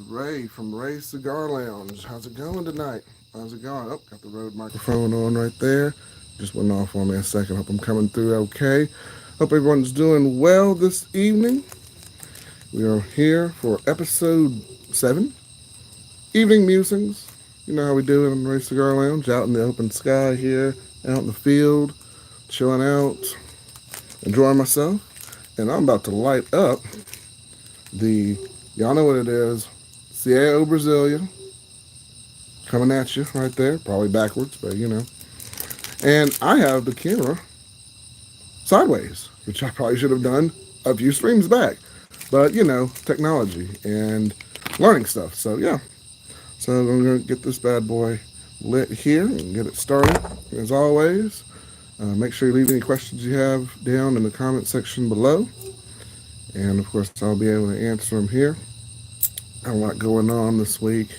Ray from Ray's Cigar Lounge. How's it going tonight? How's it going? Oh, got the Rode microphone on right there. Just went off on me a second. Hope I'm coming through okay. Hope everyone's doing well this evening. We are here for episode 7, Evening Musings. You know how we do it in Ray's Cigar Lounge, out in the open sky here, out in the field, chilling out, enjoying myself. And I'm about to light up the, y'all know what it is, CAO Brasilia, coming at you right there, probably backwards, but you know. And I have the camera sideways, which I probably should have done a few streams back. But you know, technology and learning stuff. So yeah. So I'm gonna get this bad boy lit here and get it started. As always, make sure you leave any questions you have down in the comment section below. And of course, I'll be able to answer them here. I have a lot going on this week.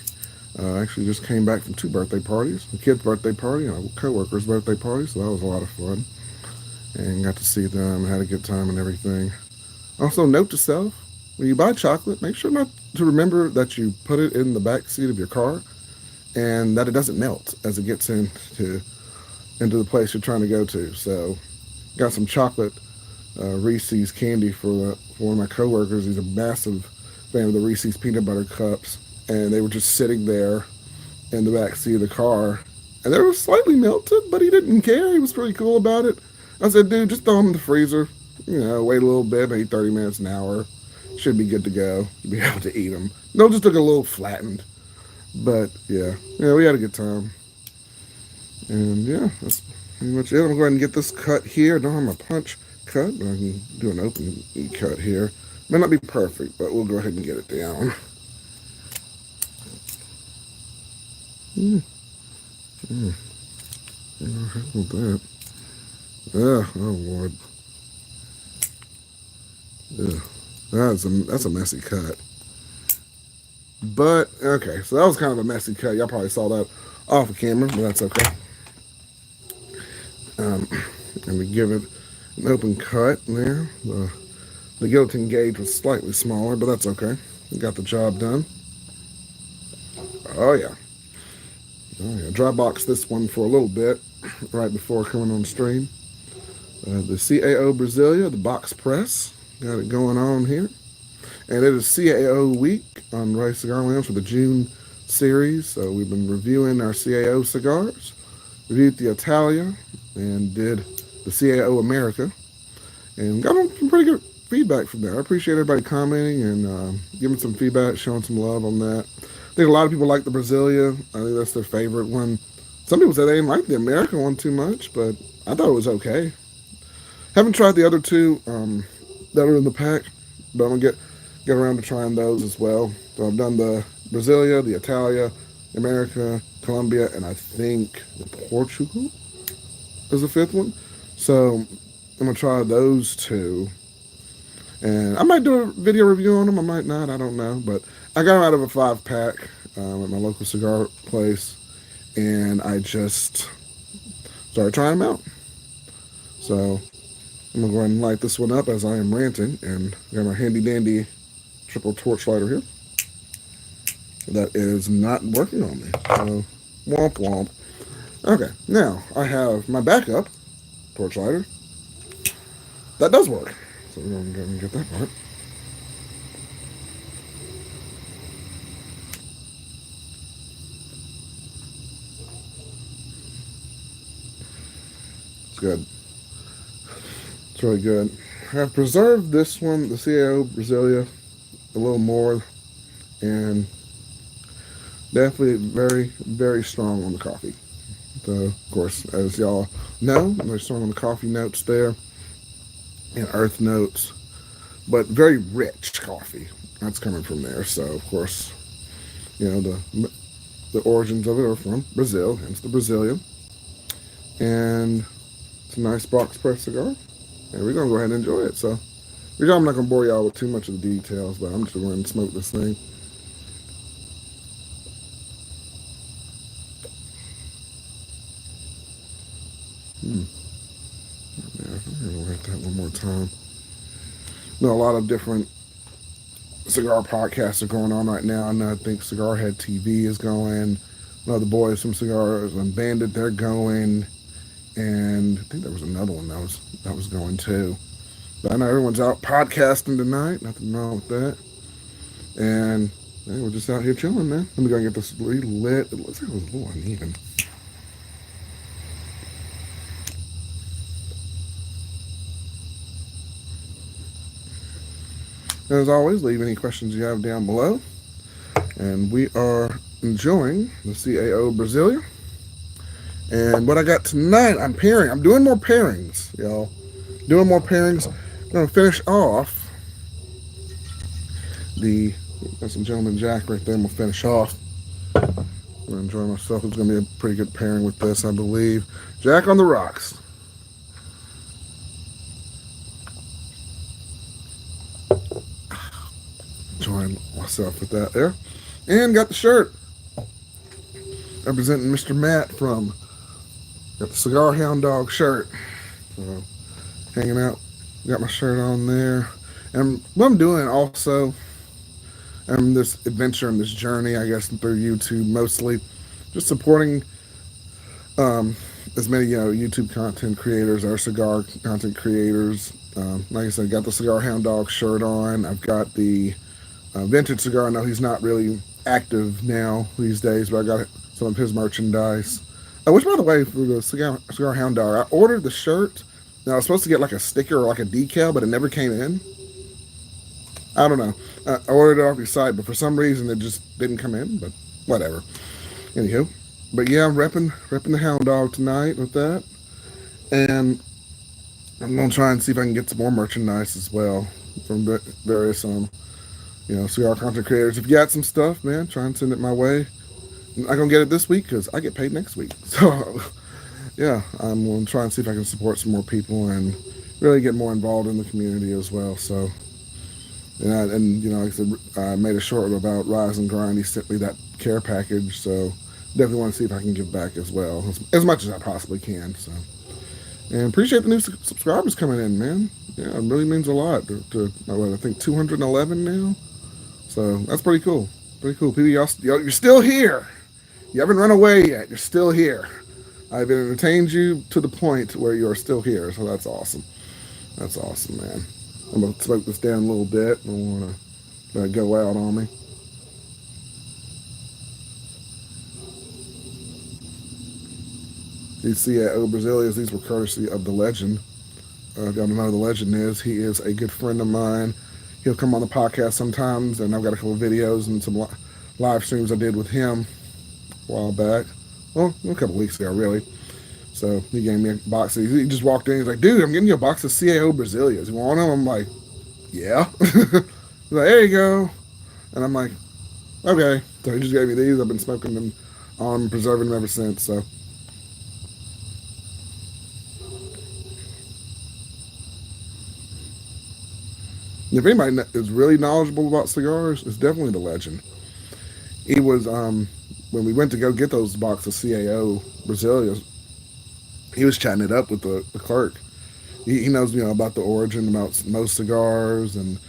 Actually just came back from 2 birthday parties, a kid's birthday party and a co-worker's birthday party, so that was a lot of fun. And got to see them, had a good time and everything. Also, note to self, when you buy chocolate, make sure not to remember that you put it in the back seat of your car and that it doesn't melt as it gets into the place you're trying to go to. So, got some chocolate Reese's candy for one of my co-workers. He's a massive fan of the Reese's peanut butter cups. And they were just sitting there in the back seat of the car. And they were slightly melted, but he didn't care. He was pretty cool about it. I said, dude, just throw them in the freezer. You know, wait a little bit, maybe 30 minutes, an hour. Should be good to go. You'll be able to eat them. They'll just look a little flattened. But, yeah, we had a good time. And, yeah, that's pretty much it. I'm going to go ahead and get this cut here. I don't have my punch cut, but I can do an open cut here. May not be perfect, but we'll go ahead and get it down. With that. Oh Lord. Yeah. That's a messy cut. But okay, so that was kind of a messy cut. Y'all probably saw that off of camera, but that's okay. And we give it an open cut there. The guillotine gauge was slightly smaller, but that's okay. We got the job done. Oh yeah. Dry box this one for a little bit right before coming on stream. The CAO Brasilia, the box press, got it going on here. And it is CAO week on Ray's Cigar Lounge for the June series. So we've been reviewing our CAO cigars, reviewed the Italia, and did the CAO America. And got some pretty good feedback from there. I appreciate everybody commenting and giving some feedback, showing some love on that. I think a lot of people like the Brasilia. I think that's their favorite one. Some people say they didn't like the American one too much, but I thought it was okay. Haven't tried the other 2 that are in the pack, but I'm gonna get around to trying those as well. So I've done the Brasilia, the Italia, America, Colombia, and I think Portugal is the 5th one. So I'm gonna try those 2. And I might do a video review on them. I might not. I don't know. But I got them out of a 5-pack at my local cigar place. And I just started trying them out. So I'm going to go ahead and light this one up as I am ranting. And got my handy dandy triple torch lighter here. That is not working on me. So womp womp. Okay. Now I have my backup torch lighter. That does work. So we're going to go and get that part. It's good. It's really good. I've preserved this one, the CAO Brasilia, a little more. And definitely very, very strong on the coffee. So, of course, as y'all know, I'm very strong on the coffee notes there. And earth notes, but very rich coffee. That's coming from there. So, of course, you know, the origins of it are from Brazil, hence the Brazilian. And it's a nice box press cigar. And we're going to go ahead and enjoy it. So, I'm not going to bore y'all with too much of the details, but I'm just going to smoke this thing. Yeah, I'm going to light that one more time. Know a lot of different cigar podcasts are going on right now. And I think Cigar Head TV is going. The boys from Cigars and Bandit, they're going. And I think there was another one that was going too. But I know everyone's out podcasting tonight. Nothing wrong with that. And hey, we're just out here chilling, man. Let me go and get this relit. It looks like it was a little uneven. As always, leave any questions you have down below. And we are enjoying the CAO Brasilia. And what I got tonight, I'm pairing. I'm doing more pairings, y'all. Doing more pairings. I'm going to finish off that's some Gentleman Jack right there. I'm going to finish off. I'm going to enjoy myself. It's going to be a pretty good pairing with this, I believe. Jack on the rocks. Enjoying myself with that there. And got the shirt. Representing Mr. Matt from... Got the Cigar Hound Dog shirt. So, hanging out. Got my shirt on there. And what I'm doing also... this adventure and this journey, I guess, through YouTube mostly, just supporting as many YouTube content creators or cigar content creators. Like I said, got the Cigar Hound Dog shirt on. I've got the vintage cigar. I know he's not really active now these days, but I got some of his merchandise. Which, by the way, for the Cigar Hound Dog, I ordered the shirt. Now I was supposed to get like a sticker or like a decal, but it never came in. I don't know. I ordered it off your site, but for some reason it just didn't come in. But whatever. Anywho, but yeah, I'm repping the Hound Dog tonight with that, and I'm gonna try and see if I can get some more merchandise as well from various cigar content creators. If you got some stuff, man, try and send it my way. I'm not gonna get it this week because I get paid next week. So yeah, I'm gonna try and see if I can support some more people and really get more involved in the community as well. So. And like I said, I made a short about Rise and Grind. He sent me that care package, so definitely want to see if I can give back as well, as much as I possibly can. So, and appreciate the new subscribers coming in, man. Yeah, it really means a lot. I think 211 now. So that's pretty cool. Pretty cool. People, you're still here. You haven't run away yet. You're still here. I've entertained you to the point where you are still here. So that's awesome. That's awesome, man. I'm going to smoke this down a little bit. I don't want to go out on me. These CAO Brazilias, these were courtesy of the legend. Y'all know who the legend is. He is a good friend of mine. He'll come on the podcast sometimes, and I've got a couple of videos and some live streams I did with him a while back. Well, a couple of weeks ago, really. So he gave me a box. He just walked in. He's like, dude, I'm getting you a box of CAO Brazilias. You want them? I'm like, yeah. He's like, there you go. And I'm like, okay. So he just gave me these. I've been smoking them on, preserving them ever since. So. If anybody is really knowledgeable about cigars, it's definitely the legend. He was, when we went to go get those boxes of CAO Brazilias, he was chatting it up with the clerk. He knows, about the origin, about most cigars and,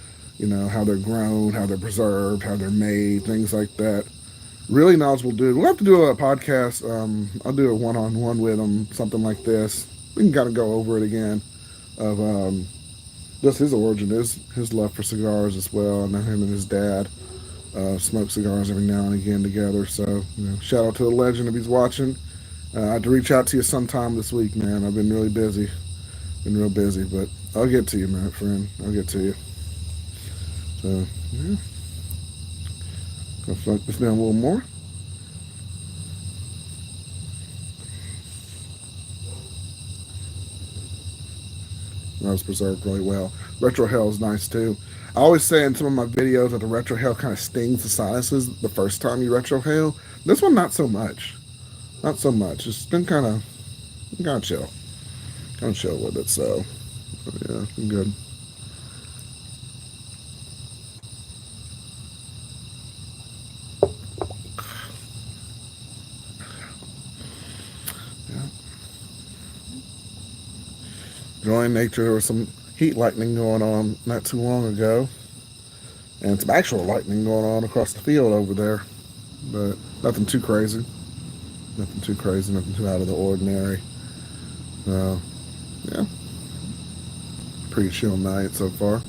how they're grown, how they're preserved, how they're made, things like that. Really knowledgeable dude. We'll have to do a podcast. I'll do a one-on-one with him, something like this. We can kind of go over it again of just his origin, his love for cigars as well. I know him and his dad smoke cigars every now and again together. So, shout out to the legend if he's watching. I had to reach out to you sometime this week, man. I've been really busy. Been real busy, but I'll get to you, my friend. I'll get to you. So, yeah. Gonna float this down a little more. That was preserved really well. Retro Hell is nice, too. I always say in some of my videos that the Retro Hell kind of stings the sinuses the first time you Retro Hell. This one, not so much. Not so much. It's been kind of chill. Kind of chill with it, so yeah, I'm good. Yeah. Enjoying nature. There was some heat lightning going on not too long ago. and some actual lightning going on across the field over there, but nothing too crazy. Nothing too crazy, nothing too out of the ordinary. Yeah, pretty chill night so far.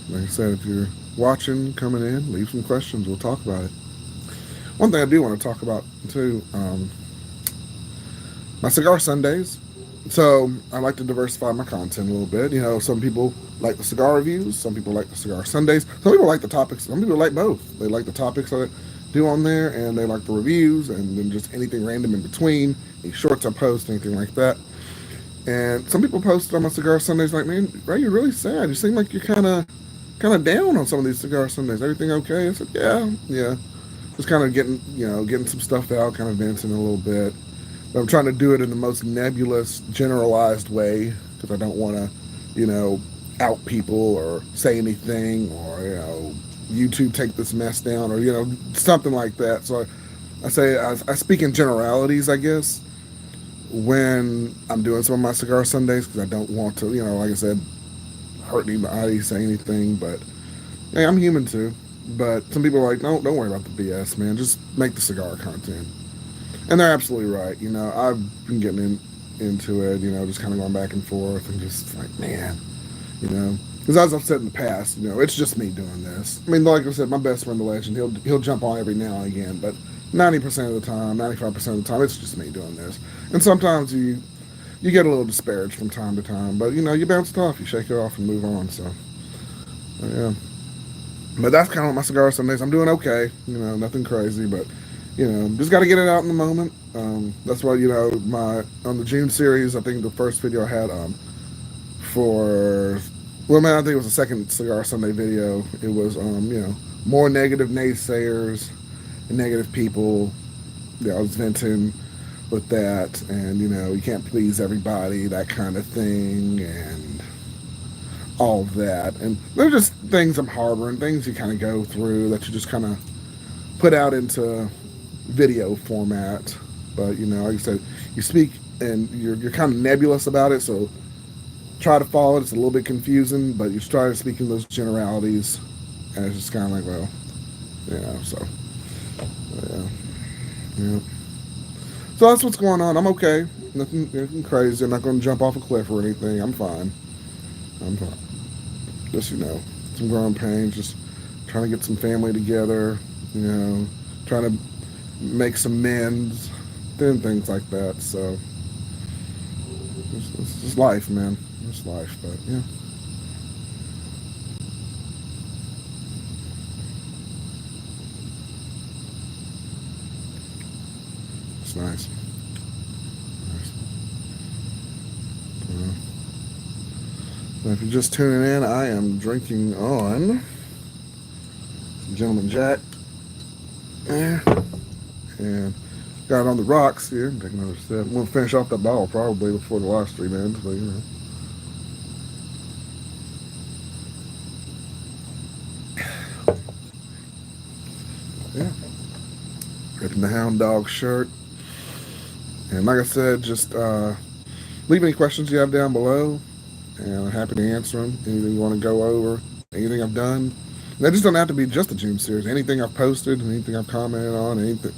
Like I said, if you're watching, coming in, leave some questions. We'll talk about it. One thing I do want to talk about too, my cigar Sundays. So I like to diversify my content a little bit. You know, some people like the cigar reviews, some people like the cigar Sundays, some people like the topics, some people like both. They like the topics I do on there, and they like the reviews, and then just anything random in between, any shorts I post, anything like that. And some people posted on my cigar Sundays like, man, Ray, you're really sad. You seem like you're kind of down on some of these cigar Sundays. Everything okay? I said, yeah. Just kind of getting some stuff out, kind of venting a little bit. But I'm trying to do it in the most nebulous, generalized way because I don't want to, out people or say anything or, YouTube take this mess down or, something like that. So I speak in generalities, I guess, when I'm doing some of my cigar Sundays because I don't want to, like I said, hurt anybody, say anything. But hey, I'm human too. But some people are like, no, don't worry about the BS, man. Just make the cigar content. And they're absolutely right. I've been getting into it, just kind of going back and forth and just like, man, because as I've said in the past, it's just me doing this. I mean, like I said, my best friend, the legend, he'll jump on every now and again, but 90% of the time, 95% of the time, it's just me doing this. And sometimes you get a little disparaged from time to time, but you bounce it off, you shake it off and move on. So, yeah. But that's kind of my cigar Sundays. I'm doing okay, nothing crazy, but just got to get it out in the moment. That's why on the June series, I think the first video I had I think it was the second cigar Sunday video. It was more negative naysayers and negative people. I was venting with that, and you can't please everybody, that kind of thing, and all of that. And they're just things I'm harboring, things you kind of go through that you just kind of put out into video format. But like I said, you speak and you're kind of nebulous about it, so try to follow it. It's a little bit confusing, but you try to speak in those generalities, and it's just kind of like, well, so yeah. So that's what's going on. I'm okay. Nothing crazy. I'm not going to jump off a cliff or anything. I'm fine. Just some growing pains. Just trying to get some family together. Trying to make some amends, doing things like that. So it's just life, man. It's life, but yeah. It's nice. So if you're just tuning in, I am drinking on Gentleman Jack. And got it on the rocks here. Take another sip. I'm going to finish off that bottle probably before the live stream ends, but Yeah. Ripping the Hound Dog shirt. And like I said, just leave any questions you have down below, and I'm happy to answer them. Anything you want to go over, anything I've done. That just don't have to be just the June series. Anything I've posted, anything I've commented on, anything.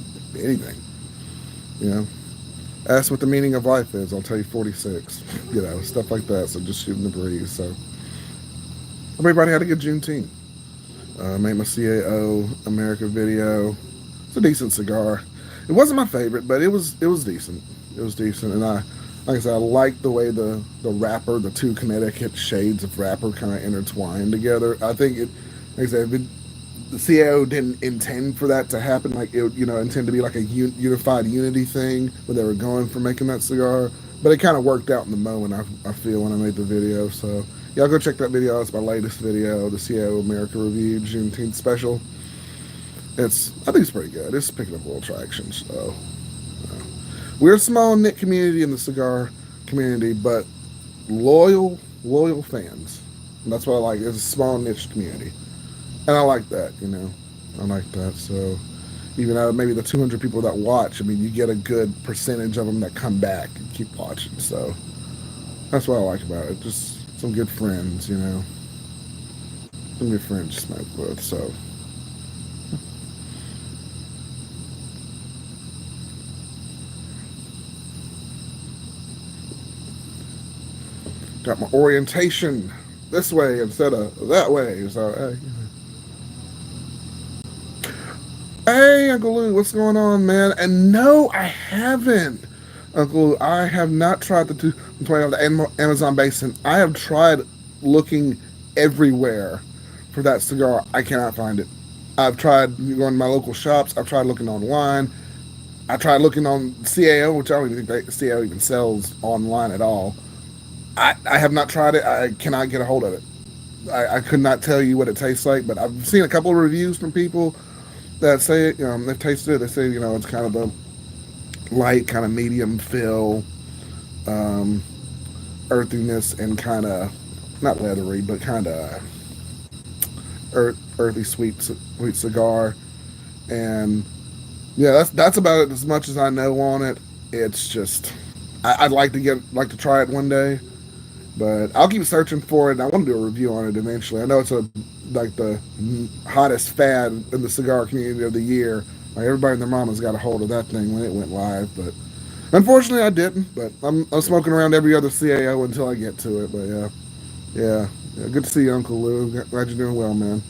Ask what the meaning of life is. I'll tell you 46. Stuff like that. So just shooting the breeze. So everybody had a good Juneteenth. Made my CAO America video. It's a decent cigar. It wasn't my favorite, but it was decent. It was decent, and like I said, I like the way the wrapper, the two Connecticut shades of wrapper, kind of intertwined together. I think it, like I said, the CAO didn't intend for that to happen. Like it, intend to be like a unified unity thing where they were going for making that cigar. But it kind of worked out in the moment. I feel when I made the video. So y'all go check that video out. It's my latest video, the CAO America Review Juneteenth special. I think it's pretty good. It's picking up a little traction. So we're a small knit community in the cigar community, but loyal fans. And that's what I like. It's a small niche community. And I like that, I like that. So even out of maybe the 200 people that watch, I mean, you get a good percentage of them that come back and keep watching. So that's what I like about it. Just some good friends, and your friends smoke with. So got my orientation this way instead of that way. So hey, Uncle Lou, what's going on, man? And no, I haven't. Uncle Lou, I have not tried the 220 of the Amazon basin. I have tried looking everywhere for that cigar. I cannot find it. I've tried going to my local shops. I've tried looking online. I tried looking on CAO, which I don't even think CAO even sells online at all. I have not tried it. I cannot get a hold of it. I could not tell you what it tastes like, but I've seen a couple of reviews from people that say it. They've tasted it. They say it's kind of a light, kind of medium feel, um, earthiness, and kind of not leathery, but kind of earthy, sweet cigar. And yeah, that's about it as much as I know on it. It's just I'd like to try it one day, but I'll keep searching for it. I want to do a review on it eventually. I know it's like the hottest fad in the cigar community of the year. Like everybody and their mama's got a hold of that thing when it went live, but unfortunately I didn't. But I'm smoking around every other CAO until I get to it. But yeah. Good to see you, Uncle Lou. Glad you're doing well, man.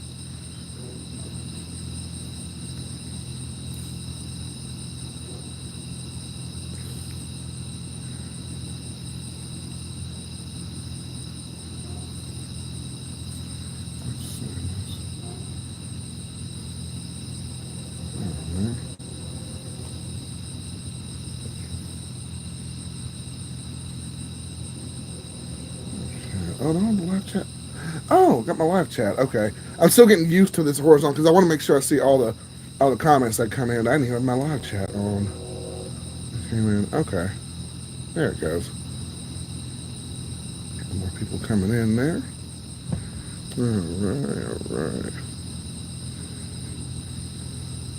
Oh, no, the live chat. Oh, got my live chat. Okay, I'm still getting used to this horizontal because I want to make sure I see all the comments that come in. I didn't even have my live chat on. It came in. Okay, there it goes. More people coming in there. All right, all right.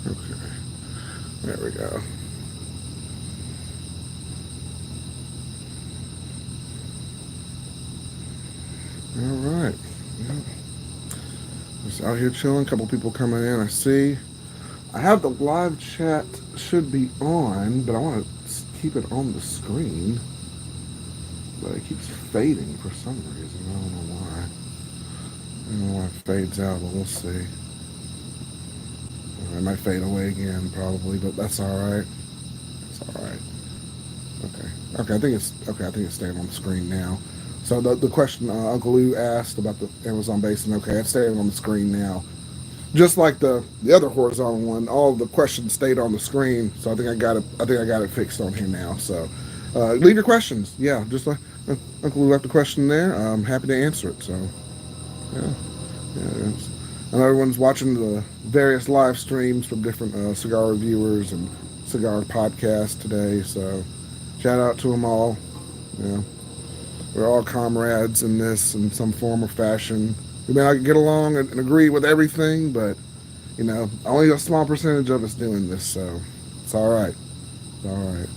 Okay, there we go. All right. Yeah. Just out here chilling. A couple people coming in. I see. I have the live chat should be on, but I want to keep it on the screen. But it keeps fading for some reason. I don't know why. I don't know why it fades out, but we'll see. It might fade away again, probably, but that's all right. It's all right. Okay. Okay. I think it's staying on the screen now. So the question Uncle Lou asked about the Amazon basin. Okay, it's staying on the screen now. Just like the other horizontal one, all the questions stayed on the screen. So I think I got it. I think I got it fixed on here now. So leave your questions. Yeah, just like Uncle Lou left the question there. I'm happy to answer it. So yeah, yeah. I know everyone's watching the various live streams from different cigar reviewers and cigar podcasts today. So shout out to them all. Yeah, we're all comrades in this in some form or fashion. We may not get along and agree with everything, but only a small percentage of us doing this, so it's all right. It's all right.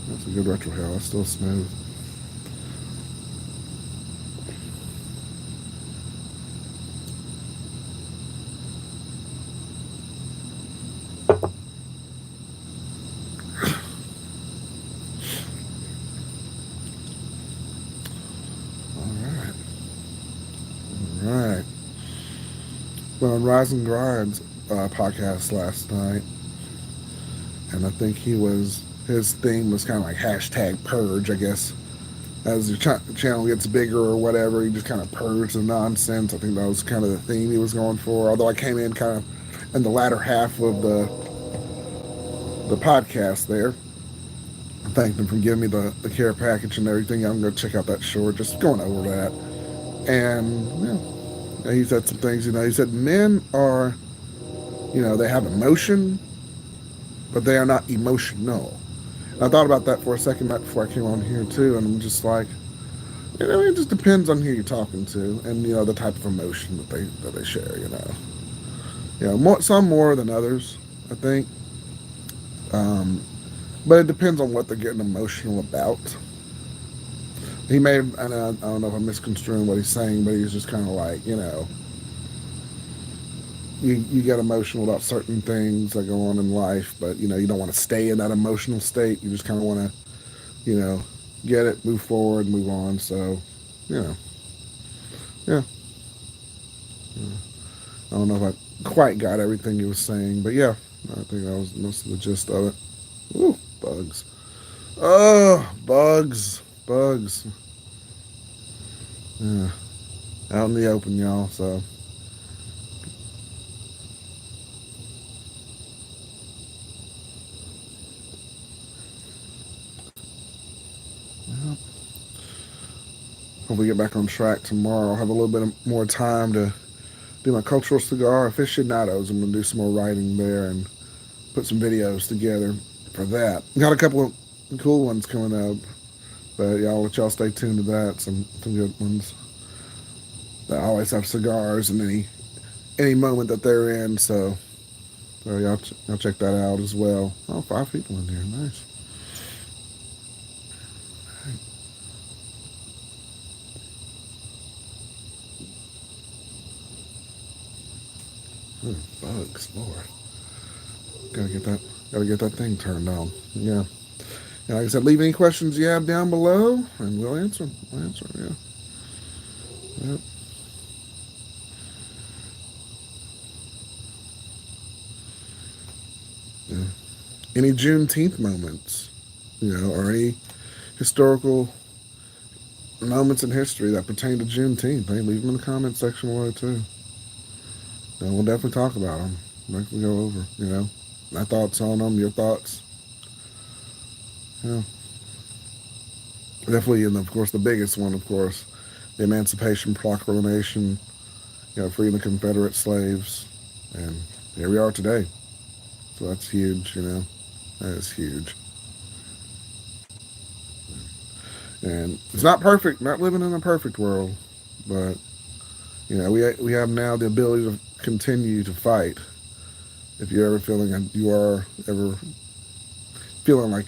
That's a good retro hail. That's still smooth. All right. All right. Well, on Rise and Grind podcast last night, and I think his theme was kind of like hashtag purge, I guess. As your channel gets bigger or whatever, you just kind of purge the nonsense. I think that was kind of the theme he was going for. Although I came in kind of in the latter half of the podcast there. I thanked him for giving me the care package and everything. I'm going to check out that short, just going over that. And yeah, he said some things. He said men are, they have emotion, but they are not emotional. And I thought about that for a second right before I came on here too, and I'm just like, it just depends on who you're talking to, and the type of emotion that they share. Some more than others, I think. but it depends on what they're getting emotional about. He may have, and I don't know if I'm misconstruing what he's saying, but he's just kind of like, you get emotional about certain things that go on in life, but you don't want to stay in that emotional state. You just kind of want to, you know, get it, move forward, move on. So, you know, yeah. I don't know if I quite got everything he was saying, but yeah, I think that was most of the gist of it. Ooh, bugs. Oh, bugs. Bugs. Yeah. Out in the open, y'all, so. Yeah. Hope we get back on track tomorrow. I'll have a little bit more time to do my cultural cigar aficionados. I'm going to do some more writing there and put some videos together for that. Got a couple of cool ones coming up, but y'all let y'all stay tuned to that. Some good ones. That always have cigars in any moment that they're in. So y'all check that out as well. Oh, 5 people in here. Nice. Bugs, Lord. Gotta get that. Gotta get that thing turned on. Yeah. And like I said, leave any questions you have down below, and we'll answer them. We'll answer them. Yeah. Yep. Yeah. Any Juneteenth moments, or any historical moments in history that pertain to Juneteenth. Hey, leave them in the comment section below too. And we'll definitely talk about them. Definitely go over. My thoughts on them, your thoughts. Yeah. Definitely, and of course, the biggest one, of course, the Emancipation Proclamation, freeing the Confederate slaves. And here we are today. So that's huge. That is huge. And it's not perfect, not living in a perfect world, but, we have now the ability to continue to fight. If you're ever feeling, you are ever feeling like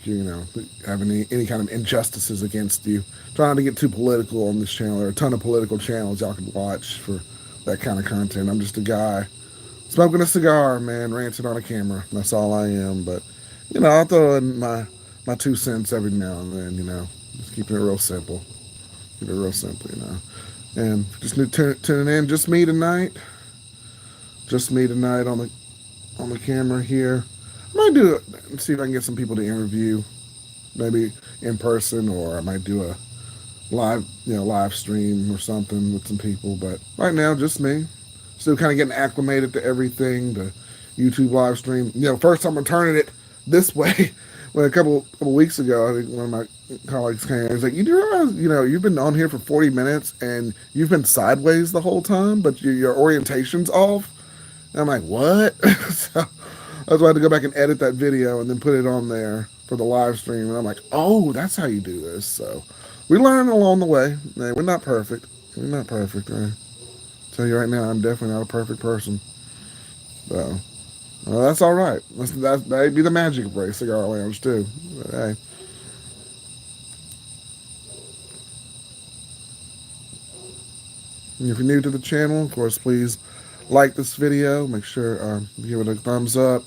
have any kind of injustices against you. Try not to get too political on this channel. There are a ton of political channels y'all can watch for that kind of content. I'm just a guy smoking a cigar, man, ranting on a camera. That's all I am. But I'll throw in my 2 cents every now and then. Just keeping it real simple. Keep it real simple. And just tuning in, just me tonight. Just me tonight on the camera here. I might do it. See if I can get some people to interview, maybe in person, or I might do a live stream or something with some people. But right now, just me. Still kind of getting acclimated to everything. The YouTube live stream. First time I'm turning it this way. When a couple weeks ago, I think one of my colleagues came. He's like, "You do realize, you've been on here for 40 minutes and you've been sideways the whole time, but your orientation's off." And I'm like, "What?" So that's why I had to go back and edit that video and then put it on there for the live stream. And I'm like, "Oh, that's how you do this." So we learn along the way. Hey, we're not perfect. We're not perfect. I tell you right now, I'm definitely not a perfect person. So that's all right. That'd be the magic of Race Cigar Lounge too. But, hey. If you're new to the channel, of course, please like this video. Make sure you give it a thumbs up,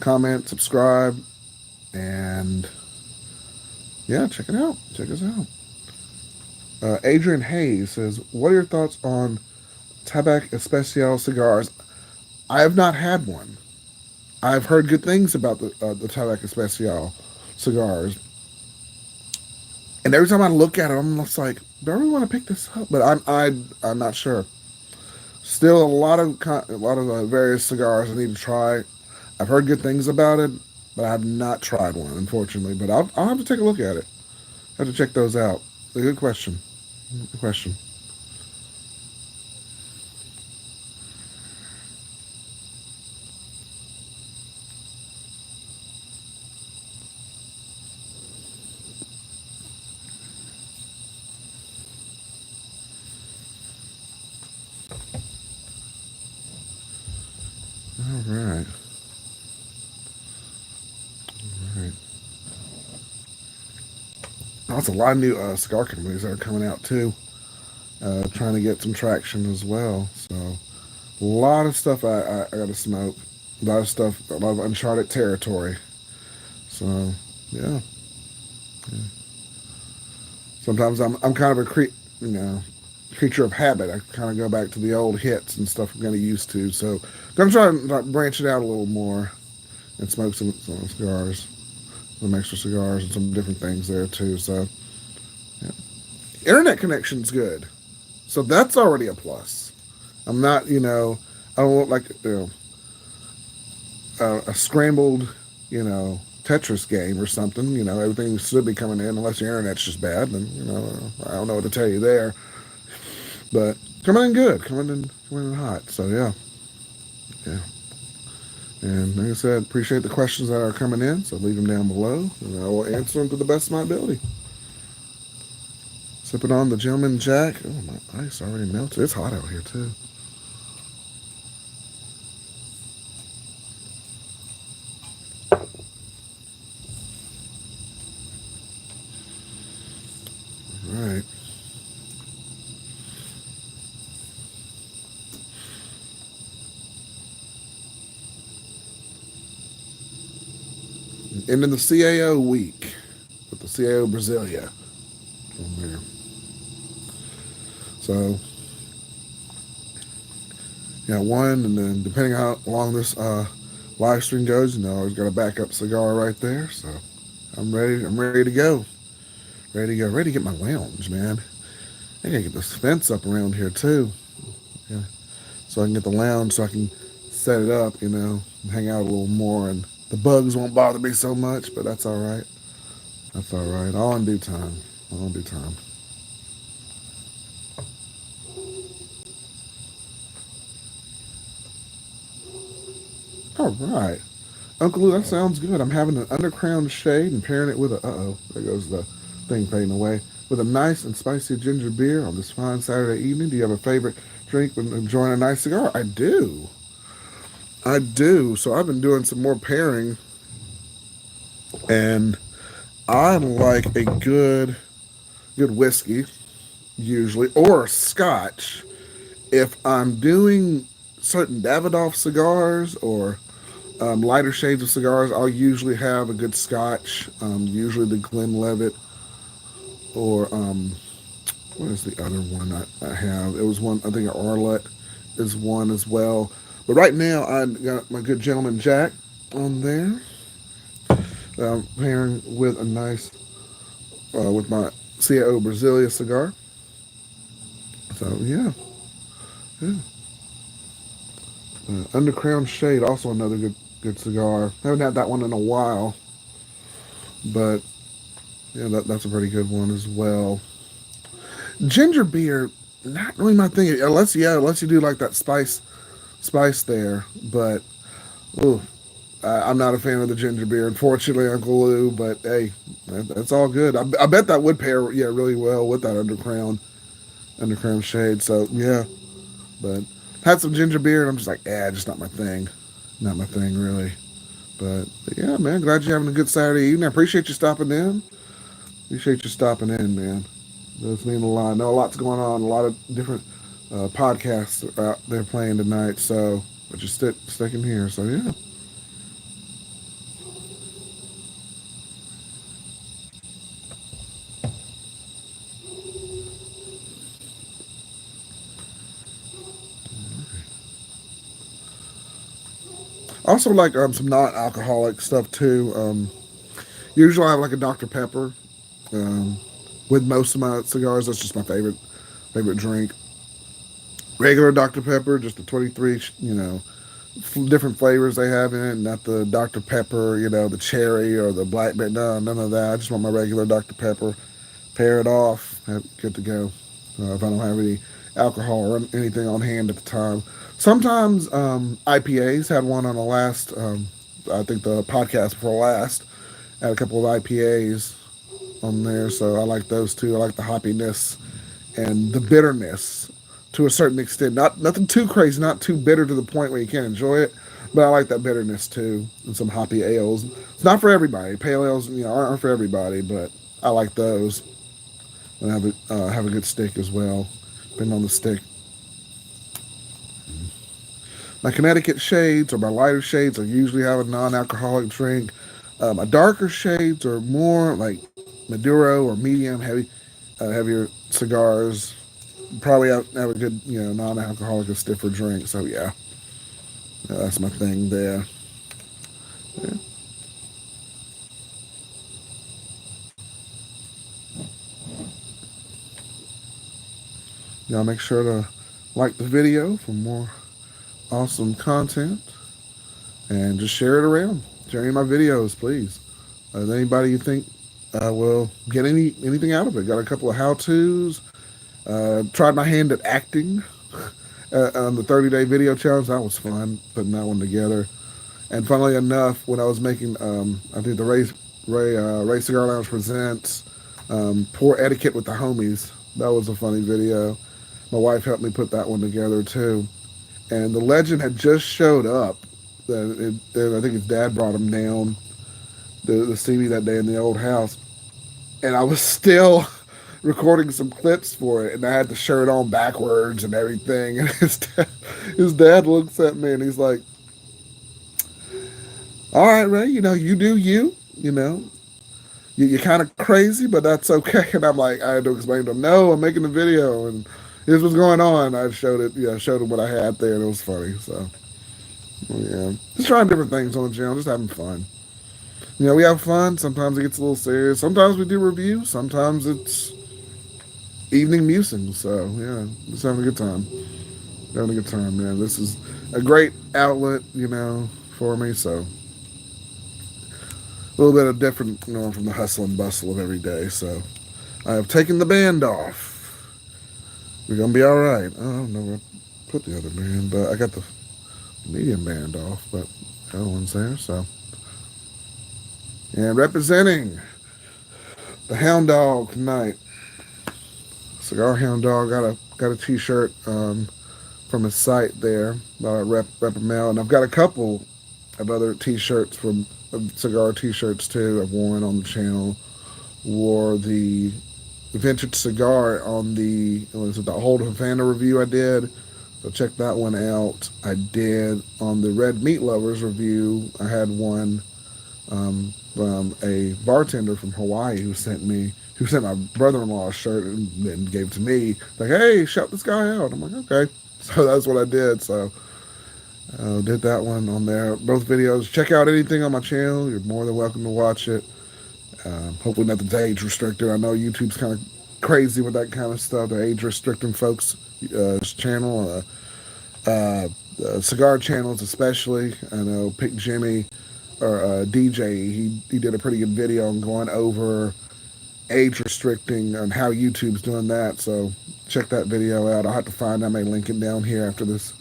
comment, subscribe, and yeah, check it out. Check us out. Adrian Hayes says, "What are your thoughts on Tabac Especial cigars?" I have not had one. I've heard good things about the Tabac Especial cigars, and every time I look at it, I'm just like, "Do I really want to pick this up?" But I'm not sure. Still, a lot of various cigars I need to try. I've heard good things about it, but I have not tried one, unfortunately. But I'll have to take a look at it. I have to check those out. A good question. Good question. All right. All right. Also, a lot of new cigar companies that are coming out too, trying to get some traction as well. So a lot of stuff I got to smoke. A lot of stuff, a lot of uncharted territory. So yeah, sometimes I'm kind of you know, creature of habit. I kind of go back to the old hits and stuff I'm kind of used to. So I'm gonna try and like, branch it out a little more and smoke some cigars, some extra cigars and some different things there too. So yeah. Internet connection's good, so that's already a plus. I'm not, I don't want like a scrambled, Tetris game or something. Everything should be coming in unless your internet's just bad. Then I don't know what to tell you there. But coming in good, coming in hot. So yeah, yeah. And like I said, appreciate the questions that are coming in. So leave them down below, and I will answer them to the best of my ability. Sipping on the Gentleman Jack. Oh, my ice already melted. It's hot out here too. All right. Ending the CAO week with the CAO Brasilia from there. So, yeah, one, and then depending on how long this live stream goes, I always got a backup cigar right there. So, I'm ready. I'm ready to go. Ready to go. Ready to get my lounge, man. I gotta get this fence up around here too. Yeah, so I can get the lounge, so I can set it up, and hang out a little more, and the bugs won't bother me so much. But that's all right. That's all right. All in due time. All in due time. All right. Uncle Lou, that sounds good. I'm having an undercrown shade and pairing it with there goes the thing fading away. With a nice and spicy ginger beer on this fine Saturday evening. Do you have a favorite drink when enjoying a nice cigar? I do. I do. So I've been doing some more pairing, and I like a good whiskey, usually, or scotch. If I'm doing certain Davidoff cigars or lighter shades of cigars, I'll usually have a good scotch, usually the Glenlivet, or what is the other one I have? It was one, I think Arlette is one as well. But right now, I got my good Gentleman Jack on there, pairing with a nice, with my CAO Brasilia cigar. So yeah, yeah. Undercrown Shade, also another good cigar. I haven't had that one in a while, but yeah, that's a pretty good one as well. Ginger beer, not really my thing. Unless you do like that spice there. But ooh, I'm not a fan of the ginger beer, unfortunately, Uncle Lou. But hey, that's all good. I bet that would pair really well with that undercrown shade. So yeah, but had some ginger beer, and I'm just like, just not my thing. Not my thing, really. But yeah, man, glad you're having a good Saturday evening. I appreciate you stopping in. Appreciate you stopping in, man. Does mean a lot. I know a lot's going on. A lot of different podcasts are out there playing tonight. So, but just sticking here. So yeah. I also like some non-alcoholic stuff too. Usually I have like a Dr Pepper um, with most of my cigars. That's just my favorite drink. Regular Dr Pepper, just the 23, different flavors they have in it. Not the Dr Pepper, the cherry or the blackberry. No, none of that. I just want my regular Dr Pepper. Pair it off, good to go. If I don't have any alcohol or anything on hand at the time. Sometimes IPAs. Had one on the last, I think the podcast before last. Had a couple of IPAs on there, so I like those too. I like the hoppiness and the bitterness to a certain extent. Nothing too crazy, not too bitter to the point where you can't enjoy it. But I like that bitterness too, and some hoppy ales. It's not for everybody. Pale ales, aren't for everybody, but I like those. And have a good stick as well. Depending on the stick. My Connecticut shades or my lighter shades, I usually have a non-alcoholic drink. My darker shades are more like Maduro or medium heavier cigars. Probably have a good non-alcoholic or stiffer drink. So yeah, that's my thing there. Yeah. Y'all make sure to like the video for more awesome content and just share it around. Share any of my videos, please. Anybody you think will get anything out of it? Got a couple of how-tos. Tried my hand at acting on the 30-day video challenge. That was fun putting that one together. And funnily enough, when I was making, I think the Ray Cigar Lounge presents Poor Etiquette with the Homies. That was a funny video. My wife helped me put that one together too. And the legend had just showed up. I think his dad brought him down to see me that day in the old house. And I was still recording some clips for it, and I had the shirt on backwards and everything. And his dad looks at me and he's like, "All right, Ray, you do you. You're kind of crazy, but that's okay." And I'm like, I had to explain to him, "No, I'm making a video, and here's what's going on." I showed it, showed him what I had there, and it was funny. So yeah, just trying different things on the channel, just having fun. We have fun. Sometimes it gets a little serious. Sometimes we do reviews. Sometimes it's evening musings. So yeah, just having a good time. Having a good time, man. This is a great outlet, for me. So a little bit of different, from the hustle and bustle of every day. So I have taken the band off. We're gonna be all right. I don't know where I put the other band, but I got the medium band off, but the other one's there. So and representing the Hound Dog tonight. Cigar Hound Dog got a T-shirt from his site there. Rep him out, and I've got a couple of other T-shirts from cigar T-shirts too. I've worn on the channel. Wore the vintage cigar on the Old Havana review I did. So check that one out. I did on the Red Meat Lovers review. I had one from a bartender from Hawaii who sent my brother-in-law a shirt and gave it to me. Like, hey, shout this guy out. I'm like, okay. So that's what I did. So did that one on there. Both videos. Check out anything on my channel. You're more than welcome to watch it. Hopefully nothing's age restricted. I know YouTube's kind of crazy with that kind of stuff. The age restricting folks channel, cigar channels especially. I know Pick Jimmy or DJ. He did a pretty good video on going over age restricting and how YouTube's doing that. So check that video out. I'll have to find. I may link it down here after this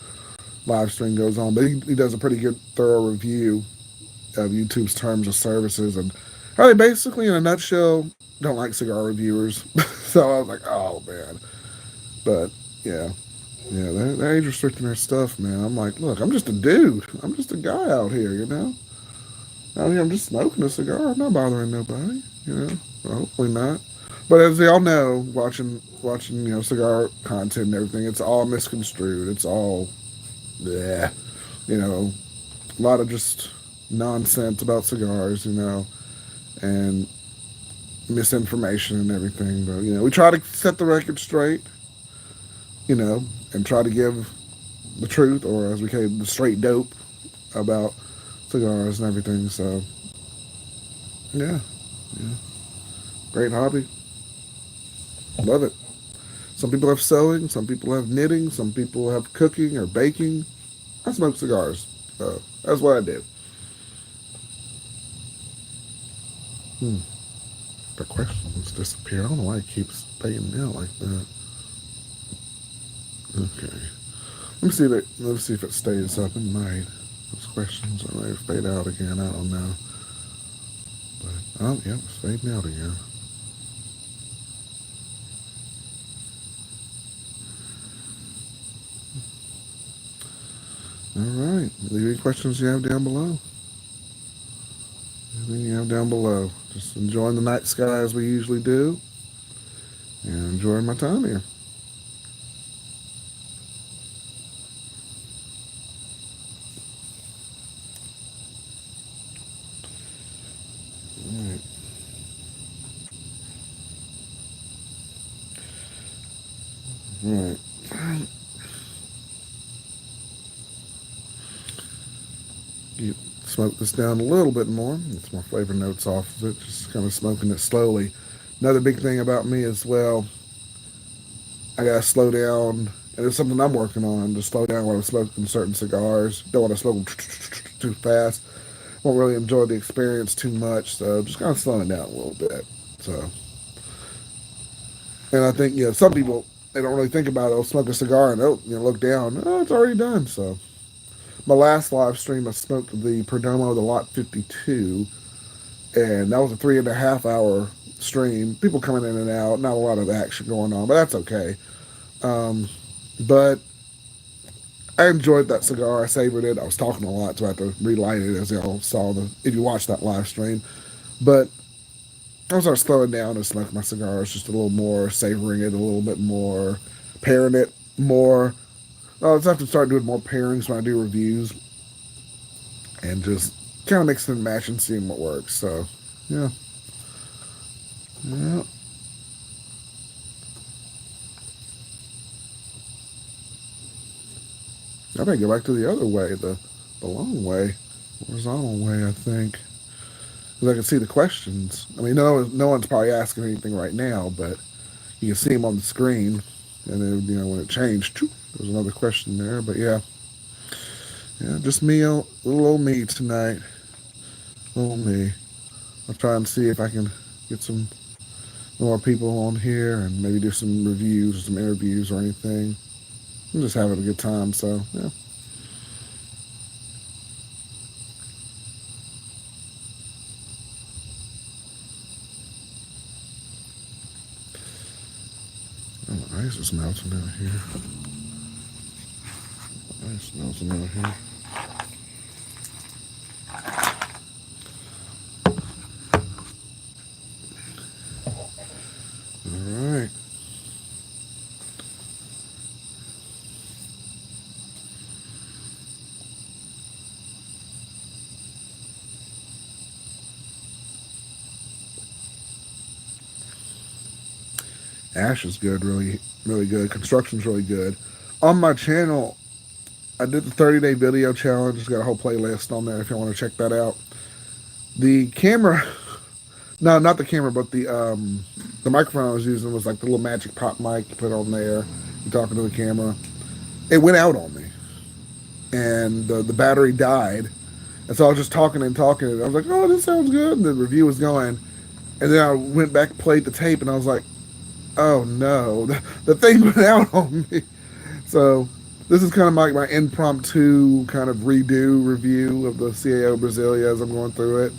live stream goes on. But he does a pretty good, thorough review of YouTube's terms of services and how they basically, in a nutshell, don't like cigar reviewers. So I was like, oh man. But yeah, they're age restricting their stuff, man. I'm like, look, I'm just a dude. I'm just a guy out here, Out here, I'm just smoking a cigar. I'm not bothering nobody. Well, hopefully not. But as they all know, watching, cigar content and everything, it's all misconstrued. It's all, yeah, a lot of just nonsense about cigars, and misinformation and everything. But we try to set the record straight, and try to give the truth, or as we call it, the straight dope about cigars and everything. So yeah, great hobby. Love it. Some people have sewing, some people have knitting, some people have cooking or baking. I smoke cigars, so that's what I do. The questions disappear. I don't know why it keeps fading out like that. Okay. Let's see if it stays up. It might. Those questions might fade out again. I don't know. But it's fading out again. All right. Leave any questions you have down below. down below. Just enjoying the night sky as we usually do, and enjoying my time here. All right. All right. You smoke this down a little bit more. Get more flavor notes off of it. Just kind of smoking it slowly. Another big thing about me as well, I gotta slow down, and it's something I'm working on. To slow down when I'm smoking certain cigars. Don't want to smoke them too fast. Won't really enjoy the experience too much, so just kind of slowing down a little bit. So, and I think some people they don't really think about it. They'll smoke a cigar and look down. Oh, it's already done. So, my last live stream, I smoked the Perdomo, the Lot 52, and that was a 3.5 hour stream. People coming in and out, not a lot of action going on, but that's okay. But I enjoyed that cigar. I savored it. I was talking a lot, so I had to relight it, as y'all saw if you watched that live stream. But I started slowing down and smoking my cigars just a little more, savoring it a little bit more, pairing it more. I'll just have to start doing more pairings when I do reviews, and just kind of mixing and matching, seeing what works. So, yeah. Yeah. I may go back to the other way, the long way, horizontal way, I think. Because I can see the questions. I mean, no one's probably asking anything right now, but you can see them on the screen. And then, when it changed, there's another question there. But yeah, just me, little old me tonight. Little me. I'll try and see if I can get some more people on here and maybe do some reviews or some interviews or anything. I'm just having a good time, so yeah. Oh, the ice is melting out here. The ice melting out here. All right. Ash is good, really, really good. Construction's really good. On my channel, I did the 30-day video challenge. It's got a whole playlist on there if you want to check that out. The camera, no, not the camera, but the microphone I was using was like the little magic pop mic you put on there. You're talking to the camera. It went out on me, and the battery died. And so I was just talking and talking, and I was like, "Oh, this sounds good." And the review was going, and then I went back, played the tape, and I was like, "Oh no, the thing went out on me." So this is kind of my impromptu kind of redo review of the CAO Brasilia as I'm going through it.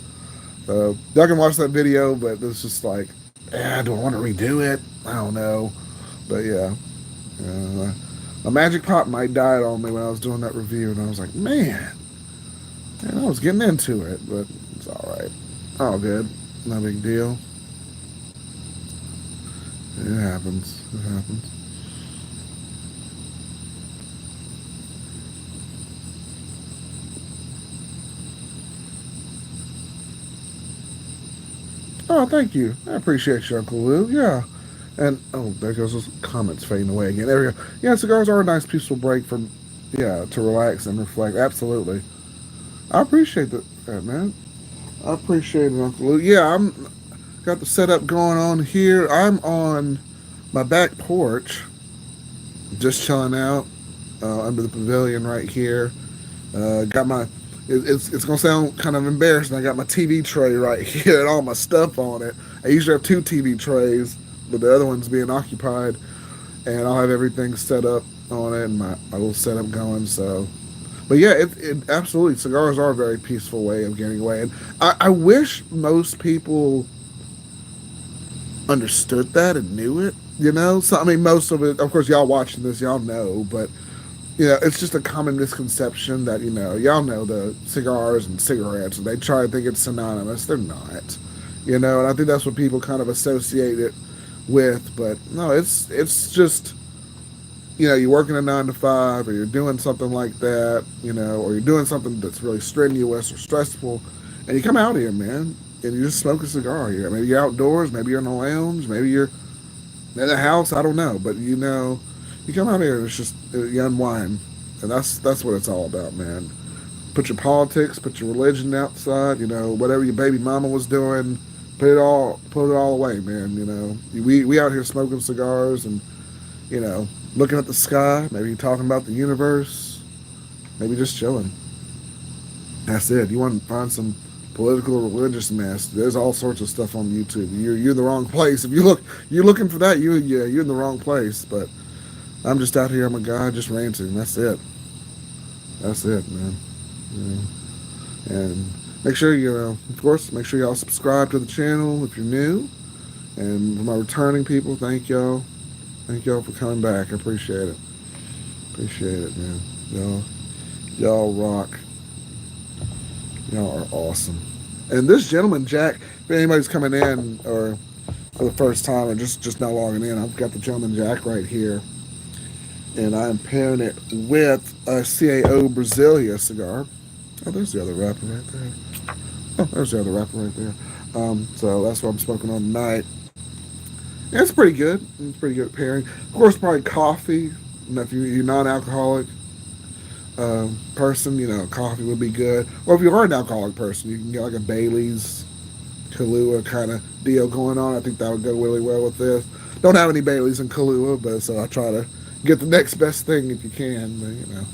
Y'all can watch that video, but it's just like, do I want to redo it? I don't know. But yeah, a magic pop might died on me when I was doing that review, and I was like, man, I was getting into it, but it's all right. All good. No big deal. It happens. It happens. Oh, thank you. I appreciate you, Uncle Lou. Yeah. And, there goes those comments fading away again. There we go. Yeah, cigars are a nice, peaceful break to relax and reflect. Absolutely. I appreciate that, man. I appreciate it, Uncle Lou. Yeah, got the setup going on here. I'm on my back porch, just chilling out under the pavilion right here. Got my. It's gonna sound kind of embarrassing. I got my TV tray right here and all my stuff on it. I usually have two TV trays, but the other one's being occupied, and I'll have everything set up on it and my little setup going. So, but yeah, it absolutely, cigars are a very peaceful way of getting away, and I wish most people understood that and knew it. So I mean, most of it, of course, y'all watching this, y'all know, but it's just a common misconception that, y'all know the cigars and cigarettes, and they try to think it's synonymous. They're not. And I think that's what people kind of associate it with. But no, it's just, you're working a 9 to 5, or you're doing something like that, or you're doing something that's really strenuous or stressful, and you come out here, man, and you just smoke a cigar here. Maybe you're outdoors, maybe you're in a lounge, maybe you're in a house. I don't know, but you come out here and it's just you unwind, and that's what it's all about, man. Put your politics, put your religion outside. Whatever your baby mama was doing, put it all away, man. We out here smoking cigars and looking at the sky. Maybe talking about the universe. Maybe just chilling. That's it. You want to find some political or religious mess? There's all sorts of stuff on YouTube. You're in the wrong place. If you're looking for that. You're in the wrong place. But I'm just out here. I'm a guy just ranting. That's it. That's it, man. And make sure of course, make sure y'all subscribe to the channel if you're new. And for my returning people, thank y'all. Thank y'all for coming back. I appreciate it. Appreciate it, man. Y'all rock. Y'all are awesome. And this gentleman, Jack, if anybody's coming in or for the first time or just now logging in, I've got the gentleman Jack right here. And I'm pairing it with a CAO Brasilia cigar. Oh, there's the other wrapper right there. Oh, there's the other wrapper right there. So that's what I'm smoking on tonight. Yeah, it's pretty good. It's pretty good pairing. Of course, probably coffee. If you're non-alcoholic person, coffee would be good. Or if you are an alcoholic person, you can get like a Bailey's, Kahlua kind of deal going on. I think that would go really well with this. Don't have any Bailey's and Kahlua, but so I try to get the next best thing if you can. But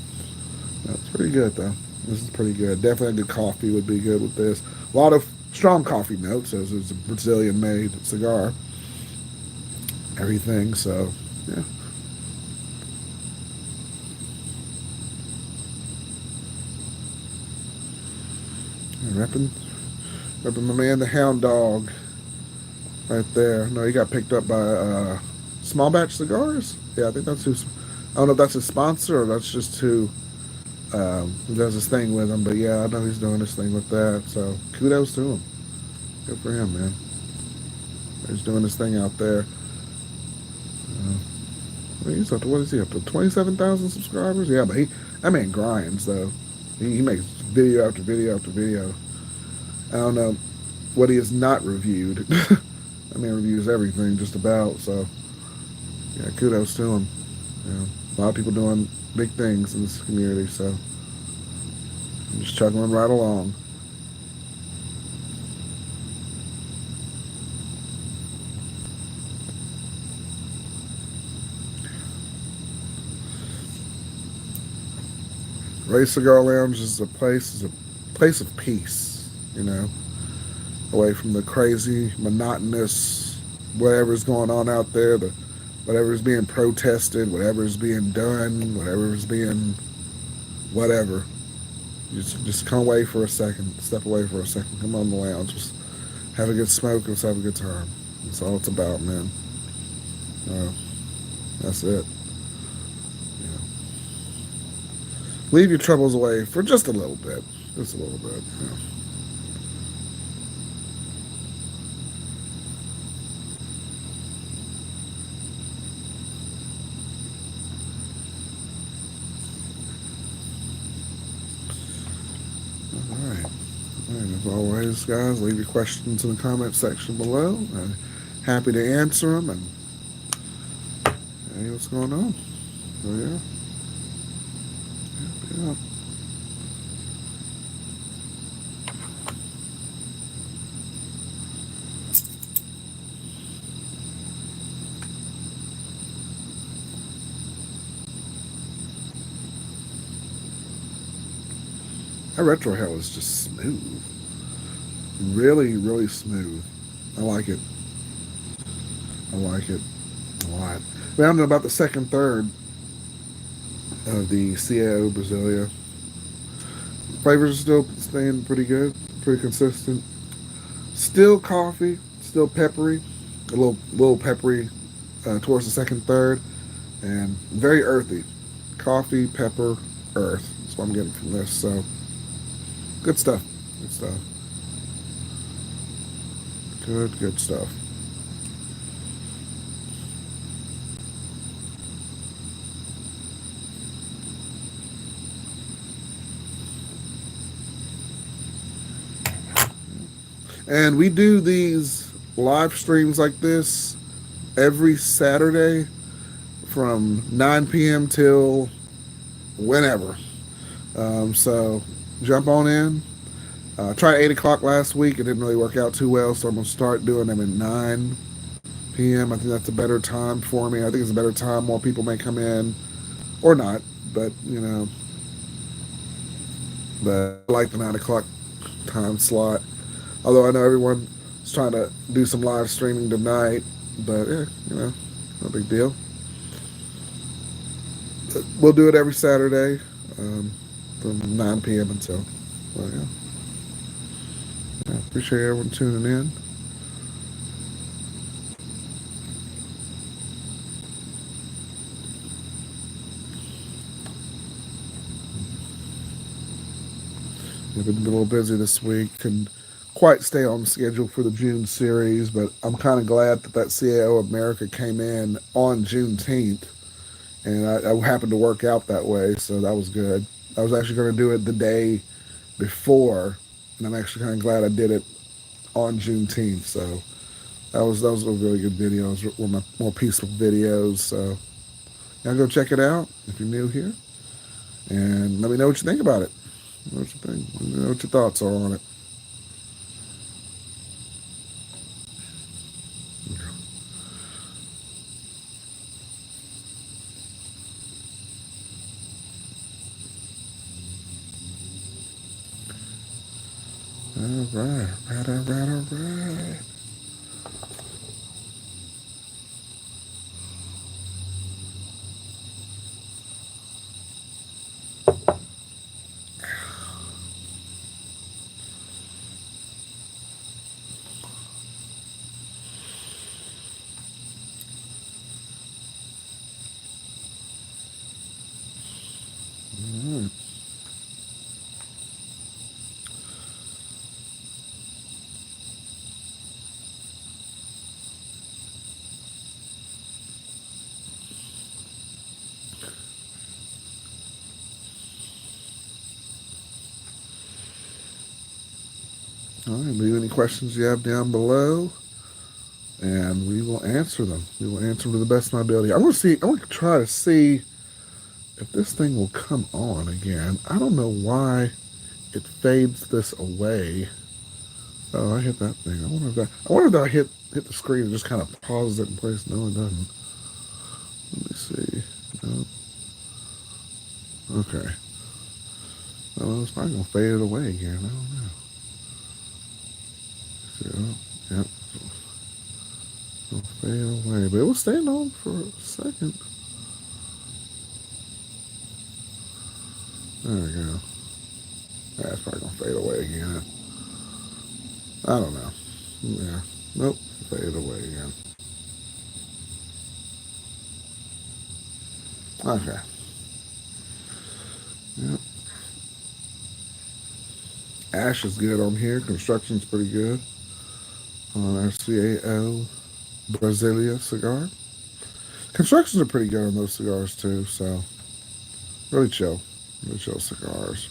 that's pretty good though. This is pretty good. Definitely a good coffee would be good with this. A lot of strong coffee notes, as it's a Brazilian-made cigar. Everything, so yeah. Repping my man, the Hound Dog, right there. No, he got picked up by Small Batch Cigars. Yeah, I think that's who. I don't know if that's his sponsor or that's just who does his thing with him. But yeah, I know he's doing his thing with that. So kudos to him. Good for him, man. He's doing his thing out there. He's up to, what is he up to? 27,000 subscribers. Yeah, but that man grinds though. He makes video after video after video. I don't know what he has not reviewed. I mean, reviews everything just about. So yeah, kudos to him. A lot of people doing big things in this community. So I'm just chugging right along. Ray Cigar Lounge is a place of peace, away from the crazy, monotonous, whatever's going on out there, whatever's being protested, whatever's being done, whatever's being whatever. Just come away for a second, step away for a second, come on the lounge, just have a good smoke, let's have a good time. That's all it's about, man. That's it. Leave your troubles away for just a little bit. Just a little bit. All right. And as always, guys, leave your questions in the comment section below. I'm happy to answer them and hey, what's going on. So yeah. Yeah. That retro hell is just smooth. Really, really smooth. I like it. I like it a lot. I don't know about the second, third of the CAO Brasilia. Flavors are still staying pretty good, pretty consistent. Still coffee, still peppery, a little peppery towards the second, third, and very earthy. coffee, pepper, earth. That's what I'm getting from this. So good stuff. Good stuff. Good stuff. And we do these live streams like this every Saturday from 9 p.m. till whenever. So jump on in. Tried 8 o'clock last week. It didn't really work out too well, so I'm going to start doing them at 9 p.m. I think that's a better time for me. I think it's a better time. More people may come in or not, but, but I like the 9 o'clock time slot. Although I know everyone's trying to do some live streaming tonight, but yeah, no big deal. We'll do it every Saturday from 9 p.m. until. Well, yeah, appreciate everyone tuning in. I've been a little busy this week. Couldn't quite stay on schedule for the June series, but I'm kind of glad that CAO America came in on Juneteenth, and I happened to work out that way, so that was good. I was actually going to do it the day before, and I'm actually kind of glad I did it on Juneteenth. So that was a really good video. It was one of my more peaceful videos. So y'all go check it out if you're new here, and let me know what you think about it. What you think? Let me know what your thoughts are on it. All right, all right. All right, leave any questions you have down below, and we will answer them. We will answer them to the best of my ability. I'm going to try to see if this thing will come on again. I don't know why it fades this away. Oh, I hit that thing. I wonder if I hit the screen and just kind of pauses it in place. No, it doesn't. Let me see. No. Okay. Well, it's probably gonna fade it away again. I don't know. So, yep. It'll fade away, but it was staying on for a second. There we go. That's probably gonna fade away again. I don't know. Yeah. Nope. Fade away again. Okay. Yep. Ash is good on here. Construction's pretty good on our CAO Brasilia cigar. Constructions are pretty good on those cigars too, so really chill. Really chill cigars.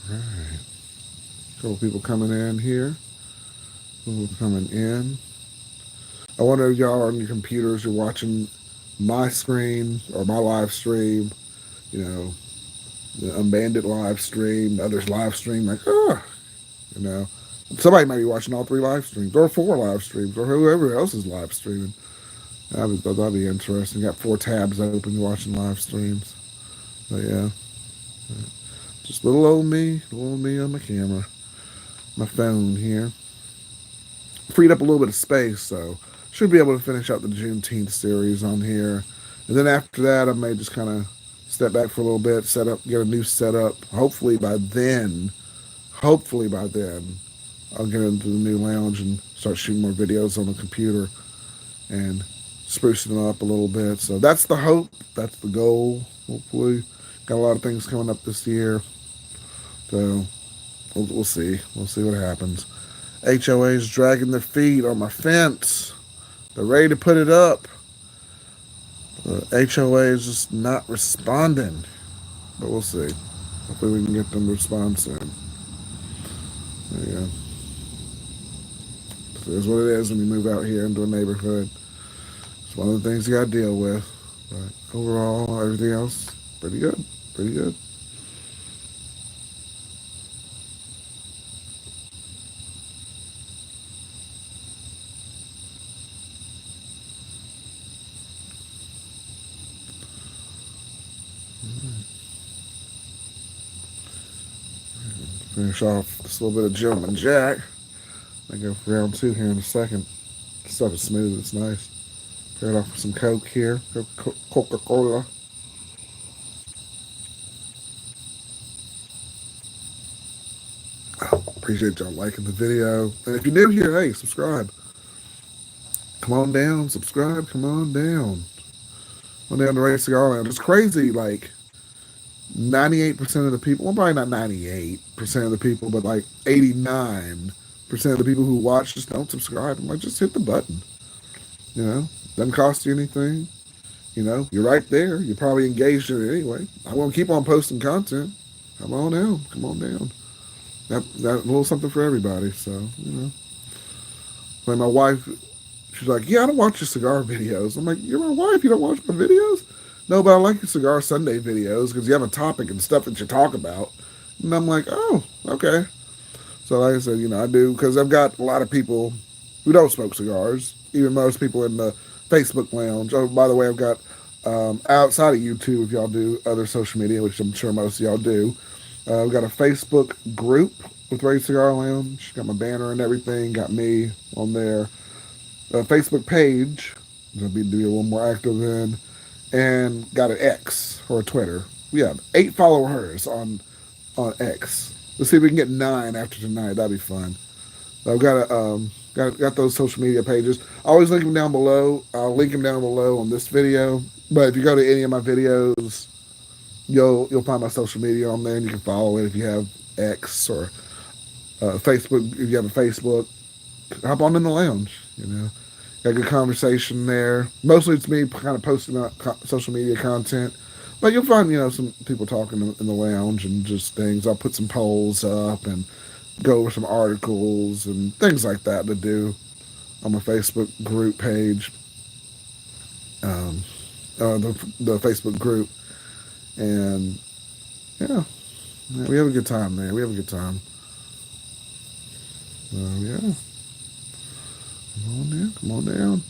Right. Couple people coming in here. People coming in. I wonder if y'all on your computers you're watching my screen or my live stream, you know, the Unbanded live stream, the others live stream, like, you know. Somebody might be watching all 3 live streams or 4 live streams or whoever else is live streaming. That'd be interesting. Got 4 tabs open watching live streams. But yeah. Just little old me on my camera, my phone here. Freed up a little bit of space, so should be able to finish out the Juneteenth series on here. And then after that, I may just kind of step back for a little bit, set up, get a new setup. Hopefully by then, I'll get into the new lounge and start shooting more videos on the computer and sprucing it up a little bit. So that's the hope. That's the goal. Hopefully, got a lot of things coming up this year. So we'll see. We'll see what happens. HOA's dragging their feet on my fence. They're ready to put it up. The HOA is just not responding. But we'll see. Hopefully we can get them to respond soon. There you go. So it's what it is when you move out here into a neighborhood. It's one of the things you got to deal with. But overall, everything else, pretty good. Pretty good. Finish off this little bit of Gentleman Jack. I go for round two here in a second. The stuff is smooth. It's nice. Pair it off with some Coke here. Coca-Cola. Appreciate y'all liking the video. And if you're new here, hey, subscribe. Come on down, subscribe. Come on down. Come on down to Ray Cigar Lounge. It's crazy. Like 98% of the people, well, probably not 98% of the people, but like 89% of the people who watch just don't subscribe. I'm like, just hit the button. You know, doesn't cost you anything. You know, you're right there. You're probably engaged in it anyway. I won't keep on posting content. Come on down. Come on down. That little something for everybody. So, you know. Like my wife, she's like, yeah, I don't watch your cigar videos. I'm like, you're my wife. You don't watch my videos? No, but I like your Cigar Sunday videos because you have a topic and stuff that you talk about. And I'm like, oh, okay. So like I said, you know, I do because I've got a lot of people who don't smoke cigars. Even most people in the Facebook lounge. Oh, by the way, I've got outside of YouTube, if y'all do other social media, which I'm sure most of y'all do, I've got a Facebook group with Ray Cigar Lounge. Got my banner and everything. Got me on there. A Facebook page. I'll be a little more active in. And got an X or a Twitter. We have 8 followers on X. Let's see if we can get 9 after tonight. That'd be fun. So I've got those social media pages. I always link them down below. I'll link them down below on this video. But if you go to any of my videos, you'll find my social media on there, and you can follow it if you have X or Facebook. If you have a Facebook, hop on in the lounge. You know, got good conversation there. Mostly it's me kind of posting up social media content, but you'll find some people talking in the lounge and just things. I'll put some polls up and go over some articles and things like that to do on my Facebook group page, the Facebook group, and yeah, we have a good time there. We have a good time. Yeah. Come on down. Come on down.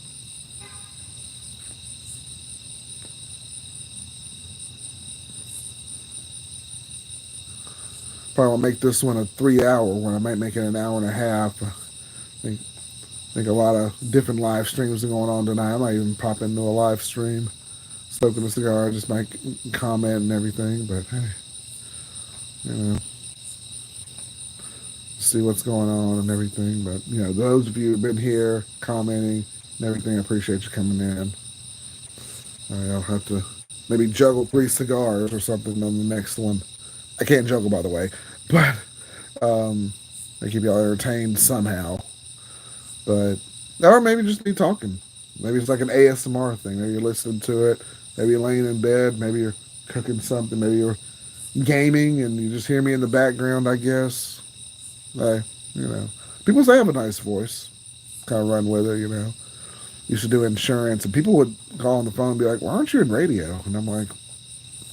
Probably won't make this one a 3-hour one. I might make it an hour and a half. I think a lot of different live streams are going on tonight. I might even pop into a live stream, smoking a cigar, just might comment and everything. But hey, see what's going on and everything. But those of you who've been here commenting and everything, I appreciate you coming in. I'll have to maybe juggle 3 cigars or something on the next one. I can't juggle, by the way, but I keep y'all entertained somehow. But or maybe just me talking. Maybe it's like an ASMR thing. Maybe you're listening to it. Maybe you're laying in bed. Maybe you're cooking something. Maybe you're gaming and you just hear me in the background. I guess. People say I have a nice voice. Kind of run with it. Used to do insurance, and people would call on the phone and be like, "Why aren't you in radio?" And I'm like,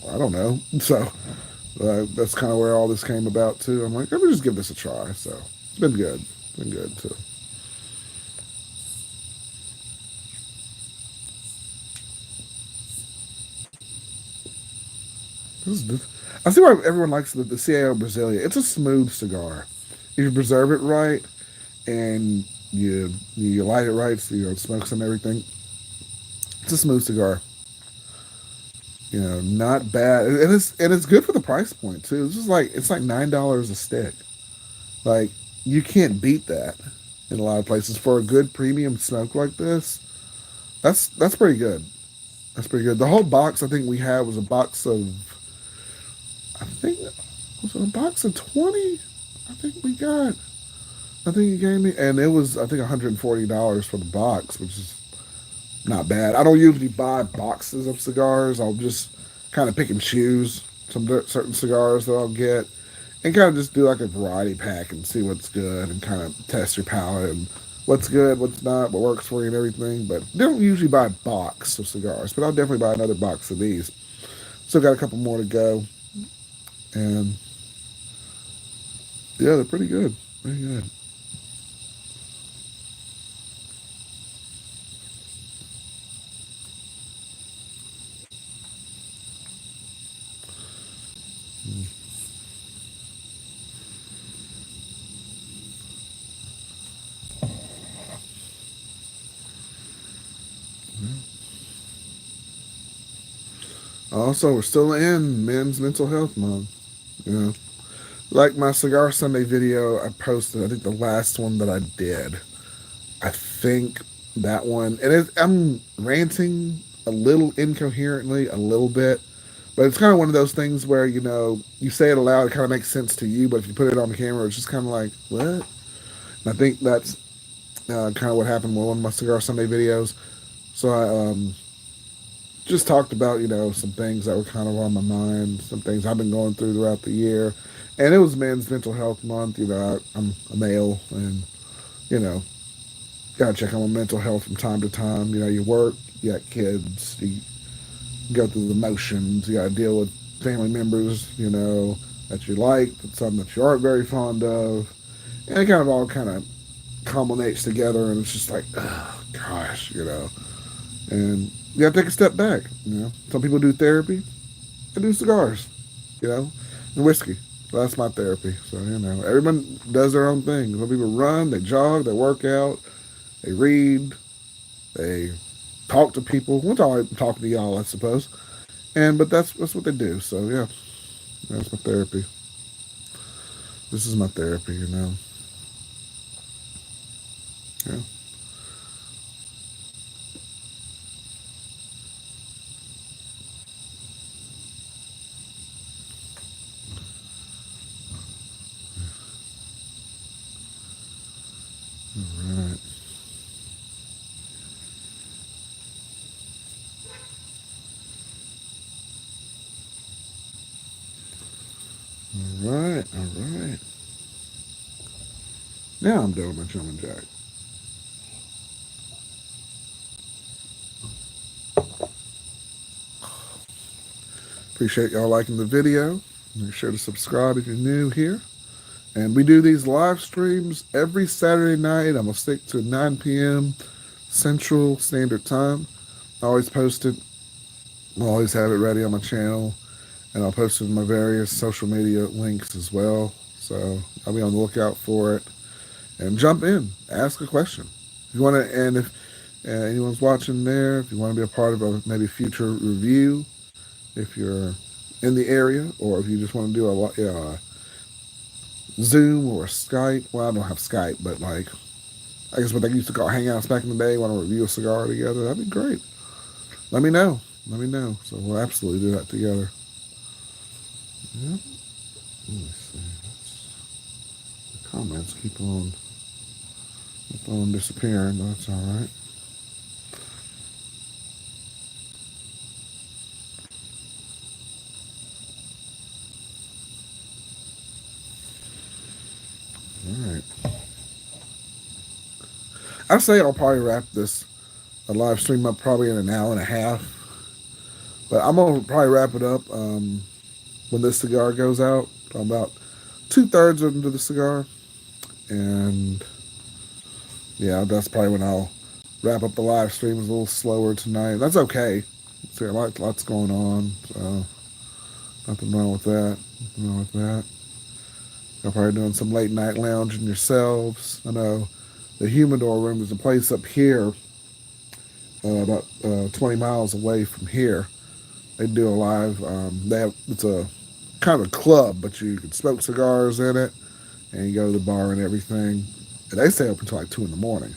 well, "I don't know." So that's kind of where all this came about too. I'm like, let me just give this a try. So it's been good. It's been good too. I see why everyone likes the CAO Brasilia. It's a smooth cigar. If you preserve it right and you light it right, so it smokes and everything, it's a smooth cigar. Not bad, and it's good for the price point too. It's like $9 a stick. Like you can't beat that in a lot of places for a good premium smoke like this. That's pretty good. That's pretty good. The whole box I think we had was a box of I think was it a box of 20. I think we got. I think he gave me, and it was I think $140 for the box, which is not bad. I don't usually buy boxes of cigars. I'll just kind of pick and choose some certain cigars that I'll get, and kind of just do like a variety pack and see what's good and kind of test your palate and what's good, what's not, what works for you and everything. But don't usually buy a box of cigars, but I'll definitely buy another box of these. Still got a couple more to go, and yeah, they're pretty good. Pretty good. Also, we're still in Men's Mental Health Month. You know, like my Cigar Sunday video I posted. I think the last one that I did. I think that one, and I'm ranting a little incoherently, a little bit, but it's kind of one of those things where you say it aloud, it kind of makes sense to you, but if you put it on camera, it's just kind of like what? And I think that's kind of what happened with one of my Cigar Sunday videos. So I just talked about some things that were kind of on my mind, some things I've been going through throughout the year, and it was Men's Mental Health Month. I'm a male, and you know gotta check on my mental health from time to time. You work, you got kids, you go through the motions, you gotta deal with family members, that you like, but some that you aren't very fond of, and it kind of all kind of culminates together, and it's just like, oh gosh. And you gotta take a step back. Some people do therapy, I do cigars, and whiskey. So that's my therapy. So everyone does their own thing. Some people run, they jog, they work out, they read, they talk to people. Once I'm talking to y'all, I suppose. But that's what they do. So yeah, that's my therapy. This is my therapy. Yeah. All right. All right. All right. Now I'm done with my German Jack. Appreciate y'all liking the video. Make sure to subscribe if you're new here. And we do these live streams every Saturday night. I'm going to stick to 9 p.m. Central Standard Time. I always post it. I always have it ready on my channel. And I'll post it in my various social media links as well. So I'll be on the lookout for it. And jump in. Ask a question. If you want to, and if anyone's watching there, if you want to be a part of a maybe future review, if you're in the area, or if you just want to do a Zoom or Skype. Well, I don't have Skype, but like, I guess what they used to call Hangouts back in the day. Want to review a cigar together? That'd be great. Let me know. Let me know. So we'll absolutely do that together. Yep. Let me see. The comments keep on disappearing, but that's all right. All right. I say I'll probably wrap this a live stream up probably in an hour and a half, but I'm gonna probably wrap it up when this cigar goes out. I'm about 2/3 into the cigar, and yeah, that's probably when I'll wrap up the live stream. It's a little slower tonight. That's okay. See, lots going on, so Nothing wrong with that. Nothing wrong with that. Y'all probably doing some late night lounging yourselves. I know the Humidor Room is a place up here, about 20 miles away from here. They do a live. It's a kind of a club, but you can smoke cigars in it, and you go to the bar and everything. And they stay open until like 2 in the morning.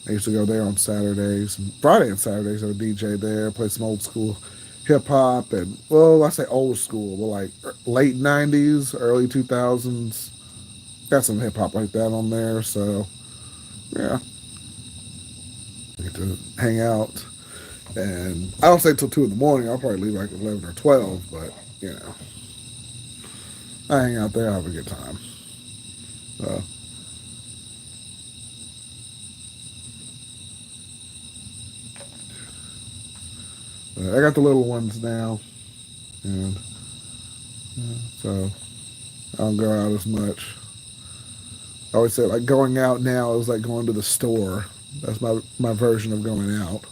I used to go there on Saturdays, and Friday and Saturdays. I would DJ there, play some old school hip hop, and well, I say old school, but like late '90s, early 2000s. Got some hip hop like that on there, so yeah, get to hang out. And I don't stay till 2 in the morning. I'll probably leave like 11 or 12, but you know, I hang out there, I have a good time. So I got the little ones now, and so I don't go out as much. I always say like going out now is like going to the store. That's my version of going out.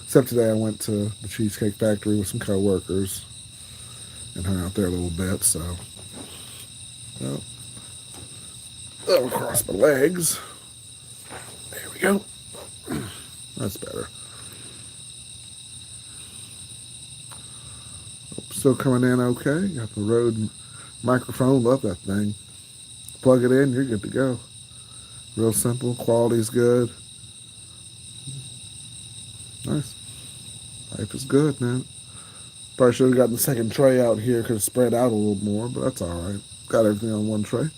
Except today I went to the Cheesecake Factory with some coworkers and hung out there a little bit. So, well, I'll cross my legs. There we go. That's better. Still coming in okay. Got the Rode microphone. Love that thing. Plug it in, you're good to go. Real simple. Quality's good. Nice. Life is good, man. Probably should have gotten the second tray out here. Could have spread out a little more, but that's all right. Got everything on one tray.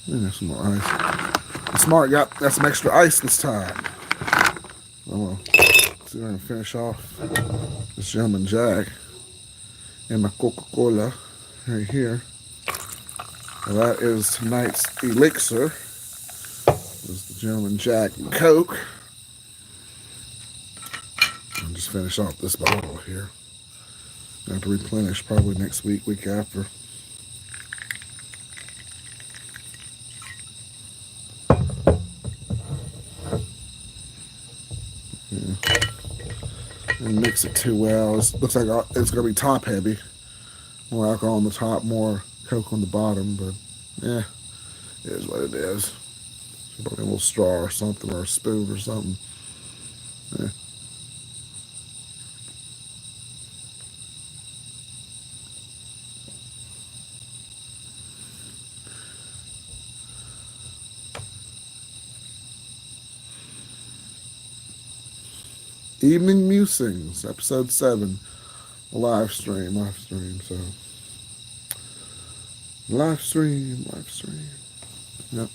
And there's some more ice. Smart got some extra ice this time. Oh well. So we're gonna finish off this German Jack and my Coca-Cola right here. Well, that is tonight's elixir. This is the German Jack and Coke. And just finish off this bottle here. I have to replenish probably next week, week after. Yeah. And mix it too well. It looks like it's going to be top heavy. More alcohol on the top, more Coke on the bottom, but yeah, it is what it is. Probably a little straw or something, or a spoon or something. Yeah. Evening Musings, episode 7, live stream. So live stream. Yep.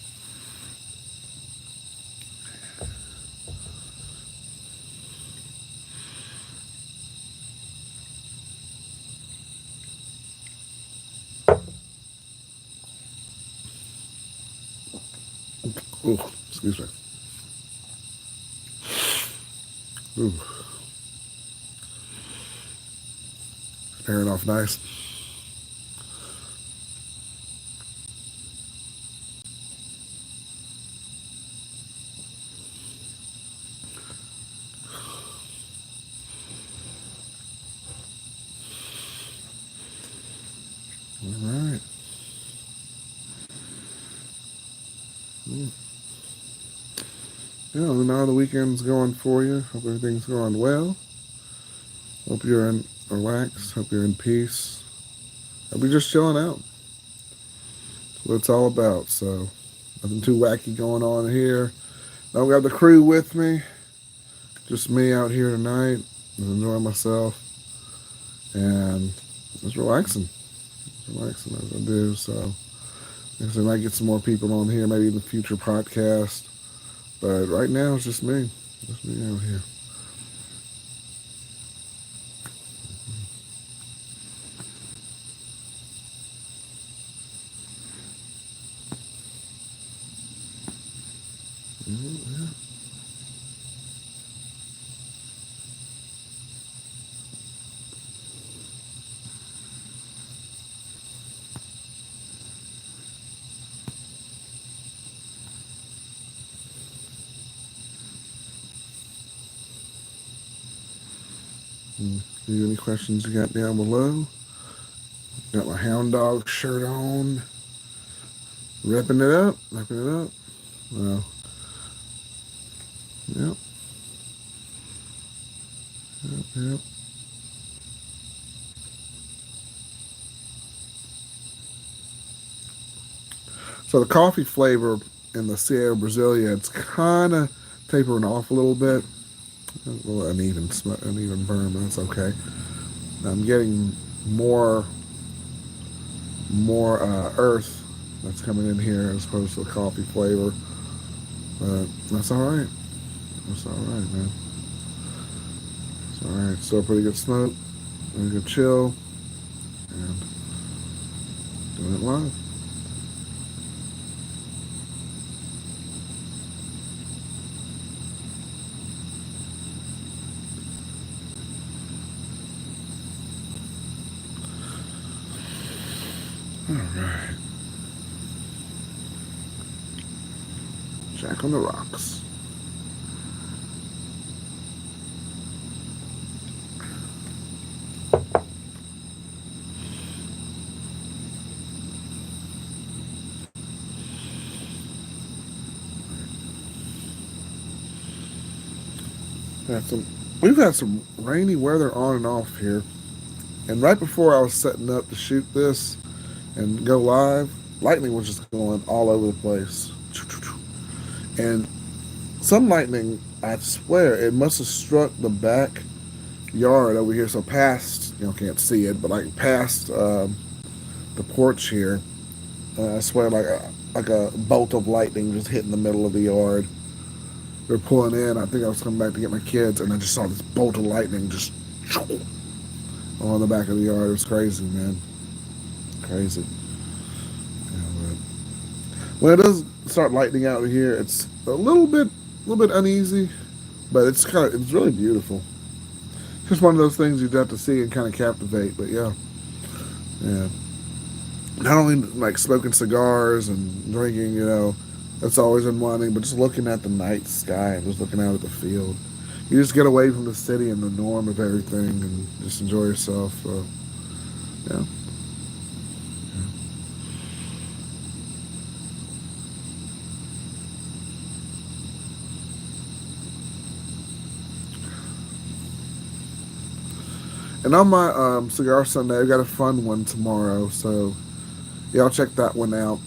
Ooh, excuse me. Ooh. Pairing off nice. All right. Yeah, let me know how the weekend's going for you. Hope everything's going well. Hope you're in relaxed. Hope you're in peace. Hope you're just chilling out. That's what it's all about. So nothing too wacky going on here. I don't got the crew with me. Just me out here tonight. Just enjoying myself. And just relaxing. Relaxing as I do. So I guess I might get some more people on here, maybe in the future podcast. But right now it's just me. Just me out here. Yeah. Any questions you got down below? Got my hound dog shirt on. Repping it up. Repping it up. Well, yep. Yep. Yep. So the coffee flavor in the Sierra Brasilia, it's kind of tapering off a little bit. A little uneven burn, but that's okay. I'm getting more earth that's coming in here as opposed to the coffee flavor. But that's all right. That's all right, man. It's all right. Still pretty good smoke, pretty good chill, and doing it live. All right. Jack on the rocks. We've had some rainy weather on and off here, and right before I was setting up to shoot this and go live, lightning was just going all over the place, and some lightning, I swear, it must have struck the back yard over here, so past, can't see it, but like past the porch here. I swear, like a bolt of lightning just hit in the middle of the yard. We were pulling in. I think I was coming back to get my kids, and I just saw this bolt of lightning just on the back of the yard. It was crazy, man. Crazy. Yeah, when it does start lightning out here, it's a little bit uneasy, but it's really beautiful. Just one of those things you'd have to see and kind of captivate. But yeah, yeah. Not only like smoking cigars and drinking, that's always unwinding, but just looking at the night sky and just looking out at the field. You just get away from the city and the norm of everything and just enjoy yourself. So, yeah. And on my Cigar Sunday, I've got a fun one tomorrow, so yeah, I'll check that one out.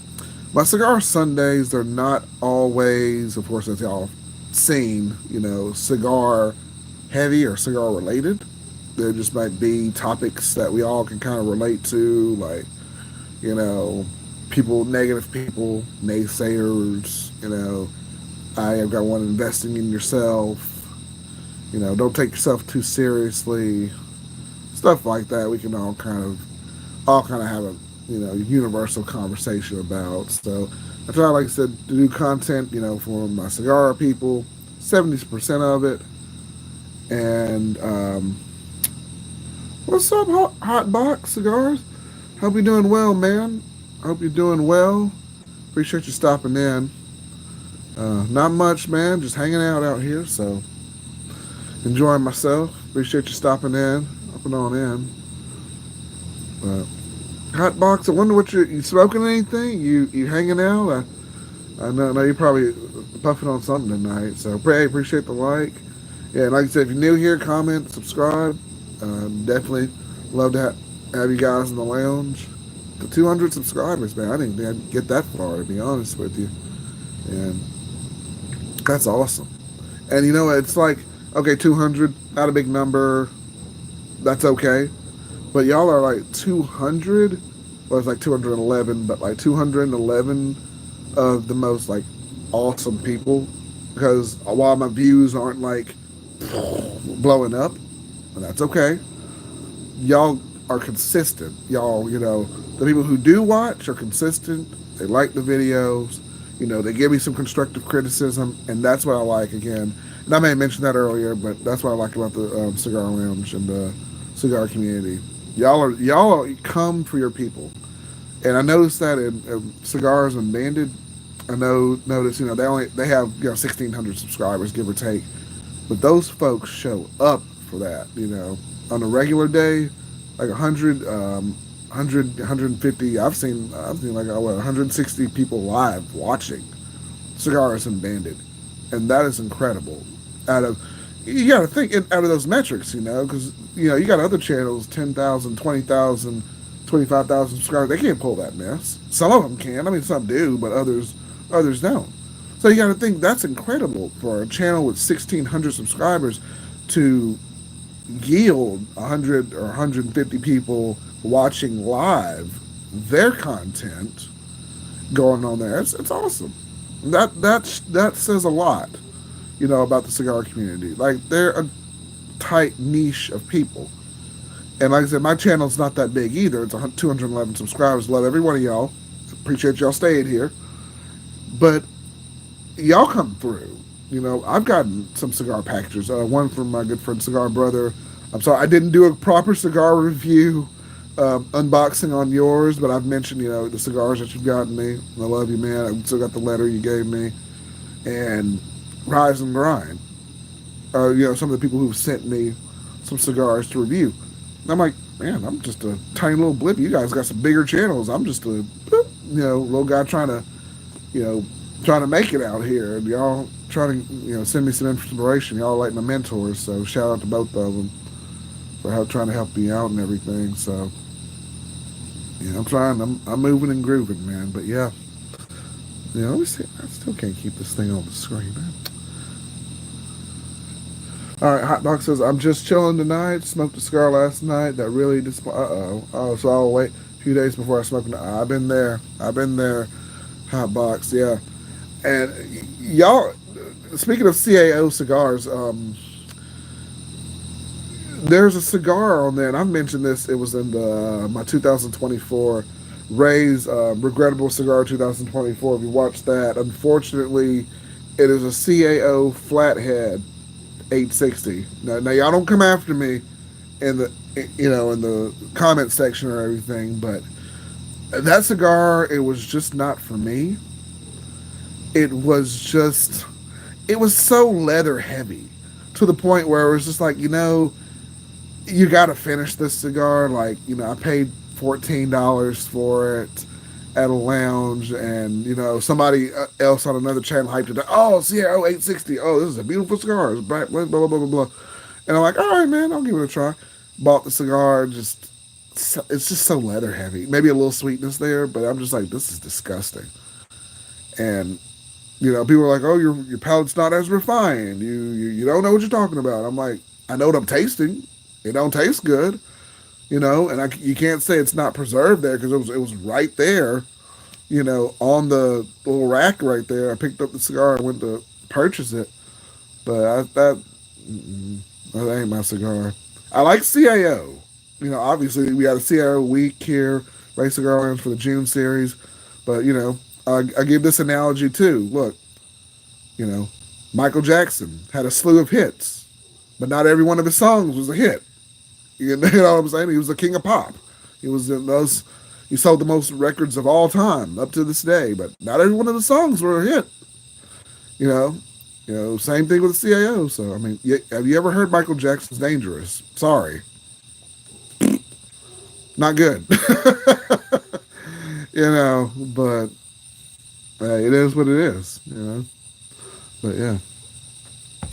My Cigar Sundays, they're not always, of course, as y'all seen, cigar heavy or cigar related. There just might be topics that we all can kind of relate to, like, you know, negative people, naysayers, I have got one investing in yourself, don't take yourself too seriously, stuff like that. We can all kind of have a universal conversation about. So I try, like I said, to do content, for my cigar people, 70% of it. And what's up, Hot Box Cigars? Hope you're doing well, man. Hope you're doing well. Appreciate you stopping in. Not much, man. Just hanging out here. So enjoying myself. Appreciate you stopping in, up and on in. But Hot Box, I wonder what you smoking anything? You hanging out? I know you're probably puffing on something tonight. So appreciate the like. Yeah, and like I said, if you're new here, comment, subscribe. Definitely love to have you guys in the lounge. The 200 subscribers, man. I didn't think I'd get that far, to be honest with you. And that's awesome. And it's like, okay, 200, not a big number. That's okay. But y'all are like 200. Well, it's like 211, but like 211 of the most like awesome people. Because while my views aren't like blowing up, and that's okay. Y'all are consistent. Y'all, the people who do watch are consistent. They like the videos. They give me some constructive criticism, and that's what I like. Again, and I may have mentioned that earlier, but that's what I like about the Cigar Lounge and the cigar community. Y'all come for your people, and I noticed that in Cigars Unbanded. I notice they have 1,600 subscribers, give or take, but those folks show up for that. on a regular day, like 100, 150. I've seen like 160 people live watching Cigars and Bandit, and that is incredible. Out of you got to think out of those metrics, because you got other channels 10,000, 20,000, 25,000 subscribers. They can't pull that mess. Some of them can. I mean, some do, but others don't. So you got to think that's incredible for a channel with 1,600 subscribers to yield 100 or 150 people watching live their content going on there. It's awesome. That says a lot, about the cigar community. Like they're a tight niche of people. And like I said, my channel's not that big either. It's 211 subscribers. Love every one of y'all. Appreciate y'all staying here. But y'all come through. I've gotten some cigar packages. One from my good friend Cigar Brother. I'm sorry, I didn't do a proper cigar review unboxing on yours, but I've mentioned, the cigars that you've gotten me. I love you, man. I still got the letter you gave me. And Rise and Grind. Some of the people who've sent me some cigars to review. And I'm like, man, I'm just a tiny little blip. You guys got some bigger channels. I'm just a, little guy trying to make it out here. And y'all trying to, send me some inspiration. Y'all are like my mentors. So shout out to both of them for trying to help me out and everything. So, I'm trying. I'm moving and grooving, man. But yeah, let me see. I still can't keep this thing on the screen, man. All right, Hot Dog says, I'm just chilling tonight. Smoked a cigar last night. That really Oh, so I'll wait a few days before I smoke. I've been there. Hot Box, yeah. And y'all, speaking of CAO cigars, there's a cigar on there, and I've mentioned this. It was in my 2024 Ray's Regrettable Cigar 2024. If you watched that, unfortunately, it is a CAO Flathead 860. Now y'all don't come after me in the in the comment section or everything, but that cigar, it was just not for me. It was so leather heavy to the point where it was just like, you got to finish this cigar. Like, I paid $14 for it at a lounge, and somebody else on another channel hyped it up. Oh, CAO 860. Oh, this is a beautiful cigar. It's blah, blah, blah, blah, blah, blah. And I'm like, all right, man, I'll give it a try. Bought the cigar. It's just so leather heavy. Maybe a little sweetness there, but I'm just like, this is disgusting. And people are like, oh, your palate's not as refined. You don't know what you're talking about. I'm like, I know what I'm tasting. It don't taste good, and you can't say it's not preserved there because it was right there, on the little rack right there. I picked up the cigar and went to purchase it, but that ain't my cigar. I like CAO. Obviously we got a CAO week here, Ray Cigar Lounge for the June series, but I give this analogy too. Look, Michael Jackson had a slew of hits, but not every one of his songs was a hit. You know what I'm saying? He was the king of pop. He was he sold the most records of all time up to this day, but not every one of the songs were a hit. Same thing with the CAO. So I mean, have you ever heard Michael Jackson's Dangerous? Sorry, not good. But hey, it is what it is. But yeah,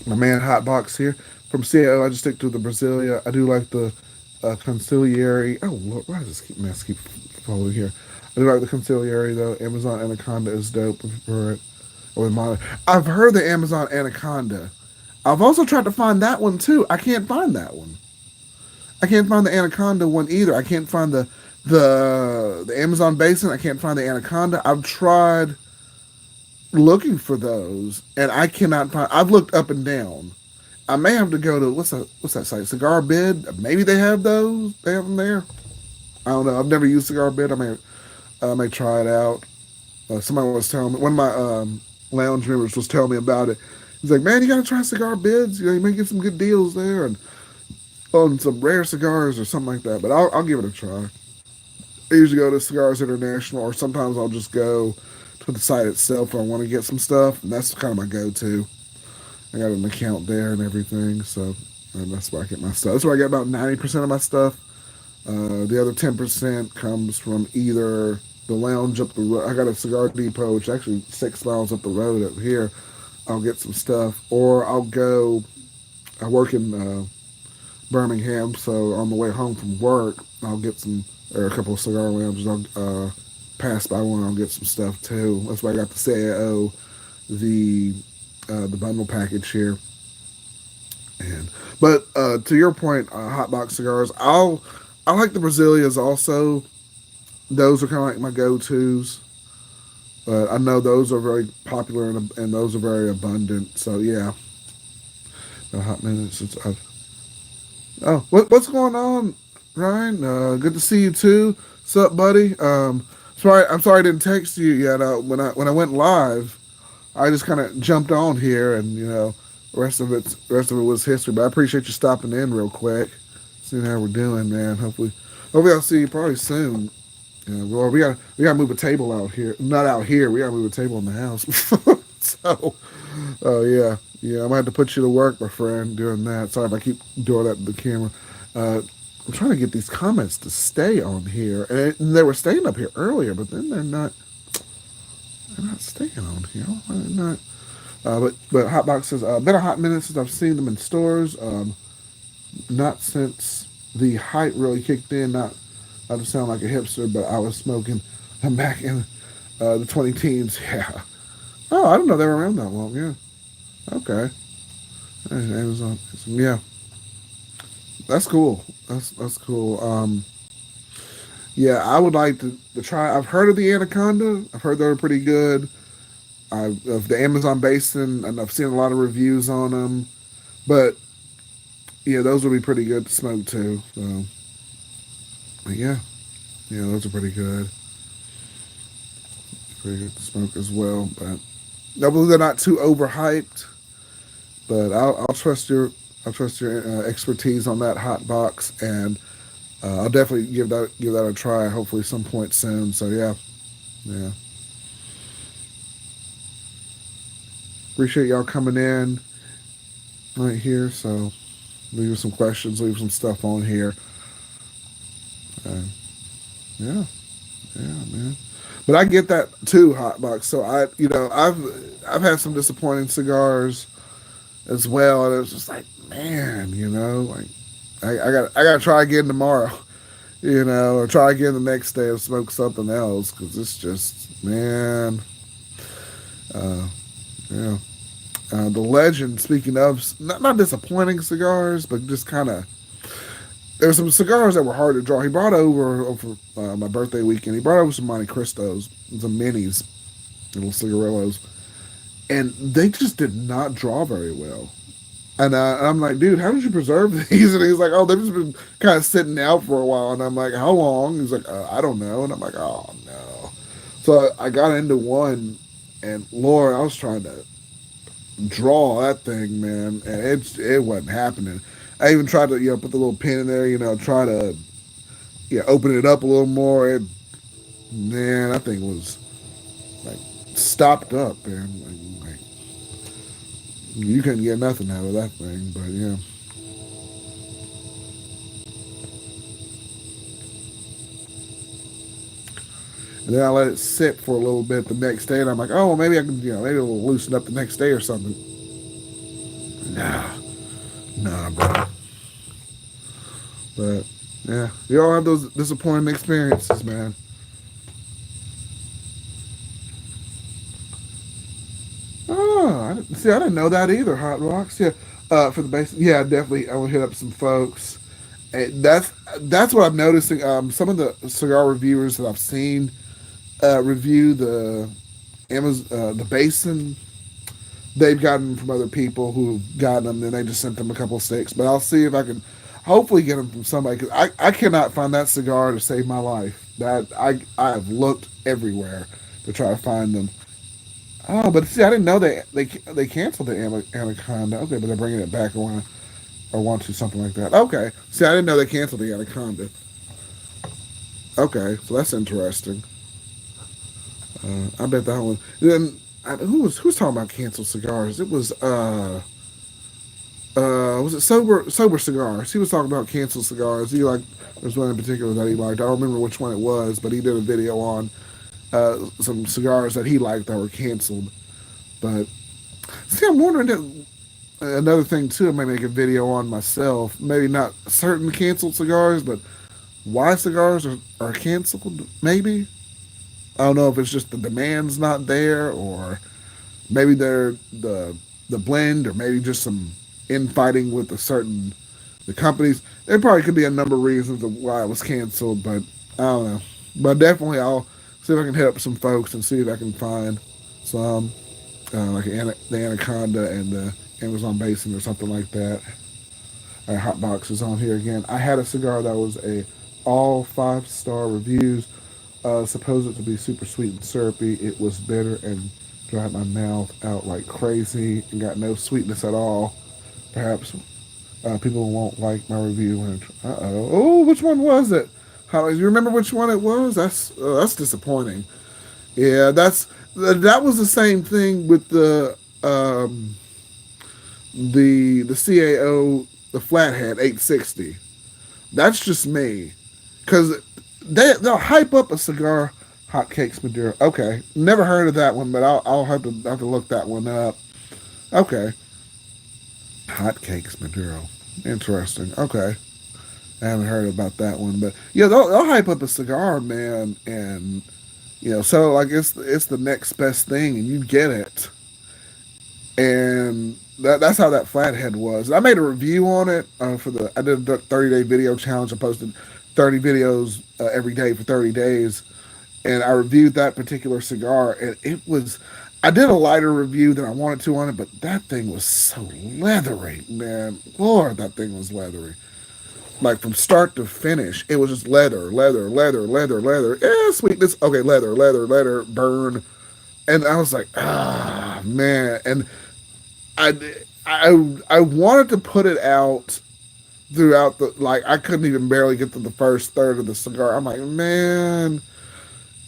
my man Hot Box here from CAO. I just stick to the Brasilia. I do like the Conciliary. Oh Lord, why does this keep following here? I do like the Conciliary though. Amazon Anaconda is dope for it. I've heard the Amazon Anaconda. I've also tried to find that one too. I can't find that one. I can't find the Anaconda one either. I can't find the Amazon Basin. I can't find the Anaconda. I've tried looking for those, and I cannot find. I've looked up and down. I may have to go to what's that site? Cigar Bid. Maybe they have those. They have them there. I don't know. I've never used Cigar Bid. I may try it out. Somebody was telling me. One of my lounge members was telling me about it. He's like, man, you gotta try Cigar Bids. You may get some good deals there and on some rare cigars or something like that. But I'll give it a try. I usually go to Cigars International, or sometimes I'll just go to the site itself if I want to get some stuff, and that's kind of my go-to. I got an account there and everything, so and that's where I get my stuff. That's where I get about 90% of my stuff. The other 10% comes from either the lounge up the road. I got a Cigar Depot, which is actually 6 miles up the road up here. I'll get some stuff, or I'll go. I work in Birmingham, so on the way home from work, I'll get some, or a couple of cigar lounges. I'll pass by one. I'll get some stuff too. That's why I got the CAO, the bundle package here. And to your point, hot box cigars. I like the Brazilias also. Those are kind of like my go tos. But I know those are very popular and those are very abundant. So yeah, the hot minutes. Oh, what's going on, Ryan? Good to see you too. What's up, buddy? I'm sorry I didn't text you yet. When I went live, I just kind of jumped on here, and the rest of it was history. But I appreciate you stopping in real quick, seeing how we're doing, man. Hopefully I'll see you probably soon. Yeah, well, we gotta move a table out here. Not out here. We gotta move a table in the house. So, oh yeah. I might have to put you to work, my friend, doing that. Sorry if I keep doing that to the camera. I'm trying to get these comments to stay on here, and they were staying up here earlier, but then they're not. They're not staying on here. Why they're not? But Hotbox says, been a hot minute since I've seen them in stores. Not since the hype really kicked in. Not to sound like a hipster, but I was smoking them back in the 20 teens. Yeah. Oh, I didn't know they were around that long. Yeah. Okay. Amazon. Yeah. That's cool. That's cool. Yeah, I would like to try. I've heard of the Anaconda. I've heard they're pretty good. Of the Amazon basin, and I've seen a lot of reviews on them. But yeah, those would be pretty good to smoke too. So, but yeah, those are pretty good. Pretty good to smoke as well. But I believe they're not too overhyped. But I'll trust your expertise on that hot box, and I'll definitely give that a try. Hopefully, some point soon. So yeah. Appreciate y'all coming in right here. So leave some questions, leave some stuff on here. Uh, yeah, yeah, man. But I get that too, Hotbox. So I've had some disappointing cigars as well, and it's just like, man, like I got to try again tomorrow, or try again the next day and smoke something else because it's just, man, uh, yeah. The legend, speaking of, not disappointing cigars, but just kind of, there were some cigars that were hard to draw. He brought over my birthday weekend. He brought over some Monte Cristos, some minis, little cigarillos, and they just did not draw very well. And I'm like, dude, how did you preserve these? And he's like, oh, they've just been kind of sitting out for a while. And I'm like, how long? He's like, I don't know. And I'm like, oh no. So I got into one, and Lord, I was trying to draw that thing, man, and it wasn't happening. I even tried to put the little pin in there, try to open it up a little more. Man, that thing was like stopped up, man. Like you couldn't get nothing out of that thing, but yeah. And then I let it sit for a little bit the next day, and I'm like, oh, well, maybe I can, maybe it'll loosen up the next day or something. Nah, nah, bro. But yeah, you all have those disappointing experiences, man. Oh, I didn't know that either. Hot rocks, yeah. For the base, yeah, definitely. I will hit up some folks. And that's what I'm noticing. Some of the cigar reviewers that I've seen review the the Basin. They've gotten from other people who've gotten them, and they just sent them a couple of sticks. But I'll see if I can hopefully get them from somebody because I cannot find that cigar to save my life. That I have looked everywhere to try to find them. Oh, but see, I didn't know they canceled the Anaconda. Okay, but they're bringing it back or want to something like that. Okay, see, I didn't know they canceled the Anaconda. Okay, so that's interesting. I bet that one. Then who was talking about canceled cigars? It was Was it sober cigars? He was talking about canceled cigars. He like there's one in particular that he liked. I don't remember which one it was, but he did a video on some cigars that he liked that were canceled. But see, I'm wondering that another thing too. I might make a video on myself. Maybe not certain canceled cigars, but why cigars are canceled. Maybe I don't know if it's just the demand's not there, or maybe they're the blend, or maybe just some infighting with the companies. There probably could be a number of reasons of why it was canceled, but I don't know. But definitely, I'll see if I can hit up some folks and see if I can find some like the Anaconda and the Amazon Basin or something like that. Hot Box is on here again. I had a cigar that was a all 5-star reviews. Supposed to be super sweet and syrupy. It was bitter and dried my mouth out like crazy and got no sweetness at all. Perhaps people won't like my review. Oh, which one was it? How you remember which one it was? That's disappointing. Yeah, that was the same thing with the CAO, the Flathead 860. That's just me, because they'll hype up a cigar. Hot Cakes Maduro. Okay, never heard of that one, but I'll have to look that one up. Okay, Hot Cakes Maduro. Interesting. Okay, I haven't heard about that one, but yeah, they'll hype up a cigar, man, and so like it's the next best thing, and you get it, and that's how that Flathead was. I made a review on it I did a 30-day video challenge. I posted 30 videos every day for 30 days, and I reviewed that particular cigar, and it was. I did a lighter review than I wanted to on it, but that thing was so leathery, man. Lord, that thing was leathery. Like from start to finish, it was just leather, leather, leather, leather, leather. Yeah, sweetness. Okay, leather, leather, leather, burn. And I was like, man. And I, I wanted to put it out throughout the like. I couldn't even barely get to the first third of the cigar. I'm like, man,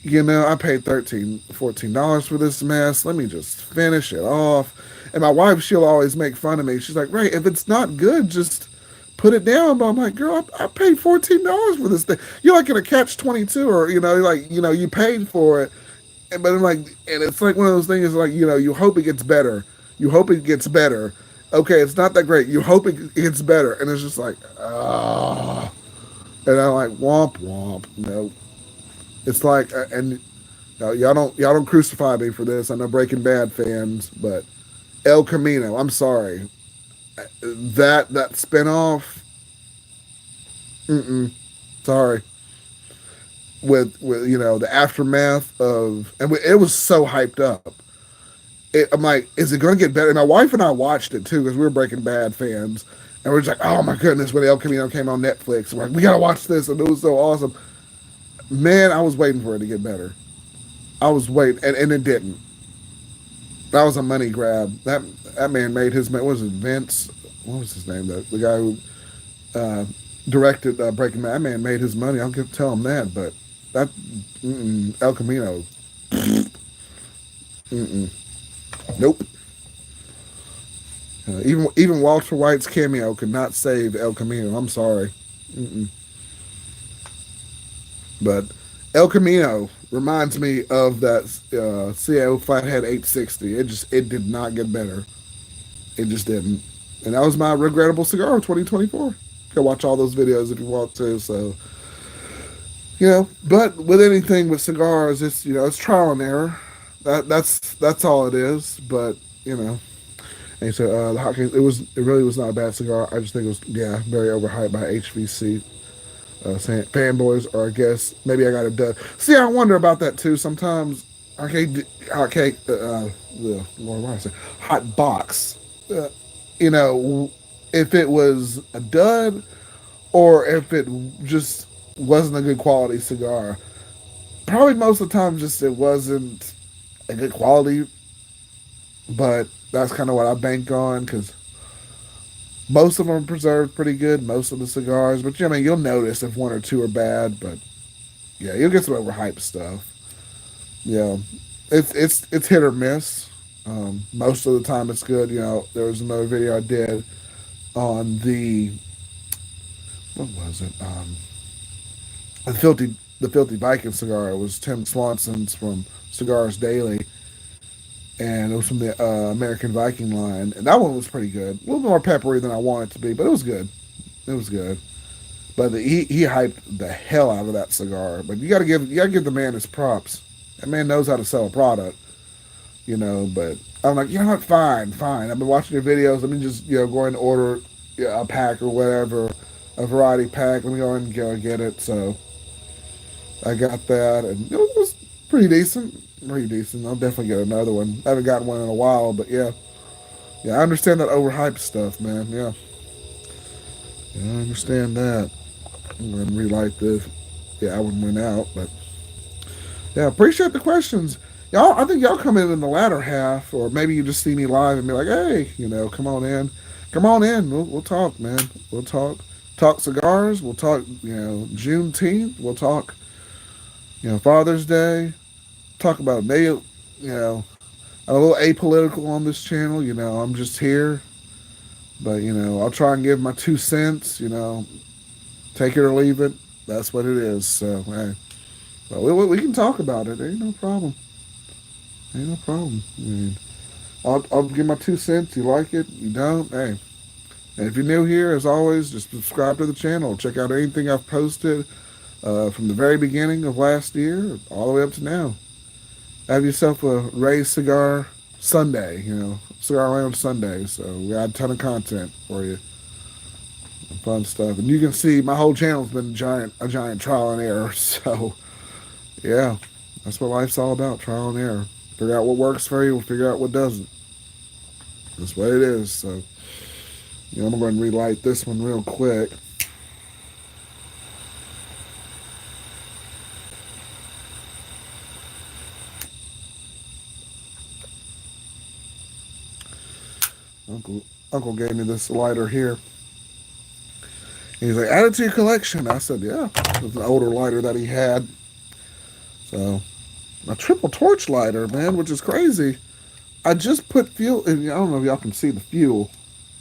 I paid $13, $14 for this mess. Let me just finish it off. And my wife, she'll always make fun of me. She's like, Ray, if it's not good, just put it down. But I'm like, girl, I paid $14 for this thing. You're like in a catch 22, or you paid for it. But I'm like, and it's like one of those things like, you hope it gets better. You hope it gets better. Okay, it's not that great. You hope it gets better. And it's just like, ah. And I'm like, womp womp. No. It's like, and y'all don't crucify me for this. I know Breaking Bad fans, but El Camino. I'm sorry, that spinoff. Sorry. With the aftermath of, and it was so hyped up. I'm like, is it going to get better? And my wife and I watched it too because we were Breaking Bad fans, and we're just like, oh my goodness, when El Camino came on Netflix, we're like, we gotta watch this, and it was so awesome. Man, I was waiting for it to get better. I was waiting, and it didn't. That was a money grab. That man made his money. What was it, Vince? What was his name? The guy who uh, directed Breaking Bad. That man made his money. I'll tell him that. But that El Camino, mm-mm, nope. Even Walter White's cameo could not save El Camino. I'm sorry. Mm-mm. But El Camino reminds me of that CAO Flathead 860. It did not get better. It just didn't. And that was my regrettable cigar of 2024. You can watch all those videos if you want to. So but with anything with cigars, it's trial and error. That's all it is. But and so the hot case, it really was not a bad cigar. I just think it was very overhyped by HVC. Saying fanboys, or I guess maybe I got it done. See, I wonder about that too. Sometimes hot cake, what I say, hot box. Uh, if it was a dud or if it just wasn't a good quality cigar. Probably most of the time, just it wasn't a good quality. But that's kind of what I bank on because most of them are preserved pretty good. Most of the cigars, but you'll notice if one or two are bad. But yeah, you'll get some overhyped stuff. Yeah, it's hit or miss. Most of the time it's good. There was another video I did on the what was it? The filthy Viking cigar. It was Tim Swanson's from Cigars Daily, and it was from the American Viking line. And that one was pretty good. A little more peppery than I wanted it to be, but it was good. It was good. But he hyped the hell out of that cigar. But you gotta give the man his props. That man knows how to sell a product, But I'm like, fine, fine. I've been watching your videos. Let me just go and order a pack or whatever, a variety pack. Let me go and go get it. So I got that, and it was pretty decent. Pretty decent. I'll definitely get another one. I haven't gotten one in a while, but yeah, yeah. I understand that overhyped stuff, man. Yeah, yeah, I understand that. I'm gonna relight this. Yeah, I wouldn't win out, but yeah, appreciate the questions. Y'all, I think y'all come in the latter half, or maybe you just see me live and be like, hey, come on in. Come on in. We'll talk, man. We'll talk. Talk cigars. We'll talk, Juneteenth. We'll talk, Father's Day. Talk about nail, I'm a little apolitical on this channel. I'm just here. But, I'll try and give my 2 cents, take it or leave it. That's what it is. So, hey. But we can talk about it. Ain't no problem. Ain't no problem. I mean, I'll give my 2 cents. You like it? You don't? Hey. And if you're new here, as always, just subscribe to the channel. Check out anything I've posted from the very beginning of last year all the way up to now. Have yourself a raised cigar Sunday, cigar lounge Sunday. So we got a ton of content for you, fun stuff. And you can see my whole channel's been a giant trial and error. So yeah, that's what life's all about, trial and error. Figure out what works for you, we'll figure out what doesn't. That's what it is. So I'm going to relight this one real quick. Uncle gave me this lighter here. He's like, add it to your collection. I said, yeah. It was an older lighter that he had. So, a triple torch lighter, man, which is crazy. I just put fuel, and I don't know if y'all can see the fuel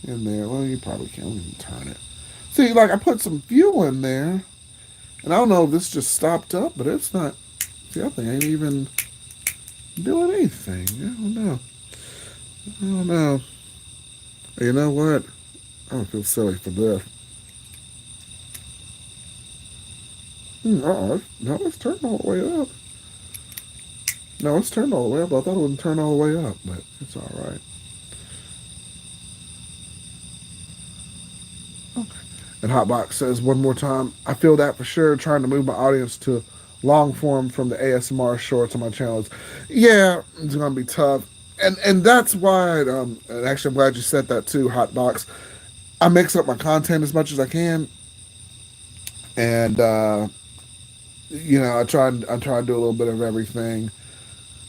in there. Well, you probably can't even turn it. See, like, I put some fuel in there, and I don't know if this just stopped up, but it's not. See, that thing ain't even doing anything. I don't know. I don't know. You know what? I don't feel silly for this. No, it's turned all the way up. No, it's turned all the way up. I thought it wouldn't turn all the way up, but it's all right. Okay. And Hotbox says one more time, I feel that for sure, trying to move my audience to long form from the ASMR shorts on my channels. Yeah, it's going to be tough. And that's why, and actually I'm glad you said that too, Hotbox. I mix up my content as much as I can. And, I try to do a little bit of everything.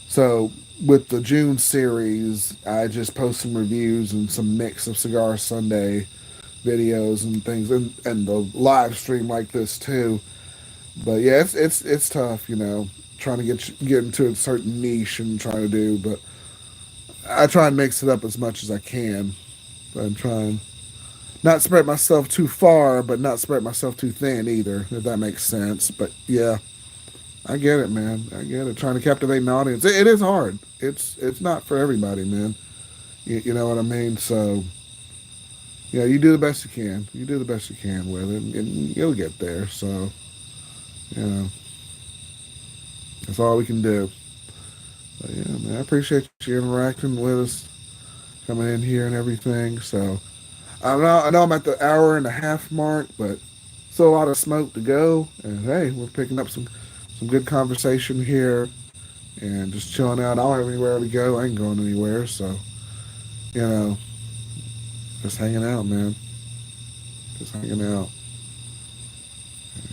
So with the June series, I just post some reviews and some mix of Cigar Sunday videos and things, and the live stream like this too. But yeah, it's tough, trying to get into a certain niche and trying to do. But I try and mix it up as much as I can. I'm trying not spread myself too far, but not spread myself too thin either, if that makes sense. But yeah, I get it, man. I get it. Trying to captivate an audience, it is hard. It's not for everybody, man. You know what I mean? So yeah, you do the best you can. You do the best you can with it, and you'll get there. So that's all we can do. But yeah, man, I appreciate you interacting with us, coming in here and everything. So I know I'm at the hour and a half mark, but still a lot of smoke to go. And hey, we're picking up some good conversation here and just chilling out. I don't have anywhere to go. I ain't going anywhere. So, just hanging out, man. Just hanging out.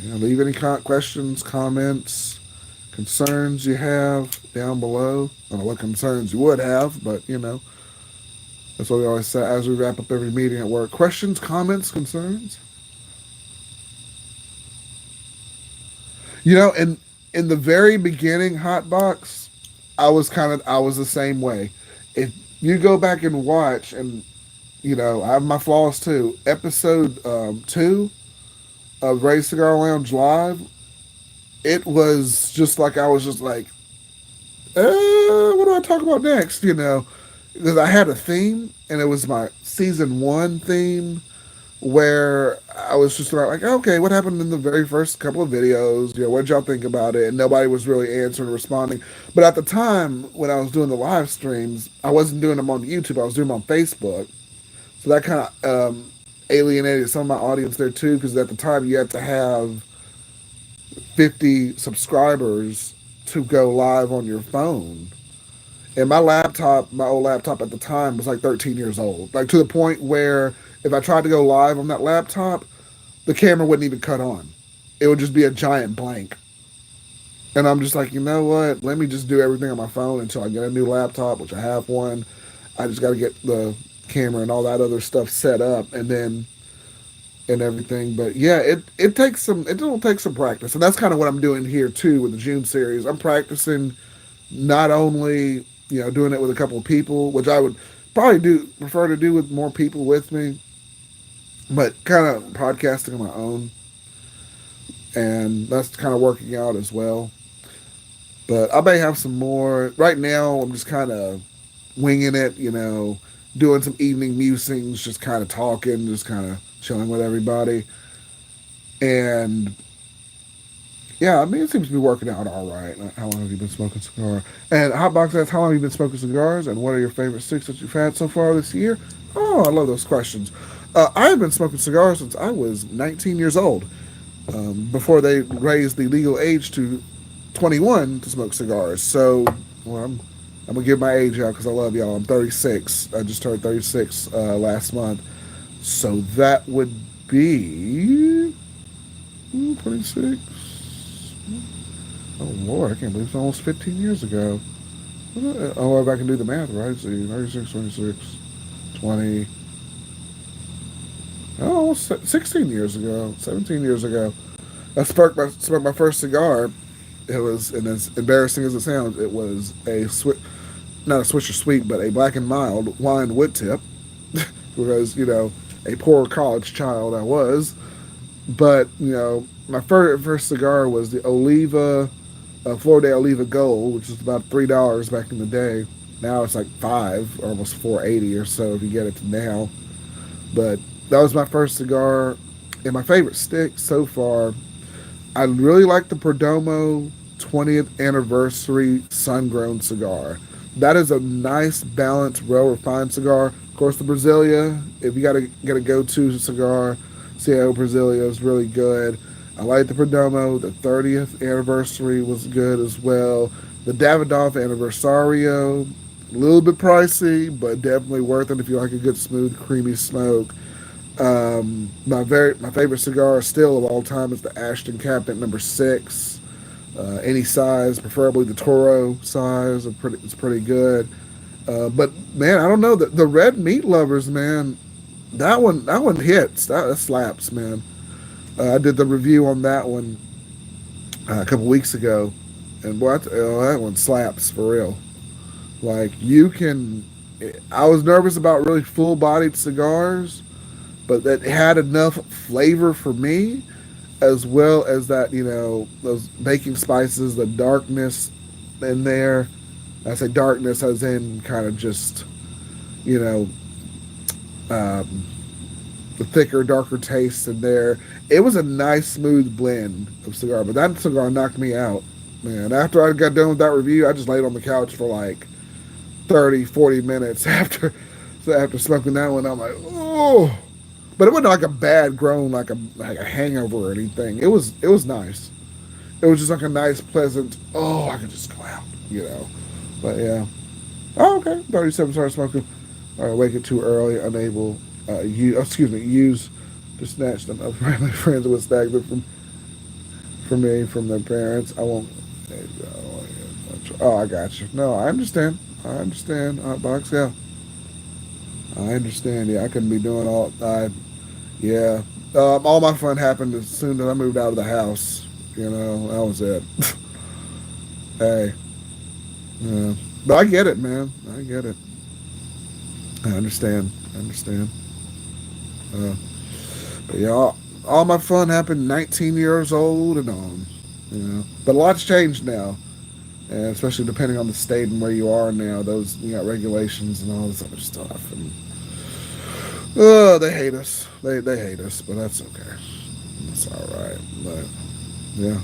Leave any questions, comments, concerns you have down below. I don't know what concerns you would have, but, that's what we always say as we wrap up every meeting at work. Questions, comments, concerns? In the very beginning, Hotbox, I was the same way. If you go back and watch, and I have my flaws too. Episode 2 of Ray Cigar Lounge Live, it was just like I was just like, what do I talk about next? Because I had a theme, and it was my season 1 theme where I was just like, okay, what happened in the very first couple of videos? What did y'all think about it? And nobody was really answering or responding. But at the time when I was doing the live streams, I wasn't doing them on YouTube. I was doing them on Facebook. So that kind of alienated some of my audience there too, because at the time you had to have 50 subscribers to go live on your phone. And my old laptop at the time was like 13 years old. Like to the point where if I tried to go live on that laptop, the camera wouldn't even cut on. It would just be a giant blank. And I'm just like, you know what? Let me just do everything on my phone until I get a new laptop, which I have one. I just got to get the camera and all that other stuff set up, and everything. But yeah, it will take some practice, and that's kind of what I'm doing here too with the June series. I'm practicing not only doing it with a couple of people, which I would probably do prefer to do with more people with me, but kind of podcasting on my own, and that's kind of working out as well. But I may have some more. Right now, I'm just kind of winging it, doing some evening musings, just kind of talking, just kind of chilling with everybody. And yeah, I mean, it seems to be working out all right. How long have you been smoking cigar? And Hotbox asks, how long have you been smoking cigars? And what are your favorite sticks that you've had so far this year? Oh, I love those questions. I have been smoking cigars since I was 19 years old, before they raised the legal age to 21 to smoke cigars. So, well, I'm gonna give my age out because I love y'all. I'm 36. I just turned 36 last month. So that would be 26. Oh Lord, I can't believe it's almost 15 years ago. Oh, if I can do the math right, see, 36, 26, 20. Oh, almost 16 years ago, 17 years ago. I smoked my first cigar. It was, and as embarrassing as it sounds, it was not a Swisher Sweet, but a Black and Mild wine wood tip. Because, a poor college child I was. But, my first cigar was the Oliva, Flor de Oliva Gold, which was about $3 back in the day. Now it's like $5, or almost $4.80 or so if you get it to now. But that was my first cigar. And my favorite stick so far, I really like the Perdomo 20th anniversary sun-grown cigar. That is a nice, balanced, well-refined cigar. Of course, the Brasilia, if you got to get a go-to cigar, CIO Brasilia is really good. I like the Perdomo. The 30th anniversary was good as well. The Davidoff Anniversario, a little bit pricey, but definitely worth it if you like a good, smooth, creamy smoke. My favorite cigar still of all time is the Ashton Cabinet number 6. Any size, preferably the Toro size, it's pretty good. But man, I don't know, the red meat lovers, man. That one hits. That slaps, man. I did the review on that one a couple weeks ago, and boy, that one slaps for real. Like you can, I was nervous about really full-bodied cigars, but that had enough flavor for me, as well as that those baking spices, the darkness in there. I say darkness as in kind of just you know um, the thicker, darker taste in there. It was a nice, smooth blend of cigar, but that cigar knocked me out, man. After I got done with that review, I just laid on the couch for like 30, 40 minutes after smoking that one. I'm like, oh. But it wasn't like a bad groan, like a hangover or anything. It was nice. It was just like a nice, pleasant. Oh, I could just go out. But yeah. Oh, okay. 37 started smoking. All right, waking too early, unable. Use to snatch them up family friends with stag from me from their parents. I won't. Oh, I got you. No, I understand. I understand. Box, yeah. I understand. Yeah, I couldn't be doing all. Yeah. All my fun happened as soon as I moved out of the house. That was it. Hey. Yeah. But I get it, man. I get it. I understand. I understand. Uh, but yeah, all my fun happened 19 years old and on. But a lot's changed now, and especially depending on the state and where you are now. Those you got regulations and all this other stuff, and they hate us. They hate us, but that's okay. That's all right. But yeah,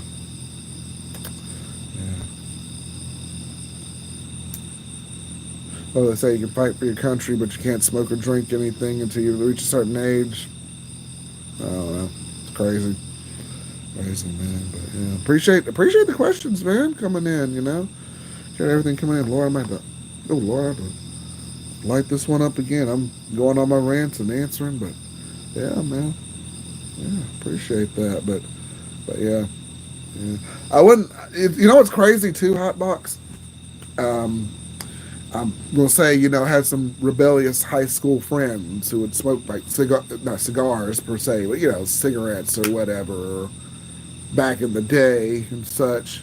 yeah. Well, they say you can fight for your country, but you can't smoke or drink anything until you reach a certain age. I don't know. It's crazy. Crazy, man. But yeah, appreciate the questions, man, coming in. Get everything coming in. Laura, oh Laura, light this one up again. I'm going on my rants and answering, but yeah, man, yeah, appreciate that. But yeah, yeah. I wouldn't. You know what's crazy too, Hotbox. Um, I'm gonna say, had some rebellious high school friends who would smoke like not cigars per se, but cigarettes or whatever back in the day and such.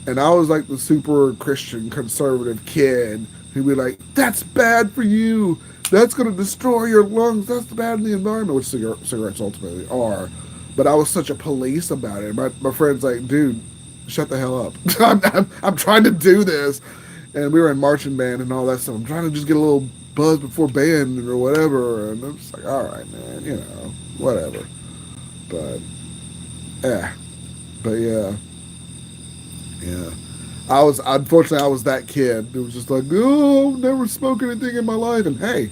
And I was like the super Christian conservative kid who'd be like, "That's bad for you. That's gonna destroy your lungs. That's bad in the environment," which cigarettes ultimately are. But I was such a police about it. My friend's like, "Dude, shut the hell up. I'm trying to do this." And we were in marching band and all that stuff. I'm trying to just get a little buzz before band or whatever. And I'm just like, all right, man, whatever. But, yeah. But, yeah. Yeah. Unfortunately, I was that kid who was just like, oh, never smoked anything in my life. And hey,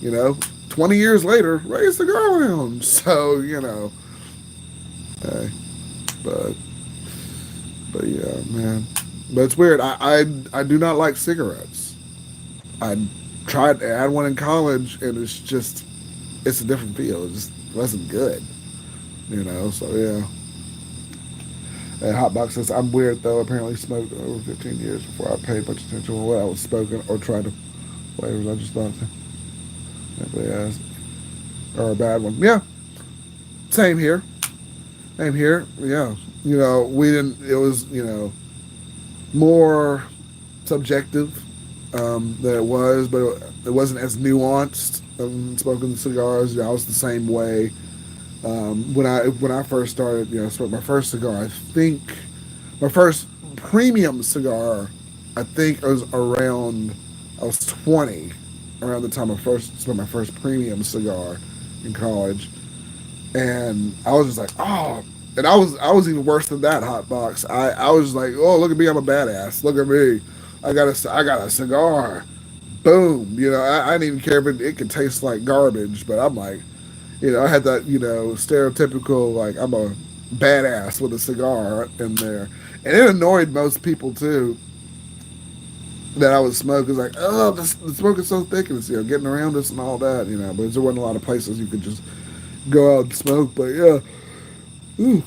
you know, 20 years later, raise the cigar lounge. So, hey, but, but yeah, man. But it's weird. I do not like cigarettes. I tried. I had one in college, and it's a different feel. It just wasn't good, So yeah. And Hotbox says I'm weird though. Apparently smoked over 15 years before I paid much attention to what I was smoking or tried to flavors. I just thought, yeah, or a bad one. Yeah, same here. Same here. Yeah, we didn't. It was more subjective than it was, but it wasn't as nuanced. Smoking cigars, I was the same way. When I first started, smoked my first cigar. I think my first premium cigar, I think it was around. I was 20, around the time I first smoked my first premium cigar in college, and I was just like, oh. And I was even worse than that hot box. I was like, oh, look at me, I'm a badass. Look at me, I got a cigar. Boom. I didn't even care if it could taste like garbage, but I'm like, I had that stereotypical like I'm a badass with a cigar in there, and it annoyed most people too that I was smoking. Like, oh, the smoke is so thick, and it's getting around us and all that, But there wasn't a lot of places you could just go out and smoke. But yeah. Ooh,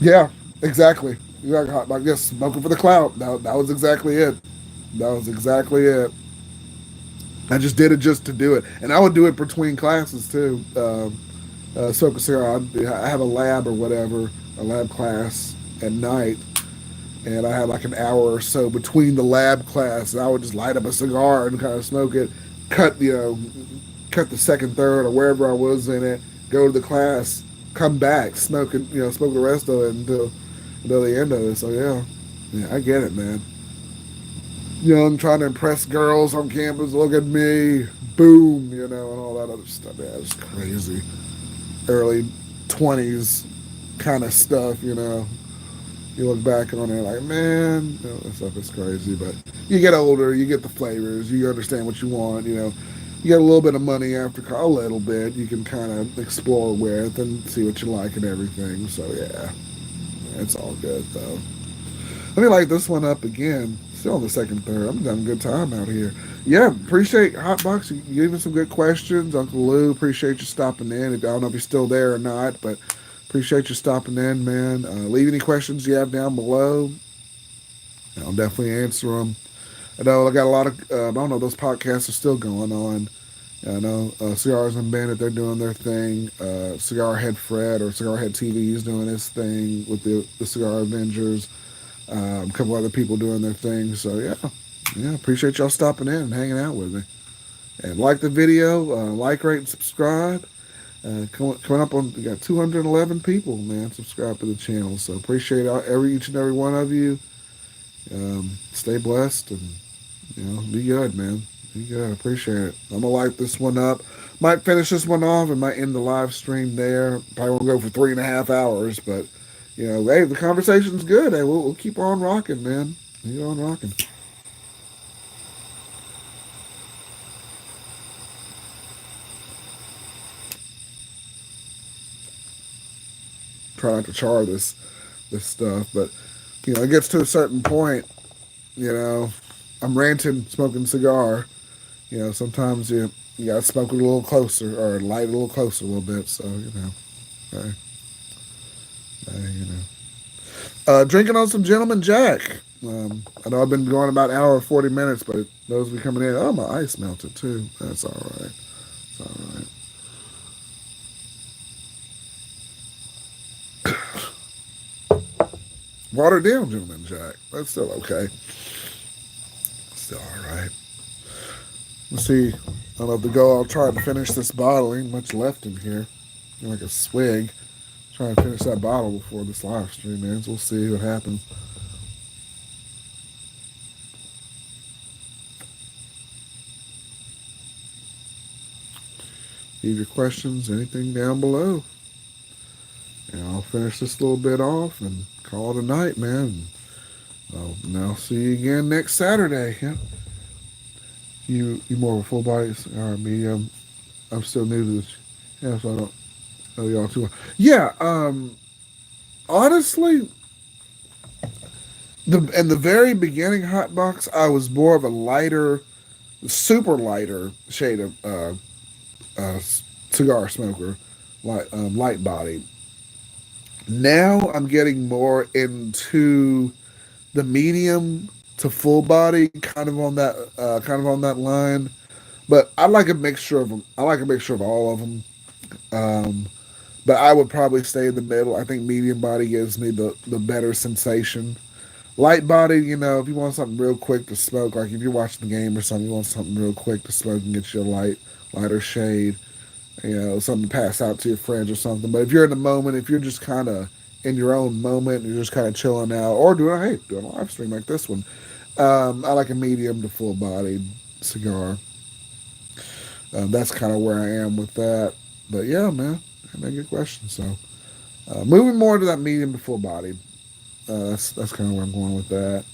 yeah, exactly. Like just smoking for the clout. That was exactly it. That was exactly it. I just did it just to do it, and I would do it between classes too. Smoke a cigar. I have a lab or whatever, a lab class at night, and I had like an hour or so between the lab class, and I would just light up a cigar and kind of smoke it, cut cut the second, third, or wherever I was in it, go to the class, come back, smoke the rest of it until the end of it. So yeah, I get it, man. I'm trying to impress girls on campus. Look at me, boom, and all that other stuff. Yeah, it's crazy. Early 20s kind of stuff. You look back on it like, man, that stuff is crazy. But you get older, you get the flavors, you understand what you want. You get a little bit of money after a little bit. You can kind of explore with and see what you like and everything. So yeah, it's all good though. Let me light this one up again. Still on the second, third. I'm having a good time out here. Yeah, appreciate Hotbox. You gave me some good questions. Uncle Lou, appreciate you stopping in. I don't know if you're still there or not, but appreciate you stopping in, man. Leave any questions you have down below. I'll definitely answer them. I know I got a lot of, I don't know, those podcasts are still going on. I know Cigars and Bandit, they're doing their thing. Cigar Head Fred or Cigar Head TV is doing his thing with the Cigar Avengers. A couple other people doing their thing. So, yeah, Yeah, appreciate y'all stopping in and hanging out with me. And like the video, like, rate, and subscribe. Coming up on, we got 211 people, man, subscribe to the channel. So appreciate each and every one of you. Stay blessed and be good, man. Be good. Appreciate it. I'm gonna light this one up. Might finish this one off and might end the live stream there. Probably won't go for 3.5 hours, but hey, the conversation's good. Hey, we'll keep on rocking, man. Keep on rocking. Try not to char this stuff, but it gets to a certain point. I'm ranting, smoking cigar. Sometimes you gotta smoke it a little closer or light it a little closer a little bit. So hey, drinking on some Gentleman Jack. I know I've been going about an hour and 40 minutes, but those be coming in. Oh, my ice melted too. That's all right. It's all right. Watered down Gentleman Jack. That's still okay. Still all right. Let's see. I don't know if to go. I'll try to finish this bottle. Ain't much left in here. Like a swig. Try to finish that bottle before this live stream ends. We'll see what happens. Leave your questions, anything down below. And I'll finish this little bit off and call it a night, man. I'll see you again next Saturday. Yeah. You more of a full body or medium? I'm still new to this. Yeah, so I don't know y'all too well. Yeah, honestly, in the very beginning hot box, I was more of a lighter, super lighter shade of uh, cigar smoker, light body. Now I'm getting more into the medium to full body, kind of on that line. But I like a mixture of them. I like a mixture of all of them. Um, but I would probably stay in the middle. I think medium body gives me the better sensation. Light body, if you want something real quick to smoke, like if you're watching the game or something, you want something real quick to smoke and get you a lighter shade. Something to pass out to your friends or something. But if you're in the moment, if you're just kind of in your own moment, you're just kind of chilling out, or doing a live stream like this one. I like a medium to full bodied cigar. That's kind of where I am with that. But yeah, man, good question. So moving more to that medium to full bodied. That's kind of where I'm going with that.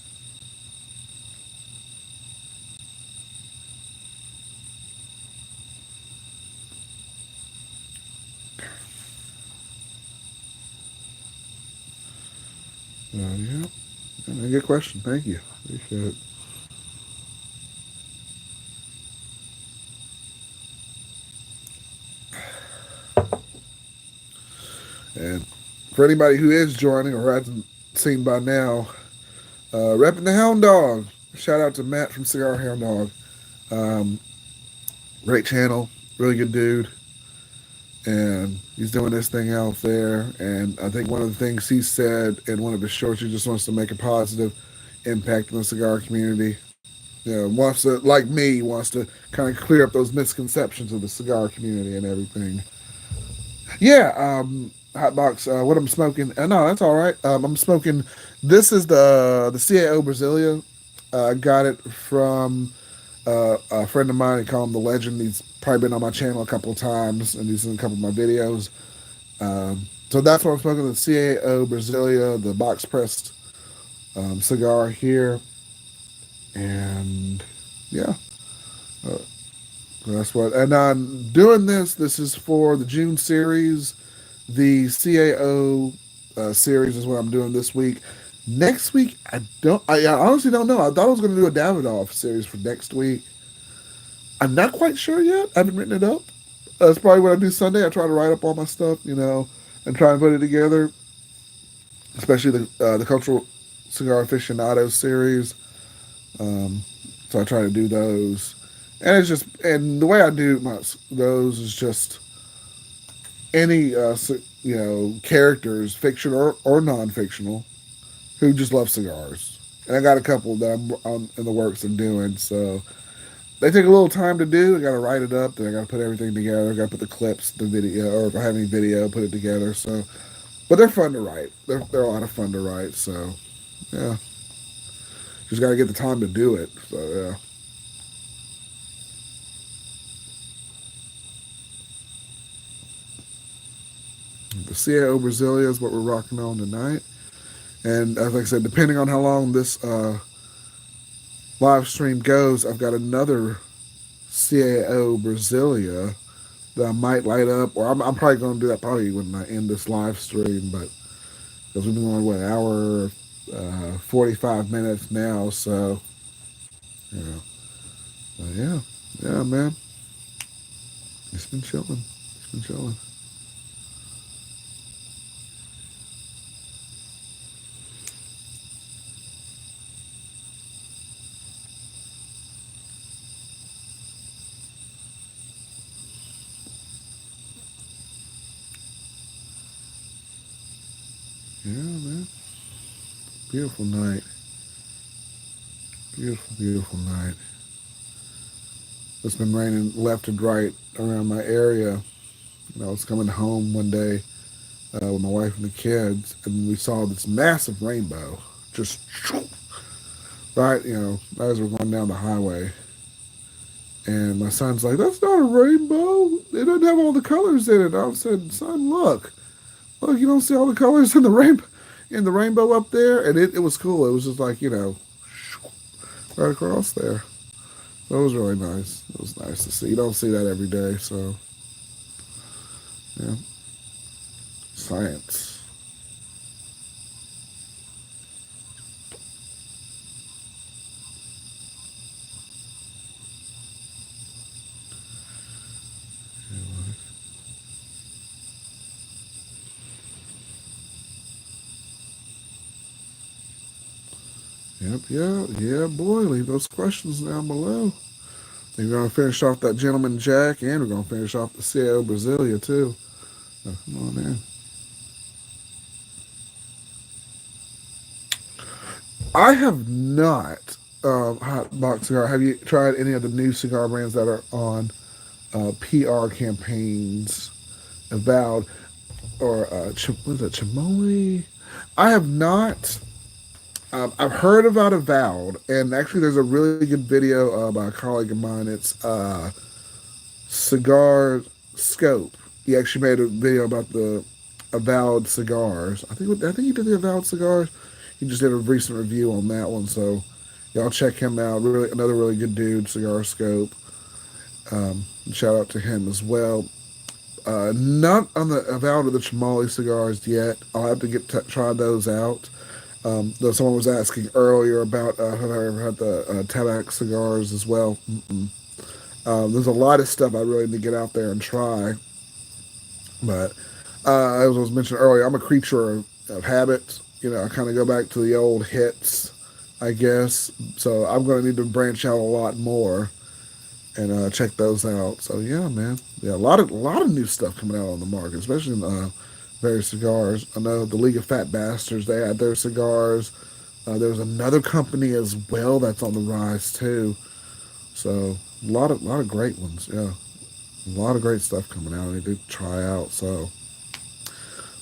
Yeah, good question. Thank you. Appreciate it. And for anybody who is joining or hasn't seen by now, repping the Hound Dog. Shout out to Matt from Cigar Hound Dog. Um, Great channel, really good dude, and he's doing this thing out there. And I think one of the things he said in one of his shorts, he just wants to make a positive impact on the cigar community. Wants to, like me, wants to kind of clear up those misconceptions of the cigar community and everything. Yeah, hot box. What I'm smoking? No, that's all right. I'm smoking. This is the CAO Brasilia. I got it from a friend of mine. I call him the Legend. He's probably been on my channel a couple of times, and he's in a couple of my videos. So that's what I'm smoking. The CAO Brasilia, the box pressed cigar here, and yeah. Uh, so that's what. And I'm doing this. This is for the June series. The CAO series is what I'm doing this week. Next week, I honestly don't know. I thought I was going to do a Davidoff series for next week. I'm not quite sure yet. I haven't written it up. That's probably what I do Sunday. I try to write up all my stuff, and try and put it together. Especially the cultural cigar aficionado series. So I try to do those, and it's just, and the way I do those is just any characters, fiction or non-fictional, who just love cigars and I got a couple that I'm in the works of doing. So they take a little time to do. I got to write it up, then I got to put everything together. I got to put the clips, the video, or if I have any video, put it together. So, but they're fun to write. They're a lot of fun to write. So yeah, just got to get the time to do it. So yeah. The CAO Brasilia is what we're rocking on tonight. And as like I said, depending on how long this live stream goes, I've got another CAO Brasilia that I might light up, or I'm probably going to do that probably when I end this live stream. But because we've been going what, an hour, 45 minutes now, so yeah, yeah, yeah, man, it's been chilling. It's been chilling. Yeah, man, beautiful night. Beautiful, beautiful night. It's been raining left and right around my area. And I was coming home one day with my wife and the kids, and we saw this massive rainbow just right, as we're going down the highway. And my son's like, "That's not a rainbow. It doesn't have all the colors in it." I said, "Son, look, you don't see all the colors in the rainbow up there." And it was cool. It was just like right across there. So it was really nice. It was nice to see. You don't see that every day, so yeah, science. Yep, yeah, yeah, boy. Leave those questions down below. We're going to finish off that Gentleman Jack, and we're going to finish off the CL Brasilia, too. So, come on in. I have not, Hot Box Cigar. Have you tried any of the new cigar brands that are on PR campaigns? Avowed, or what is it, Chimoli? I have not. I've heard about Avowed, and actually, there's a really good video by a colleague of mine. It's Cigar Scope. He actually made a video about the Avowed cigars. I think he did the Avowed cigars. He just did a recent review on that one, so y'all check him out. Really, another really good dude, Cigar Scope. Shout out to him as well. Not on the Avowed or the Chamali cigars yet. I'll have to try those out. Though someone was asking earlier about have I ever had the Tabac cigars as well. There's a lot of stuff I really need to get out there and try. But as I was mentioned earlier, I'm a creature of habit. I kind of go back to the old hits, I guess. So I'm going to need to branch out a lot more and check those out. So yeah, man, yeah, a lot of new stuff coming out on the market, especially in various cigars. I know the League of Fat Bastards, they had their cigars. There's another company as well that's on the rise too. So a lot of great ones. Yeah, a lot of great stuff coming out. I need to try out. So,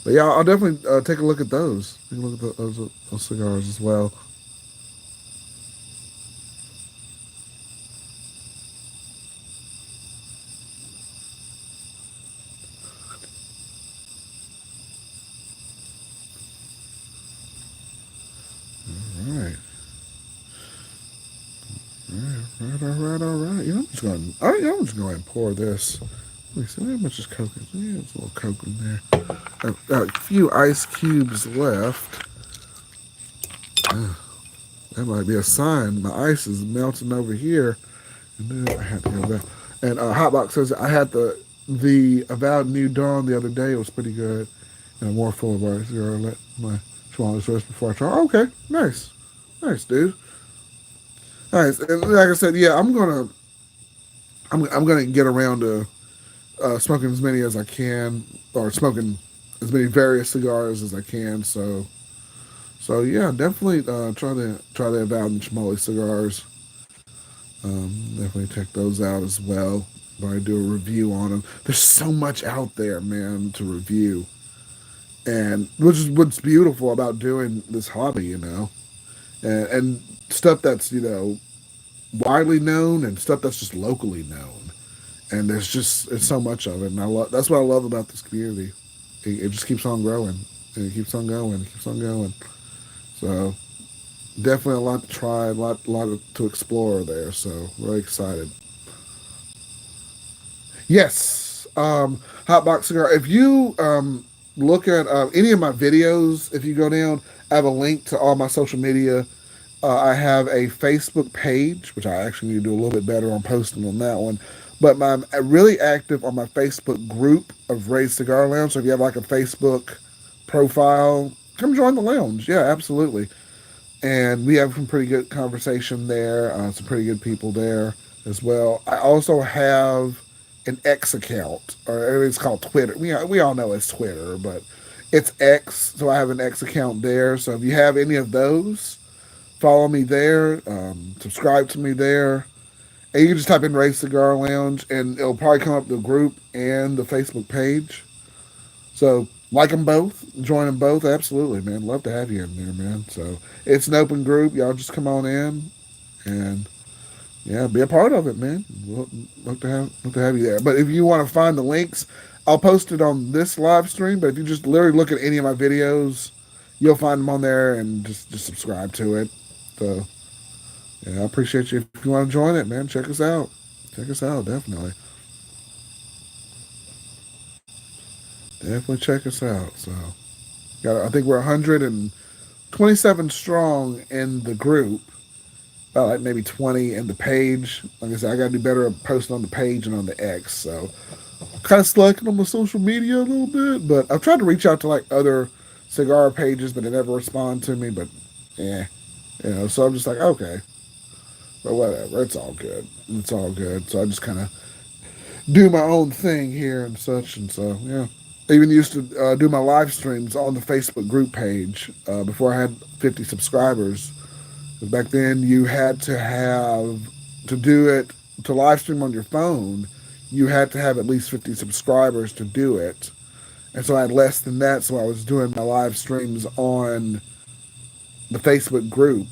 but yeah, I'll definitely take a look at those. Take a look at those cigars as well. All right. All right. I'm just going. I'm just going to pour this. Let me see how much is Coke. Yeah, there's a little Coke in there. I've got a few ice cubes left. That might be a sign. My ice is melting over here, and then I have to go back. And Hotbox says I had the Avowed New Dawn the other day. It was pretty good. And more full of ice. Here, I'll let my smallest rest before I try. Oh, okay, nice, dude. Nice. And like I said, yeah, I'm gonna get around to smoking as many as I can, or smoking as many various cigars as I can. So So yeah, definitely try the Avowed Chimoli cigars. Definitely check those out as well. I do a review on them. There's so much out there, man, to review, and which is what's beautiful about doing this hobby, and stuff that's widely known and stuff that's just locally known. And there's just it's so much of it, and that's what I love about this community. It just keeps on growing, and it keeps on going, it keeps on going. So definitely a lot to try, a lot to explore there. So really excited. Yes, Hotbox Cigar. If you look at any of my videos, if you go down, I have a link to all my social media. I have a Facebook page, which I actually need to do a little bit better on posting on that one. But I'm really active on my Facebook group of Raised Cigar Lounge. So if you have like a Facebook profile, come join the lounge. Yeah, absolutely. And we have some pretty good conversation there. Some pretty good people there as well. I also have an X account, or it's called Twitter. We all know it's Twitter, but it's X. So I have an X account there. So if you have any of those, follow me there. Subscribe to me there. And you can just type in Ray Cigar Lounge, and it'll probably come up the group and the Facebook page. So like them both, join them both. Absolutely, man. Love to have you in there, man. So it's an open group. Y'all just come on in and yeah, be a part of it, man. We'll love to have you there. But if you want to find the links, I'll post it on this live stream. But if you just literally look at any of my videos, you'll find them on there and just subscribe to it. So yeah, I appreciate you. If you want to join it, man, check us out. Check us out, definitely. Definitely check us out. So I think we're 127 strong in the group. About like maybe 20 in the page. Like I said, I got to do better at posting on the page and on the X. So kind of slacking on my social media a little bit, but I've tried to reach out to like other cigar pages, but they never respond to me. But yeah, so I'm just like, okay, but whatever, it's all good. It's all good. So I just kind of do my own thing here and such, and so yeah. I even used to do my live streams on the Facebook group page before I had 50 subscribers. Back then, you had to have to do it to live stream on your phone. You had to have at least 50 subscribers to do it, and so I had less than that. So I was doing my live streams on the Facebook group,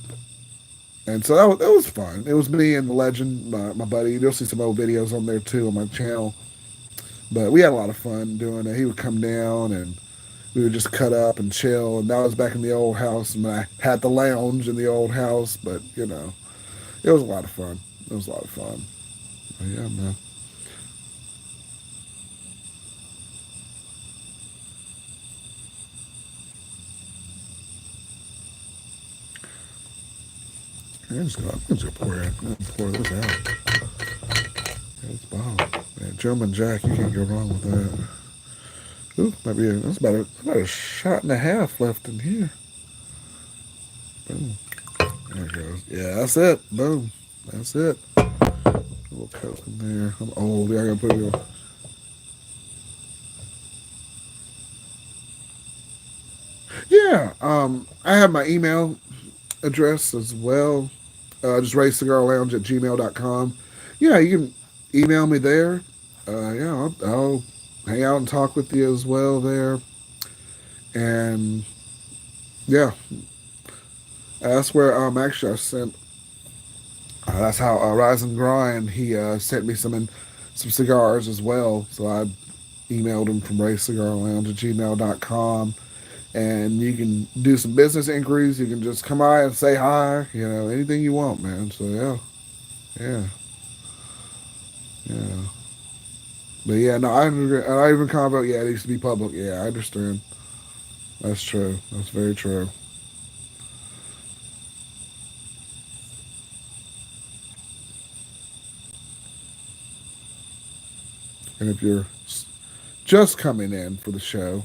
and so that was fun. It was me and the legend, my buddy. You'll see some old videos on there too on my channel. But we had a lot of fun doing it. He would come down and we would just cut up and chill. And that was back in the old house. And I had the lounge in the old house. But, it was a lot of fun. It was a lot of fun. But yeah, man. I'm just gonna pour this out. Yeah, it's bomb. Yeah, German Jack, you can't go wrong with that. Ooh, that's about a shot and a half left in here. Boom. There it goes. Yeah, that's it. Boom. That's it. A little coke in there. I'm old. Yeah, I gotta put it on. Yeah. I have my email address as well. Just raisecigarlounge at gmail.com. Yeah, you can email me there. Yeah, I'll hang out and talk with you as well there. And yeah, that's where actually I sent. That's how Rise and Grind he sent me some cigars as well. So I emailed him from raisecigarlounge at gmail.com. And you can do some business inquiries. You can just come by and say hi. Anything you want, man. So yeah, yeah, yeah. But yeah, no, I agree. I even comment. Yeah, it needs to be public. Yeah, I understand. That's true. That's very true. And if you're just coming in for the show,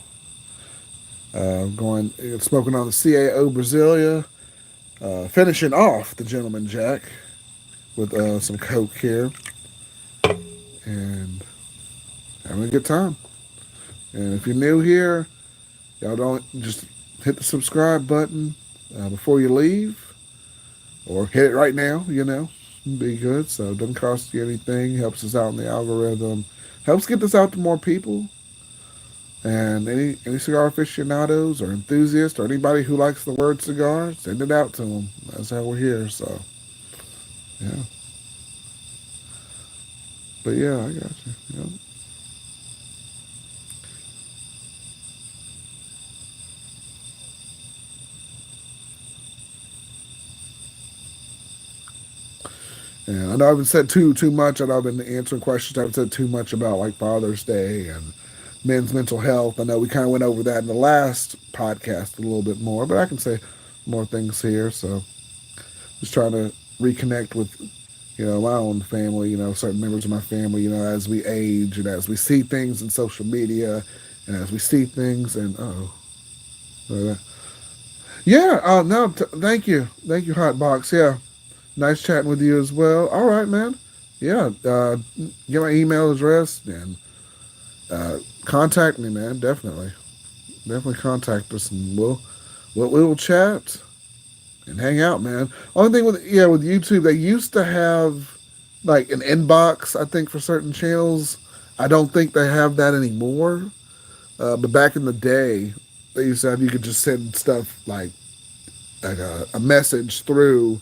smoking on the CAO Brasilia, finishing off the Gentleman Jack with some Coke here, and having a good time. And if you're new here, y'all don't just hit the subscribe button, before you leave, or hit it right now. Be good. So it doesn't cost you anything. Helps us out in the algorithm. Helps get this out to more people. And any cigar aficionados or enthusiasts or anybody who likes the word cigar, send it out to them. That's how we're here. So yeah, but yeah, I got you. Yeah. And I know I haven't said too much. I know I've been answering questions. I haven't said too much about like Father's Day and men's mental health. I know we kind of went over that in the last podcast a little bit more, but I can say more things here. So just trying to reconnect with my own family. Certain members of my family. As we age and as we see things in social media, and as we see things and yeah. No, thank you, Hot Box. Yeah, nice chatting with you as well. All right, man. Yeah, get my email address and contact me, man. Definitely contact us, and we'll chat and hang out, man. Only thing with YouTube, they used to have like an inbox. I think for certain channels, I don't think they have that anymore. But back in the day, they used to have you could just send stuff like a message through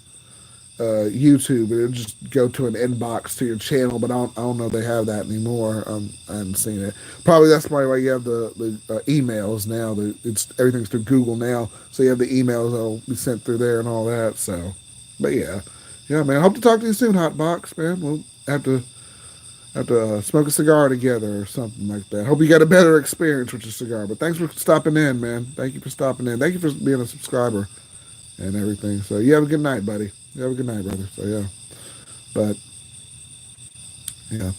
YouTube, and it would just go to an inbox to your channel. But I don't know if they have that anymore. I haven't seen it. Probably that's probably why you have the emails now. It's everything's through Google now, so you have the emails that'll be sent through there and all that. So, but yeah, man. Hope to talk to you soon, Hot Box, man. We'll have to smoke a cigar together or something like that. Hope you got a better experience with your cigar. But thanks for stopping in, man. Thank you for stopping in. Thank you for being a subscriber and everything. So you have a good night, buddy. You have a good night, brother. So yeah, but yeah,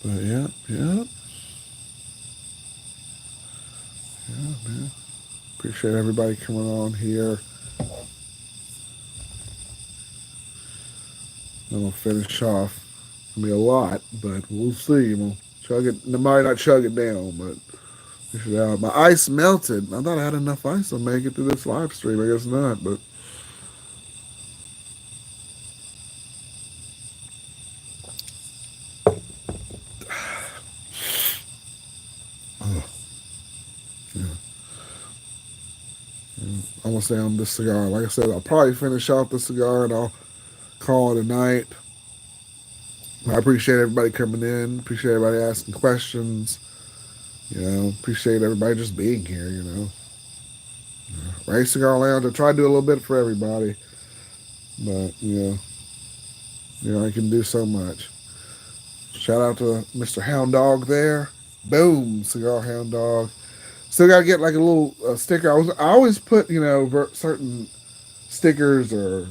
but yeah, man. Appreciate everybody coming on here. I'm gonna finish off. It'll be a lot, but we'll see. We'll chug it. I might not chug it down, but we should have. My ice melted. I thought I had enough ice to make it through this live stream. I guess not, but oh, yeah. I'm gonna stay on this cigar. Like I said, I'll probably finish off the cigar and I'll call it a night. I appreciate everybody coming in. Appreciate everybody asking questions. Appreciate everybody just being here. Right Cigar Lounge. I try to do a little bit for everybody, but I can do so much. Shout out to Mr. Hound Dog there. Boom, Cigar Hound Dog. Still got to get like a little sticker. I always put certain stickers or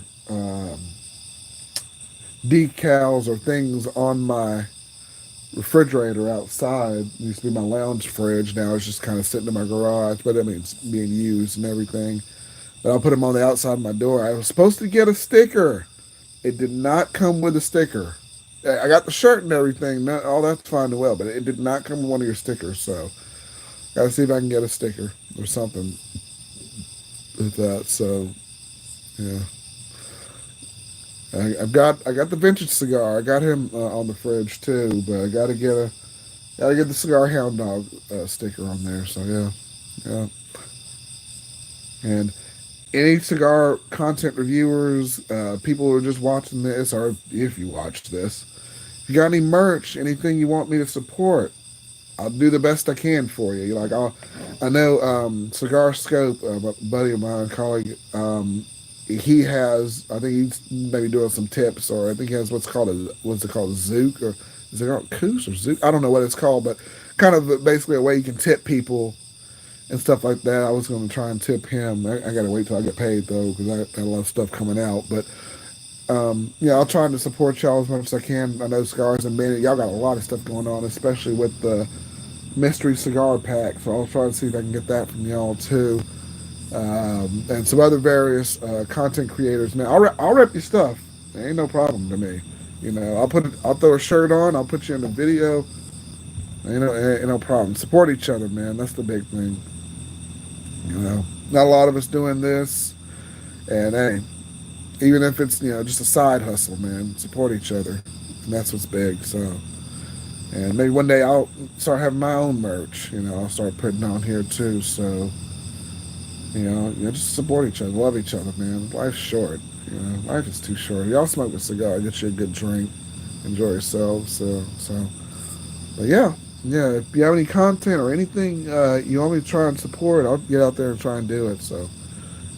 decals or things on my refrigerator outside. It used to be my lounge fridge. Now it's just kind of sitting in my garage, but I mean it's being used and everything. But I'll put them on the outside of my door. I was supposed to get a sticker. It did not come with a sticker. I got the shirt and everything. All that's fine and well, but it did not come with one of your stickers. So gotta see if I can get a sticker or something with that. So yeah, I got the vintage cigar. I got him on the fridge too, but I gotta get the Cigar Hound Dog sticker on there. So yeah. And any cigar content reviewers, people who are just watching this, or if you watched this, if you got any merch, anything you want me to support, I'll do the best I can for you. I know Cigar Scope, a buddy of mine, colleague, he has. I think he's maybe doing some tips, or I think he has what's it called, Zook, or is it called Coos or Zook? I don't know what it's called, but kind of basically a way you can tip people and stuff like that. I was going to try and tip him. I got to wait till I get paid though, because I got a lot of stuff coming out. But I'll try to support y'all as much as I can. I know Cigars and Bandit, y'all got a lot of stuff going on, especially with the mystery cigar pack. So I'll try to see if I can get that from y'all too. and some other various content creators. Man, I'll rep your stuff. It ain't no problem to me. I'll throw a shirt on. I'll put you in the video. Ain't no problem. Support each other, man. That's the big thing. Not a lot of us doing this, and hey, even if it's just a side hustle, man, support each other, and that's what's big. So, and maybe one day I'll start having my own merch. I'll start putting on here too. So, just support each other, love each other, man. Life's short. Life is too short. Y'all smoke a cigar, get you a good drink, enjoy yourselves. So, but yeah. If you have any content or anything you want me to try and support, I'll get out there and try and do it. So,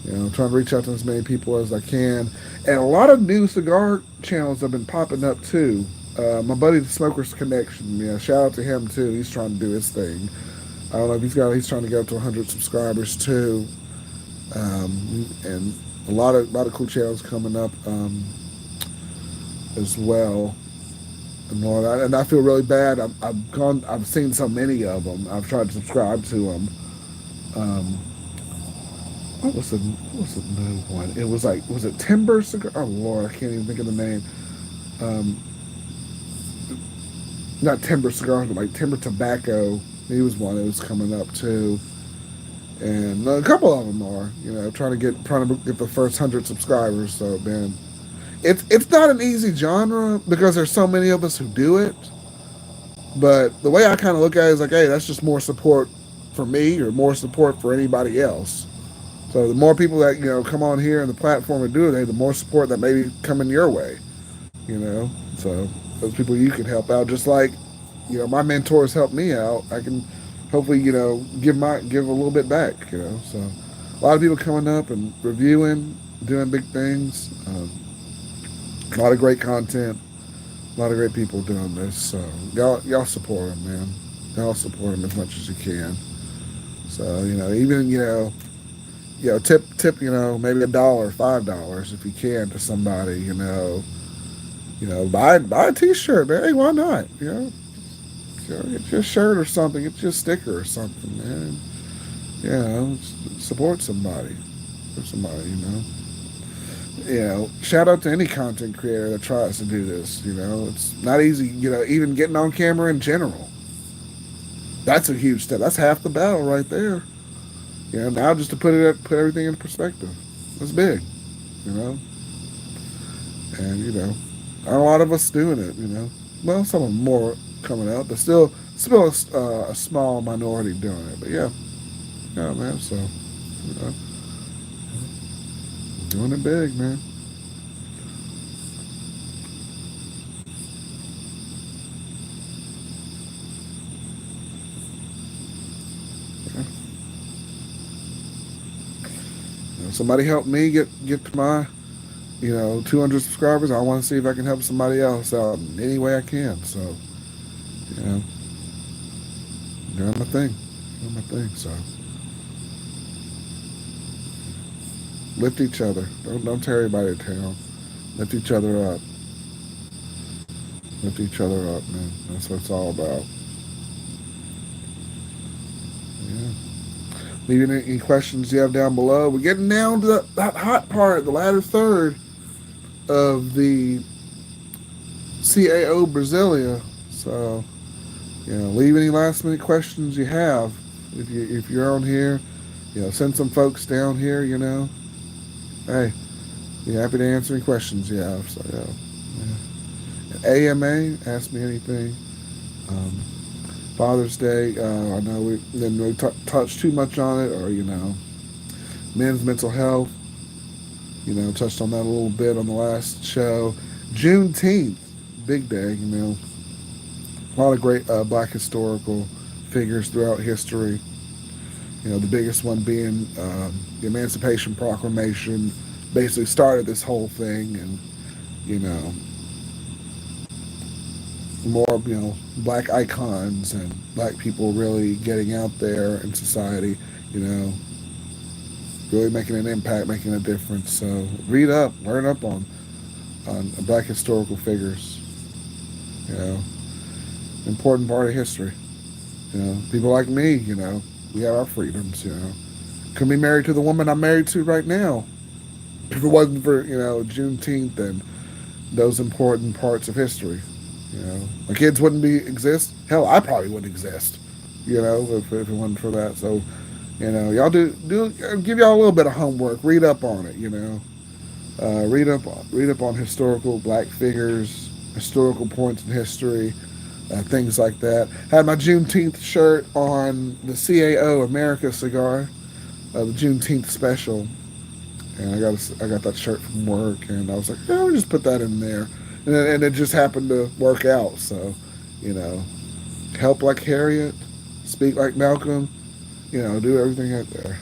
I'm trying to reach out to as many people as I can. And a lot of new cigar channels have been popping up too. My buddy, the Smokers Connection, shout out to him too. He's trying to do his thing. I don't know if he's trying to get up to 100 subscribers too. And a lot of cool channels coming up as well. And Lord, I feel really bad. I've seen so many of them. I've tried to subscribe to them. What was the new one? It was was it Timber Cigar? Oh Lord, I can't even think of the name. Not Timber Cigars, but like Timber Tobacco. He was one that was coming up too. And a couple of them are, trying to get the first 100 subscribers. So man, it's not an easy genre because there's so many of us who do it. But the way I kind of look at it is like, hey, that's just more support for me or more support for anybody else. So the more people that come on here and the platform and do it, the more support that may be coming your way. So those people you can help out, just like my mentors helped me out. I can hopefully give a little bit back. So a lot of people coming up and reviewing, doing big things. A lot of great content, a lot of great people doing this. So y'all support them, man. Y'all support them as much as you can. So even tip maybe $1, $5 if you can to somebody. Buy a T-shirt, man. Hey, why not? Get your shirt or something. Get your sticker or something, man. Support somebody. Shout out to any content creator that tries to do this. It's not easy. Even getting on camera in general. That's a huge step. That's half the battle right there. Now just to put everything in perspective, that's big. And not a lot of us doing it. Well, some of them more coming out, but still a small minority doing it. But yeah, man. So doing it big, man. Somebody help me get to my 200 subscribers. I want to see if I can help somebody else out in any way I can. So doing my thing. So lift each other. Don't tear everybody down. Lift each other up. Lift each other up, man. That's what it's all about. Yeah. Leaving any questions you have down below. We're getting down to that hot part, the latter third of the CAO Brasilia. So, leave any last minute questions you have. If you're on here, send some folks down here. Hey, be happy to answer any questions you have. So yeah. AMA, ask me anything. Father's Day, I know we didn't really touch too much on it, or men's mental health. Touched on that a little bit on the last show. Juneteenth, big day. A lot of great black historical figures throughout history. The biggest one being the Emancipation Proclamation, basically started this whole thing, and more black icons and black people really getting out there in society, really making an impact, making a difference. So read up, learn up on black historical figures. Important part of history. People like me, we have our freedoms. Couldn't be married to the woman I'm married to right now if it wasn't for Juneteenth and those important parts of history. My kids wouldn't be exist. Hell, I probably wouldn't exist. If it wasn't for that. So, y'all do give y'all a little bit of homework. Read up on it. Read up on historical black figures, historical points in history, things like that. Had my Juneteenth shirt on the CAO America cigar, the Juneteenth special, and I got that shirt from work, and I was like, yeah, I'll just put that in there, and it just happened to work out. So, you know, help like Harriet, speak like Malcolm, do everything out there.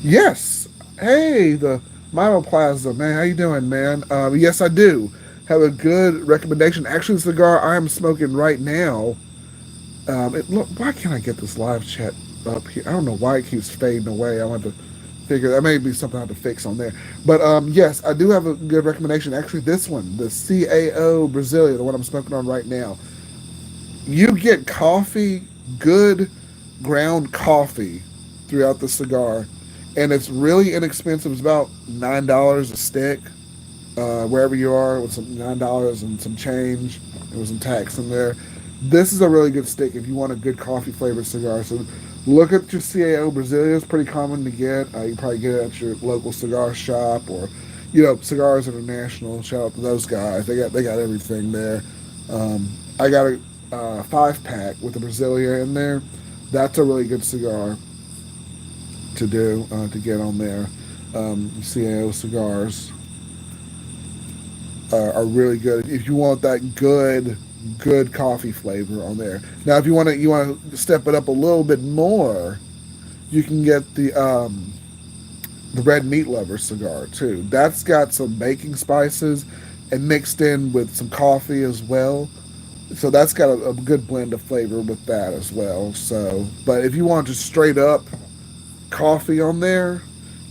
Yes. Hey, the Milo Plaza, man. How you doing, man? Yes, I do have a good recommendation. Actually, the cigar I am smoking right now. Look, why can't I get this live chat up here? I don't know why it keeps fading away. I want to figure that may be something I have to fix on there. But yes, I do have a good recommendation. Actually, this one, the CAO Brasilia, the one I'm smoking on right now. You get coffee, good ground coffee throughout the cigar, and it's really inexpensive. It's about $9 a stick, wherever you are, with some $9 and some change. There was some tax in there. This is a really good stick if you want a good coffee flavored cigar. So look at your CAO Brasilia. It's pretty common to get. You can probably get it at your local cigar shop or Cigars International. Shout out to those guys. They got everything there. I got a 5 pack with the Brasilia in there. That's a really good cigar to do to get on there. CAO cigars are really good if you want that good coffee flavor on there. Now, if you want to step it up a little bit more, you can get the Red Meat Lover cigar too. That's got some baking spices and mixed in with some coffee as well. So that's got a good blend of flavor with that as well. So, but if you want just straight up coffee on there,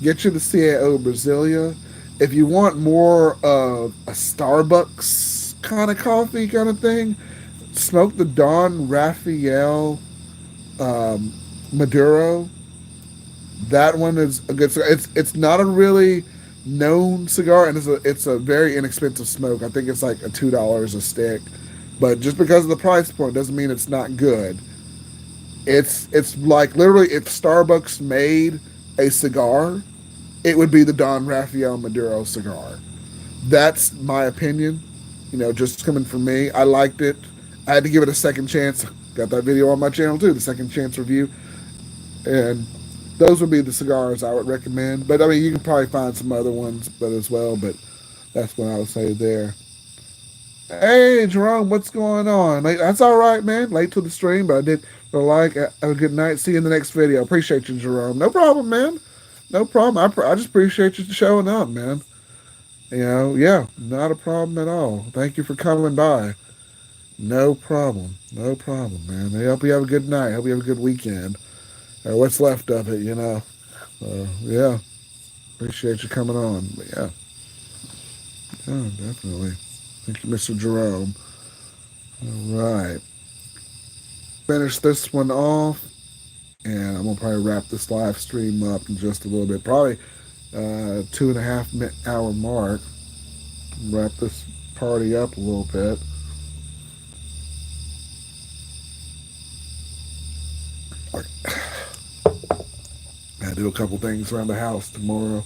get you the CAO Brasilia. If you want more of a Starbucks kind of coffee kind of thing, smoke the Don Raphael Maduro. That one is a good cigar. It's not a really known cigar, and it's a very inexpensive smoke. I think it's like $2 a stick, but just because of the price point doesn't mean it's not good. It's like literally if Starbucks made a cigar, it would be the Don Rafael Maduro cigar. That's my opinion. Just coming from me. I liked it. I had to give it a second chance. Got that video on my channel too, the second chance review. And those would be the cigars I would recommend. But I mean, you can probably find some other ones, but as well. But that's what I would say there. Hey, Jerome, what's going on? That's all right, man. Late to the stream, but I did have a good night. See you in the next video. Appreciate you, Jerome. No problem, man. No problem. I just appreciate you showing up, man. Yeah, not a problem at all. Thank you for coming by. No problem. No problem, man. I hope you have a good night. I hope you have a good weekend. Or what's left of it, Yeah. Appreciate you coming on. But yeah, definitely. Thank you, Mr. Jerome. All right. Finish this one off, and I'm gonna probably wrap this live stream up in just a little bit. Probably 2.5 hour mark. Wrap this party up a little bit. I do a couple things around the house tomorrow.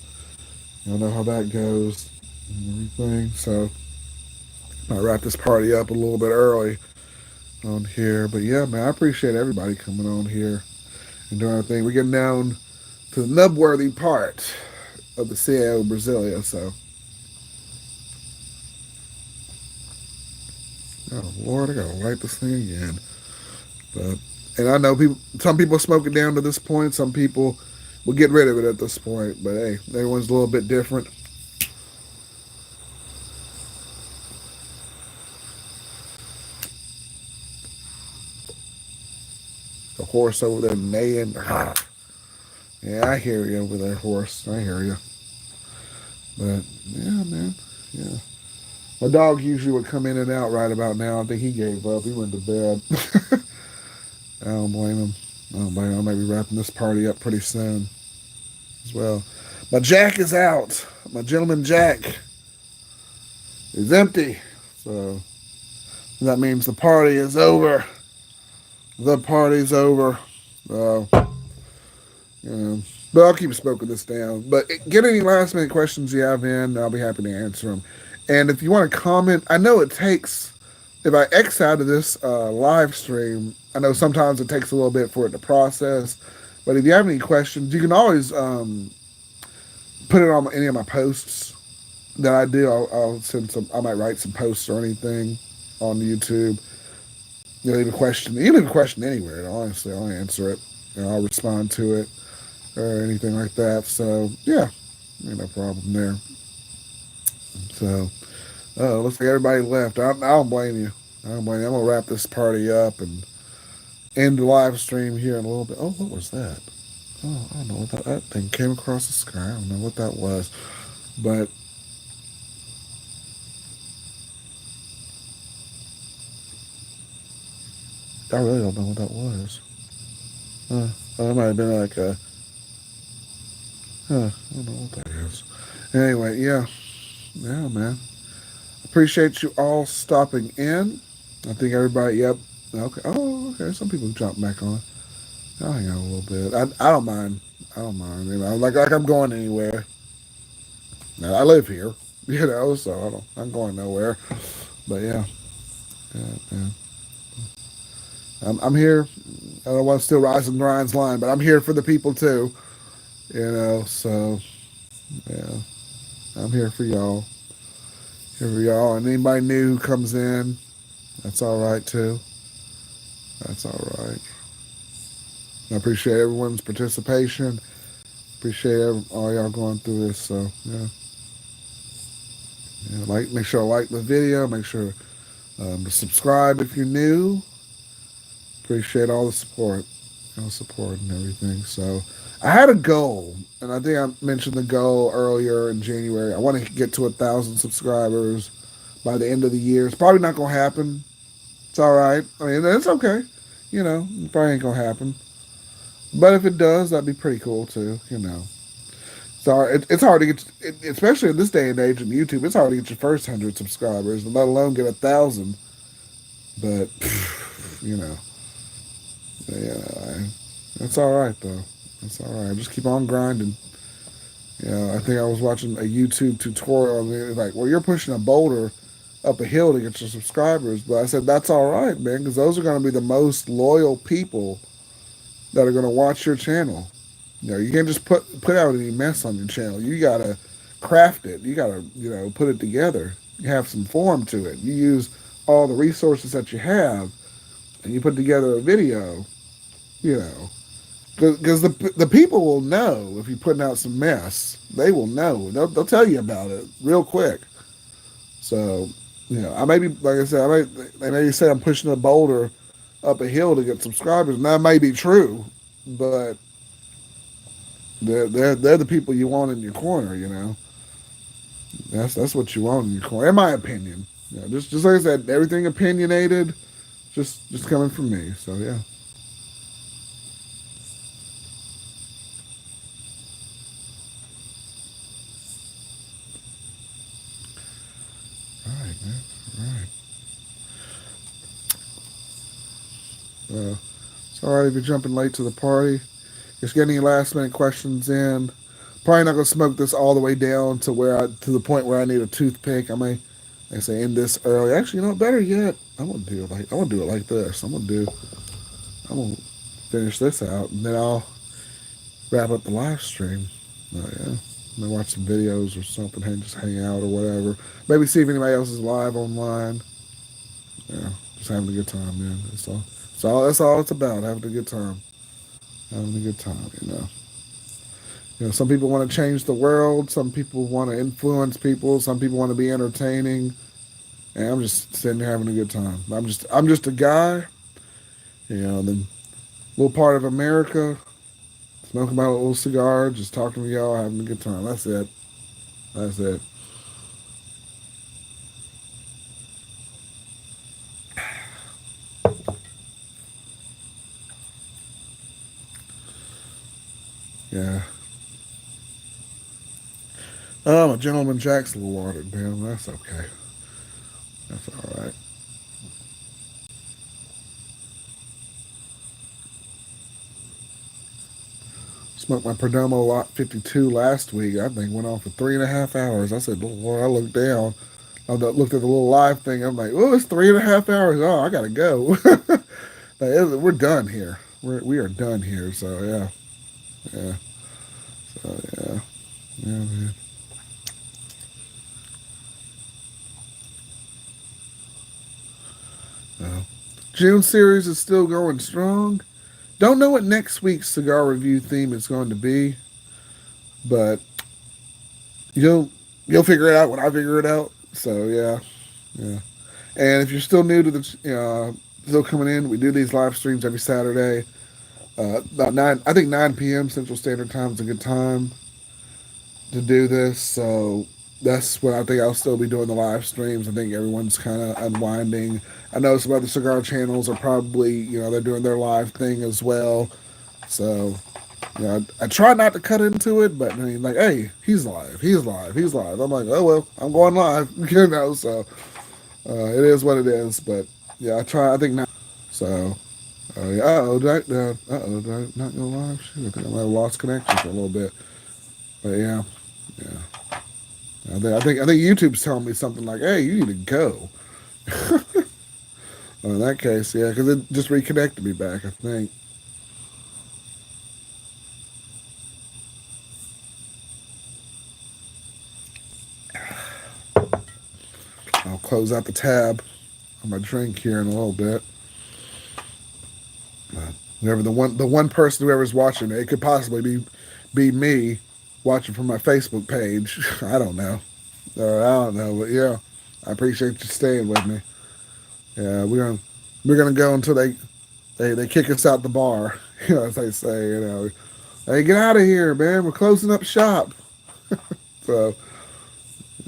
You'll know how that goes and everything. So I wrap this party up a little bit early on here. But yeah, man, I appreciate everybody coming on here and doing our thing. We're getting down to the nubworthy part of the CAO Brasilia. So, oh Lord, I gotta light this thing again. And I know some people smoke it down to this point. Some people will get rid of it at this point. But hey, everyone's a little bit different. The horse over there neighing. Yeah, I hear you over there, horse. I hear you. But yeah, man. Yeah. My dog usually would come in and out right about now. I think he gave up. He went to bed. I don't blame him. Oh man, I might be wrapping this party up pretty soon as well. My Jack is out. My gentleman Jack is empty. So that means the party is over. The party's over. Uh, you know, but I'll keep smoking this down. But get any last minute questions you have in, I'll be happy to answer them. And if you want to comment, I know it takes, if I X out of this live stream, I know sometimes it takes a little bit for it to process. But if you have any questions, you can always put it on any of my posts that I do. I'll send some, I might write some posts or anything on YouTube. You leave a question, you leave a question anywhere, honestly, I'll answer it. I'll respond to it or anything like that. So, yeah, no problem there. So, looks like everybody left. I don't blame you. I don't blame you. I'm going to wrap this party up and end the live stream here in a little bit. Oh, what was that? Oh, I don't know what that thing came across the sky. I don't know what that was. But I really don't know what that was. That might have been like a. I don't know what that is. Anyway, yeah. Yeah, man. Appreciate you all stopping in. I think everybody, yep. Okay. Oh, okay. Some people jump back on. I'll hang out a little bit. I don't mind. I don't mind. Like I'm going anywhere. Now, I live here, so I'm going nowhere. But yeah, yeah. I'm here. I don't want to steal Rise and Grind's line, but I'm here for the people too. So yeah, I'm here for y'all. Here for y'all, and anybody new who comes in, that's all right too. That's all right. I appreciate everyone's participation. Appreciate all y'all going through this. So yeah, make sure to like the video. Make sure to subscribe if you're new. Appreciate all the support, and everything. So I had a goal, and I think I mentioned the goal earlier in January. I want to get to 1,000 subscribers by the end of the year. It's probably not gonna happen. It's all right. I mean, it's okay. It probably ain't gonna happen. But if it does, that'd be pretty cool too. So it's hard to get, especially in this day and age in YouTube. It's hard to get your first 100 subscribers, let alone get 1,000. But you know, yeah, that's all right though. That's all right. Just keep on grinding. I think I was watching a YouTube tutorial. Like, well, you're pushing a boulder up a hill to get your subscribers, but I said that's all right, man, because those are going to be the most loyal people that are going to watch your channel. You can't just put out any mess on your channel. You gotta craft it. You gotta put it together. You have some form to it. You use all the resources that you have, and you put together a video. You know, because the people will know if you're putting out some mess. They will know. They'll tell you about it real quick. So I may be, like I said, they may say I'm pushing a boulder up a hill to get subscribers, and that may be true, but they're the people you want in your corner. That's what you want in your corner, in my opinion. Just like I said, everything opinionated, just coming from me. So yeah. All right, man. All right. It's all right if you're jumping late to the party. Just get any last minute questions in. Probably not gonna smoke this all the way down to the point where I need a toothpick. I may, like I say, end this early. Actually, better yet, I want to do it like this. I'm gonna finish this out, and then I'll wrap up the live stream. Oh yeah, maybe watch some videos or something, just hang out or whatever. Maybe see if anybody else is live online. Yeah, just having a good time, man. That's all it's about. Having a good time. Having a good time. Some people want to change the world. Some people want to influence people. Some people want to be entertaining. And I'm just sitting here having a good time. I'm just a guy, the little part of America, smoking my little cigar, just talking to y'all, having a good time. That's it. That's it. Yeah. Oh, my Gentleman Jack's a little watered down. That's okay. That's all right. Smoked my Perdomo Lot 52 last week. That thing went on for 3.5 hours. I said, Lord, I looked down. I looked at the little live thing. I'm like, oh, it's 3.5 hours. Oh, I gotta go. We're done here. We are done here. So yeah, yeah. So yeah, yeah, man. Uh, June series is still going strong. Don't know what next week's cigar review theme is going to be, but you'll you'll figure it out when I figure it out. So yeah, yeah. And if you're still new to the still coming in, we do these live streams every Saturday. About 9, I think 9 p.m. Central Standard Time is a good time to do this. So that's when I think I'll still be doing the live streams. I think everyone's kind of unwinding. I know some other cigar channels are probably, they're doing their live thing as well. So, I try not to cut into it, but I mean, like, hey, he's live, he's live, he's live. I'm like, oh well, I'm going live, So it is what it is. But yeah, I try. I think now. So. Yeah, did I not go live? Shoot, I think I might have lost connection for a little bit. But yeah, yeah. I think YouTube's telling me something like, "Hey, you need to go." Well, in that case, yeah, because it just reconnected me back. I think I'll close out the tab on my drink here in a little bit. Whoever the one person whoever's watching it could possibly be me watching from my Facebook page. I don't know. I don't know, but yeah, I appreciate you staying with me. Yeah, we're gonna go until they kick us out the bar. As they say, hey, get out of here, man. We're closing up shop. So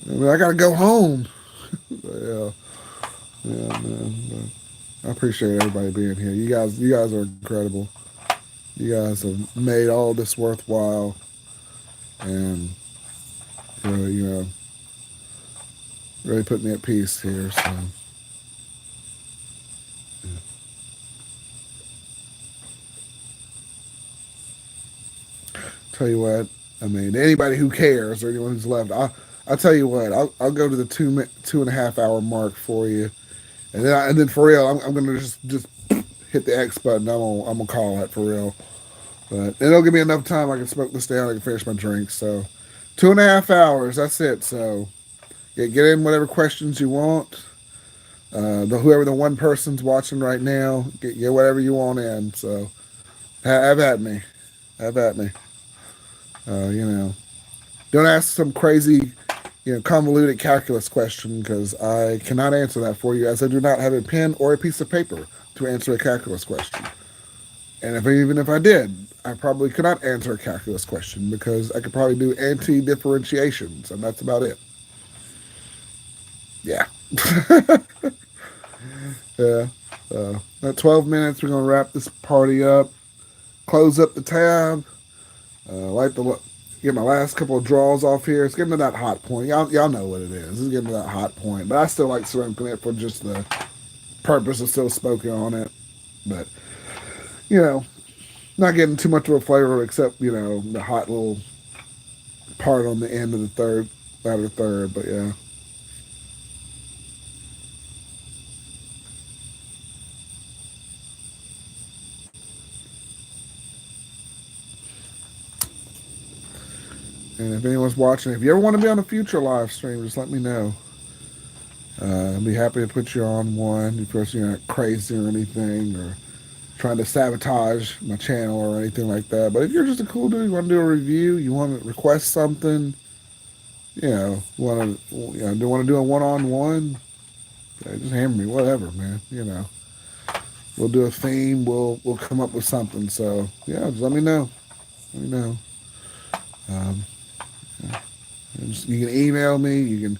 I gotta go home. So, yeah, man. But I appreciate everybody being here. You guys are incredible. You guys have made all this worthwhile, and really put me at peace here. So, tell you what, I mean, anybody who cares or anyone who's left, I'll tell you what, I'll go to the 2.5 hour mark for you, and then for real, I'm gonna just hit the X button. I'm gonna call that for real. But it'll give me enough time. I can smoke this down. I can finish my drink. So 2.5 hours. That's it. So get in whatever questions you want. Whoever the one person's watching right now, get whatever you want in. So have at me. Have at me. Uh, you know, don't ask some crazy, convoluted calculus question because I cannot answer that for you, as I do not have a pen or a piece of paper to answer a calculus question. And even if I did, I probably could not answer a calculus question because I could probably do anti-differentiations, and that's about it. Yeah. Yeah. At 12 minutes, we're gonna wrap this party up, close up the tab, light the get my last couple of draws off here. It's getting to that hot point. Y'all know what it is. It's getting to that hot point, but I still like smoking it for just the purpose of still smoking on it. But you know, not getting too much of a flavor except the hot little part on the end of the third, latter third. But yeah. And if anyone's watching, if you ever want to be on a future live stream, just let me know. I'd be happy to put you on one. Of course, you're not crazy or anything, or trying to sabotage my channel or anything like that. But if you're just a cool dude, you want to do a review, you want to request something, do want to do a one-on-one, just hammer me, whatever, man. We'll do a theme. We'll come up with something. So yeah, just let me know. Let me know. Um, you can email me. You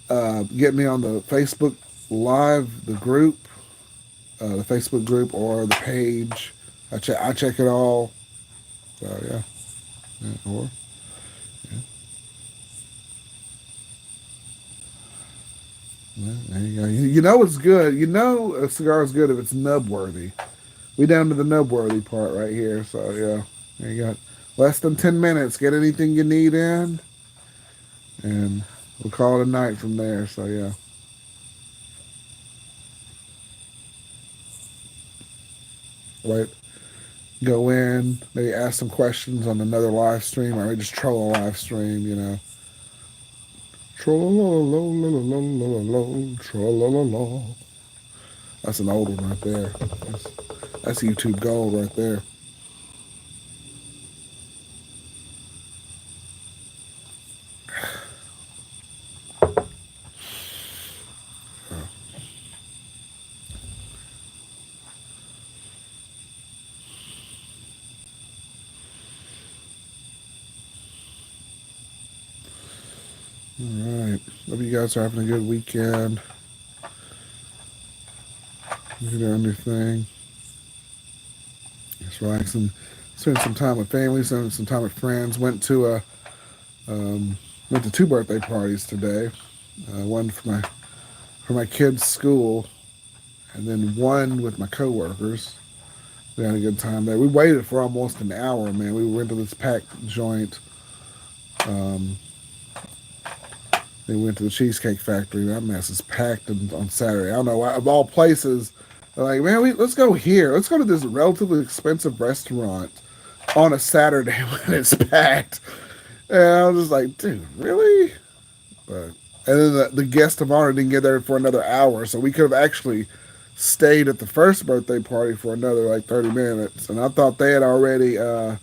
can get me on the Facebook Live, the Facebook group or the page. I check it all. So yeah. Or there you go. You know it's good. You know a cigar is good if it's nub worthy. We down to the nub worthy part right here. So yeah, there you go. Less than 10 minutes. Get anything you need in, and we'll call it a night from there. So yeah. Right. Go in, maybe ask some questions on another live stream, or maybe just troll a live stream, you know. Troll. That's an old one right there. That's YouTube gold right there. All right. Hope you guys are having a good weekend. You're doing your thing. Just relaxing. Spend some time with family, spend some time with friends. Went to two birthday parties today. One for my kids' school, and then one with my coworkers. We had a good time there. We waited for almost an hour, man. We went to this packed joint. Um, they went to the Cheesecake Factory. That mess is packed on Saturday. I don't know why. Of all places, they're like, man, let's go here. Let's go to this relatively expensive restaurant on a Saturday when it's packed. And I was just like, dude, really? But and then the guest of honor didn't get there for another hour, so we could have actually stayed at the first birthday party for another like 30 minutes. And I thought they had already, you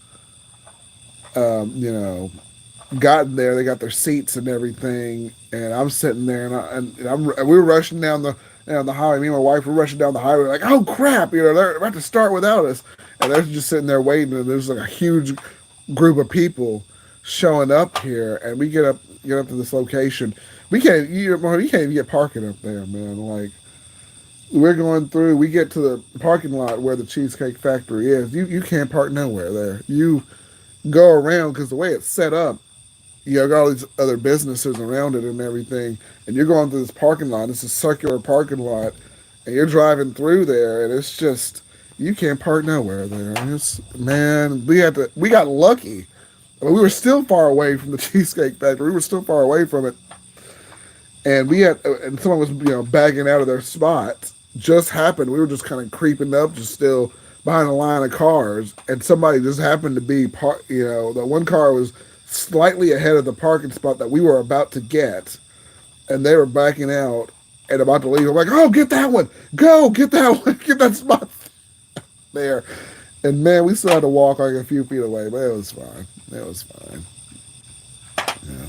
know, gotten there. They got their seats and everything, and I'm sitting there, we were rushing down the highway. Me and my wife were rushing down the highway, like, oh crap, you know, they're about to start without us, and they're just sitting there waiting. And there's like a huge group of people showing up here, and we get up to this location. You can't even get parking up there, man. Like we're going through, we get to the parking lot where the Cheesecake Factory is. You can't park nowhere there. You go around because the way it's set up, you got all these other businesses around it and everything, and you're going through this parking lot. It's a circular parking lot, and you're driving through there, and it's just you can't park nowhere there. Man, we got lucky. I mean, we were still far away from the Cheesecake Factory. We were still far away from it, and and someone was bagging out of their spot. Just happened. We were just kind of creeping up, just still behind a line of cars, and somebody just happened to be the one car was slightly ahead of the parking spot that we were about to get, and they were backing out and about to leave. I'm like, oh, get that one, go get that one, get that spot there. And man, we still had to walk like a few feet away, but it was fine. It was fine. Yeah,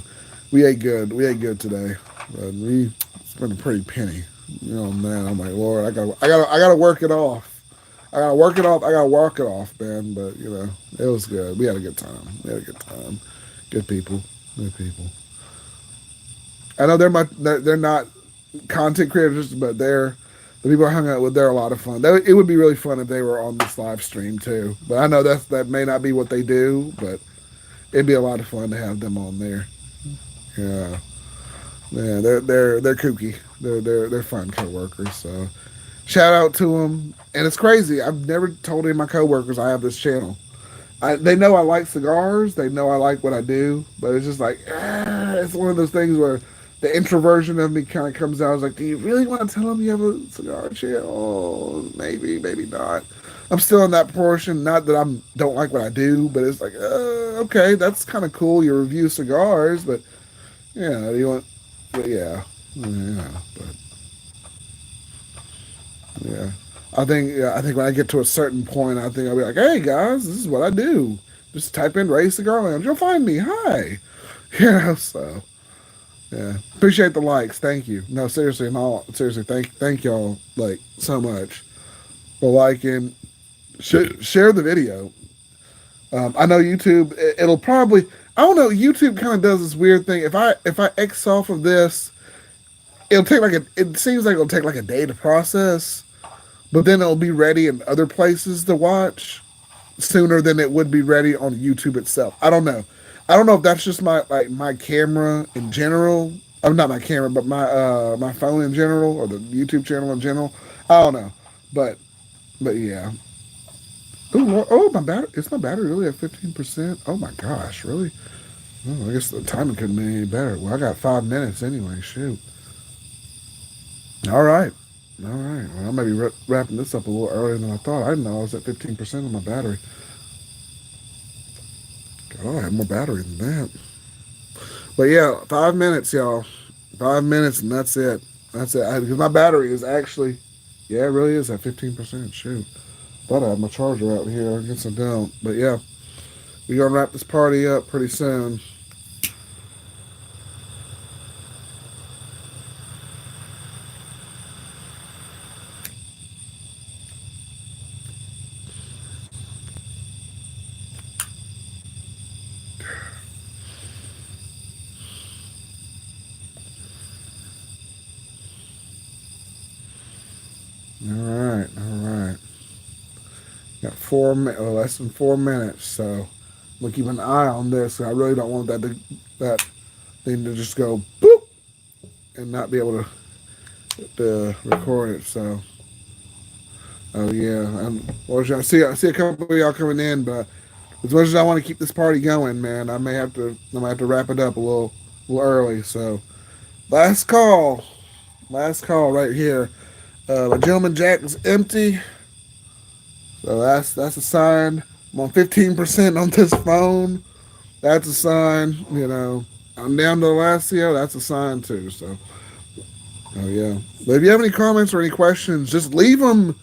we ate good. We ate good today, but we spent a pretty penny. You know, man. I'm like, Lord, I gotta work it off. I gotta work it off. I gotta work it off, man. But it was good. We had a good time. We had a good time. Good people. Good people. I know they're not content creators, but the people I hung out with. They're a lot of fun. It would be really fun if they were on this live stream too. But I know that may not be what they do, but it'd be a lot of fun to have them on there. Yeah, yeah, they're kooky. They're fun coworkers. So shout out to them. And it's crazy. I've never told any of my coworkers I have this channel. They know I like cigars. They know I like what I do. But it's just like, it's one of those things where the introversion of me kind of comes out. I was like, do you really want to tell them you have a cigar channel? Oh, maybe, maybe not. I'm still in that portion. Not that I don't like what I do, but it's like, okay, that's kind of cool. You review cigars, but yeah, you want, but yeah, but yeah. I think when I get to a certain point, I think I'll be like, hey guys, this is what I do. Just type in Ray Cigar Lounge. You'll find me. Hi. So yeah. Appreciate the likes. Thank you. No, seriously, seriously, thank y'all like so much for liking. Share the video. I know YouTube. It'll probably. I don't know. YouTube kind of does this weird thing. If I X off of this, it'll take like it seems like it'll take like a day to process, but then it'll be ready in other places to watch. sooner than it would be ready on YouTube itself. I don't know. I don't know if that's just my camera in general. Oh, not my camera, but my phone in general or the YouTube channel in general. I don't know, but yeah. Oh, my battery. Is my battery really at 15%? Oh my gosh, really? Oh, I guess the timing couldn't be any better. Well, I got 5 minutes anyway. Shoot. All right. All right. Well, I may be wrapping this up a little earlier than I thought. I didn't know I was at 15% on my battery. God, I have more battery than that. But yeah, 5 minutes, y'all. 5 minutes, and that's it. That's it. Because my battery is actually, yeah, it really is at 15%. Shoot. Thought I had my charger out here. I guess I don't. But yeah, we're going to wrap this party up pretty soon. All right. All right. Got less than 4 minutes, so we'll keep an eye on this. I really don't want that thing to just go boop and not be able to record it. So, oh yeah, I see a couple of y'all coming in, but as much as I want to keep this party going, man, I might have to wrap it up a little early. So, last call, right here. My gentleman Jack is empty. So that's a sign. I'm on 15% on this phone. That's a sign. I'm down to the last CO. That's a sign too. So, oh yeah. But if you have any comments or any questions, just leave them.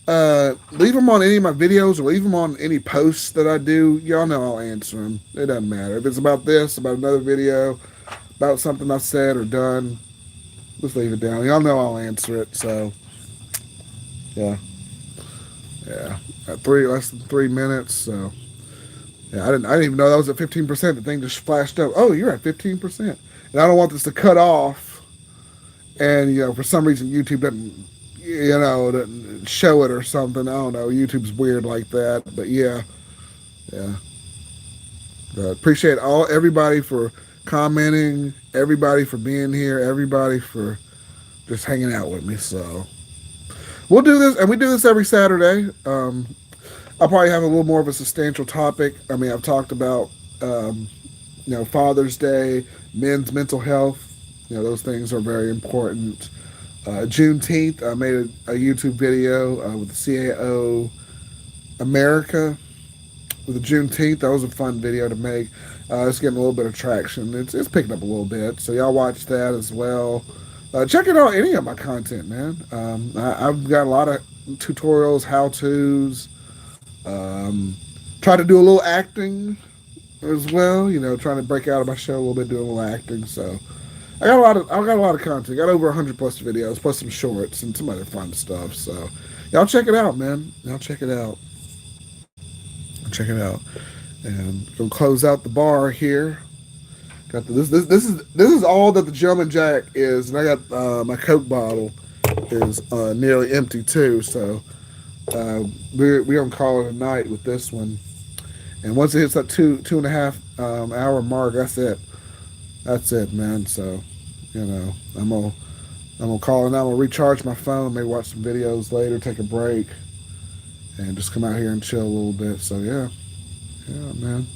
Leave them on any of my videos or leave them on any posts that I do. Y'all know I'll answer them. It doesn't matter if it's about this, about another video, about something I've said or done. Just leave it down. Y'all know I'll answer it. So, yeah. Yeah, at less than 3 minutes. So yeah, I didn't even know that was at 15%. The thing just flashed up. Oh, you're at 15%, and I don't want this to cut off. And for some reason YouTube doesn't show it or something. I don't know. YouTube's weird like that. But yeah. But appreciate everybody for commenting, everybody for being here, everybody for just hanging out with me. So. We'll do this, and we do this every Saturday. I'll probably have a little more of a substantial topic. I mean, I've talked about, Father's Day, men's mental health. Those things are very important. Juneteenth, I made a YouTube video with the CAO America with the Juneteenth. That was a fun video to make. It's getting a little bit of traction. It's picking up a little bit, so y'all watch that as well. Check out any of my content, man. I've got a lot of tutorials, how-tos. Try to do a little acting as well. Trying to break out of my show a little bit, doing a little acting. So I got a lot of content. Got over 100 plus videos, plus some shorts and some other fun stuff. So y'all check it out, man. Y'all check it out. Check it out. And gonna close out the bar here. Got this is all that the Gentleman Jack is, and I got my Coke bottle is nearly empty too. So we're gonna call it a night with this one. And once it hits that 2.5 hour mark, that's it. That's it, man. So I'm gonna call it. I'm gonna recharge my phone, maybe watch some videos later, take a break, and just come out here and chill a little bit. So yeah, man.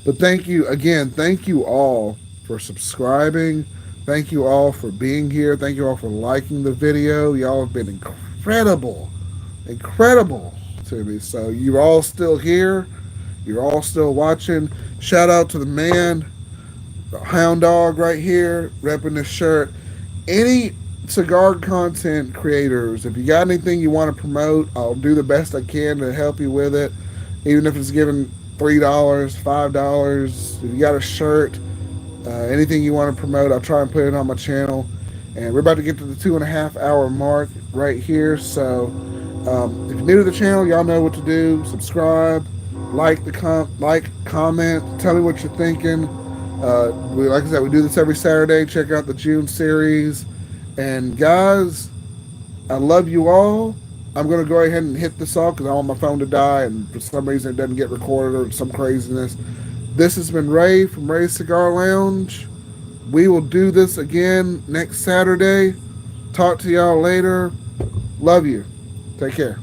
But thank you again. Thank you all for subscribing. Thank you all for being here. Thank you all for liking the video. Y'all have been incredible to me. So you're all still here. You're all still watching. Shout out to the man, the Hound Dog right here, repping this shirt. Any cigar content creators, if you got anything you want to promote, I'll do the best I can to help you with it. Even if it's giving $3, $5. If you got a shirt, anything you want to promote, I'll try and put it on my channel. And we're about to get to the 2.5 hour mark right here. So if you're new to the channel, y'all know what to do. Subscribe, like, comment, tell me what you're thinking. Like I said, we do this every Saturday. Check out the June series. And guys, I love you all. I'm going to go ahead and hit this off because I want my phone to die and for some reason it doesn't get recorded or some craziness. This has been Ray from Ray's Cigar Lounge. We will do this again next Saturday. Talk to y'all later. Love you. Take care.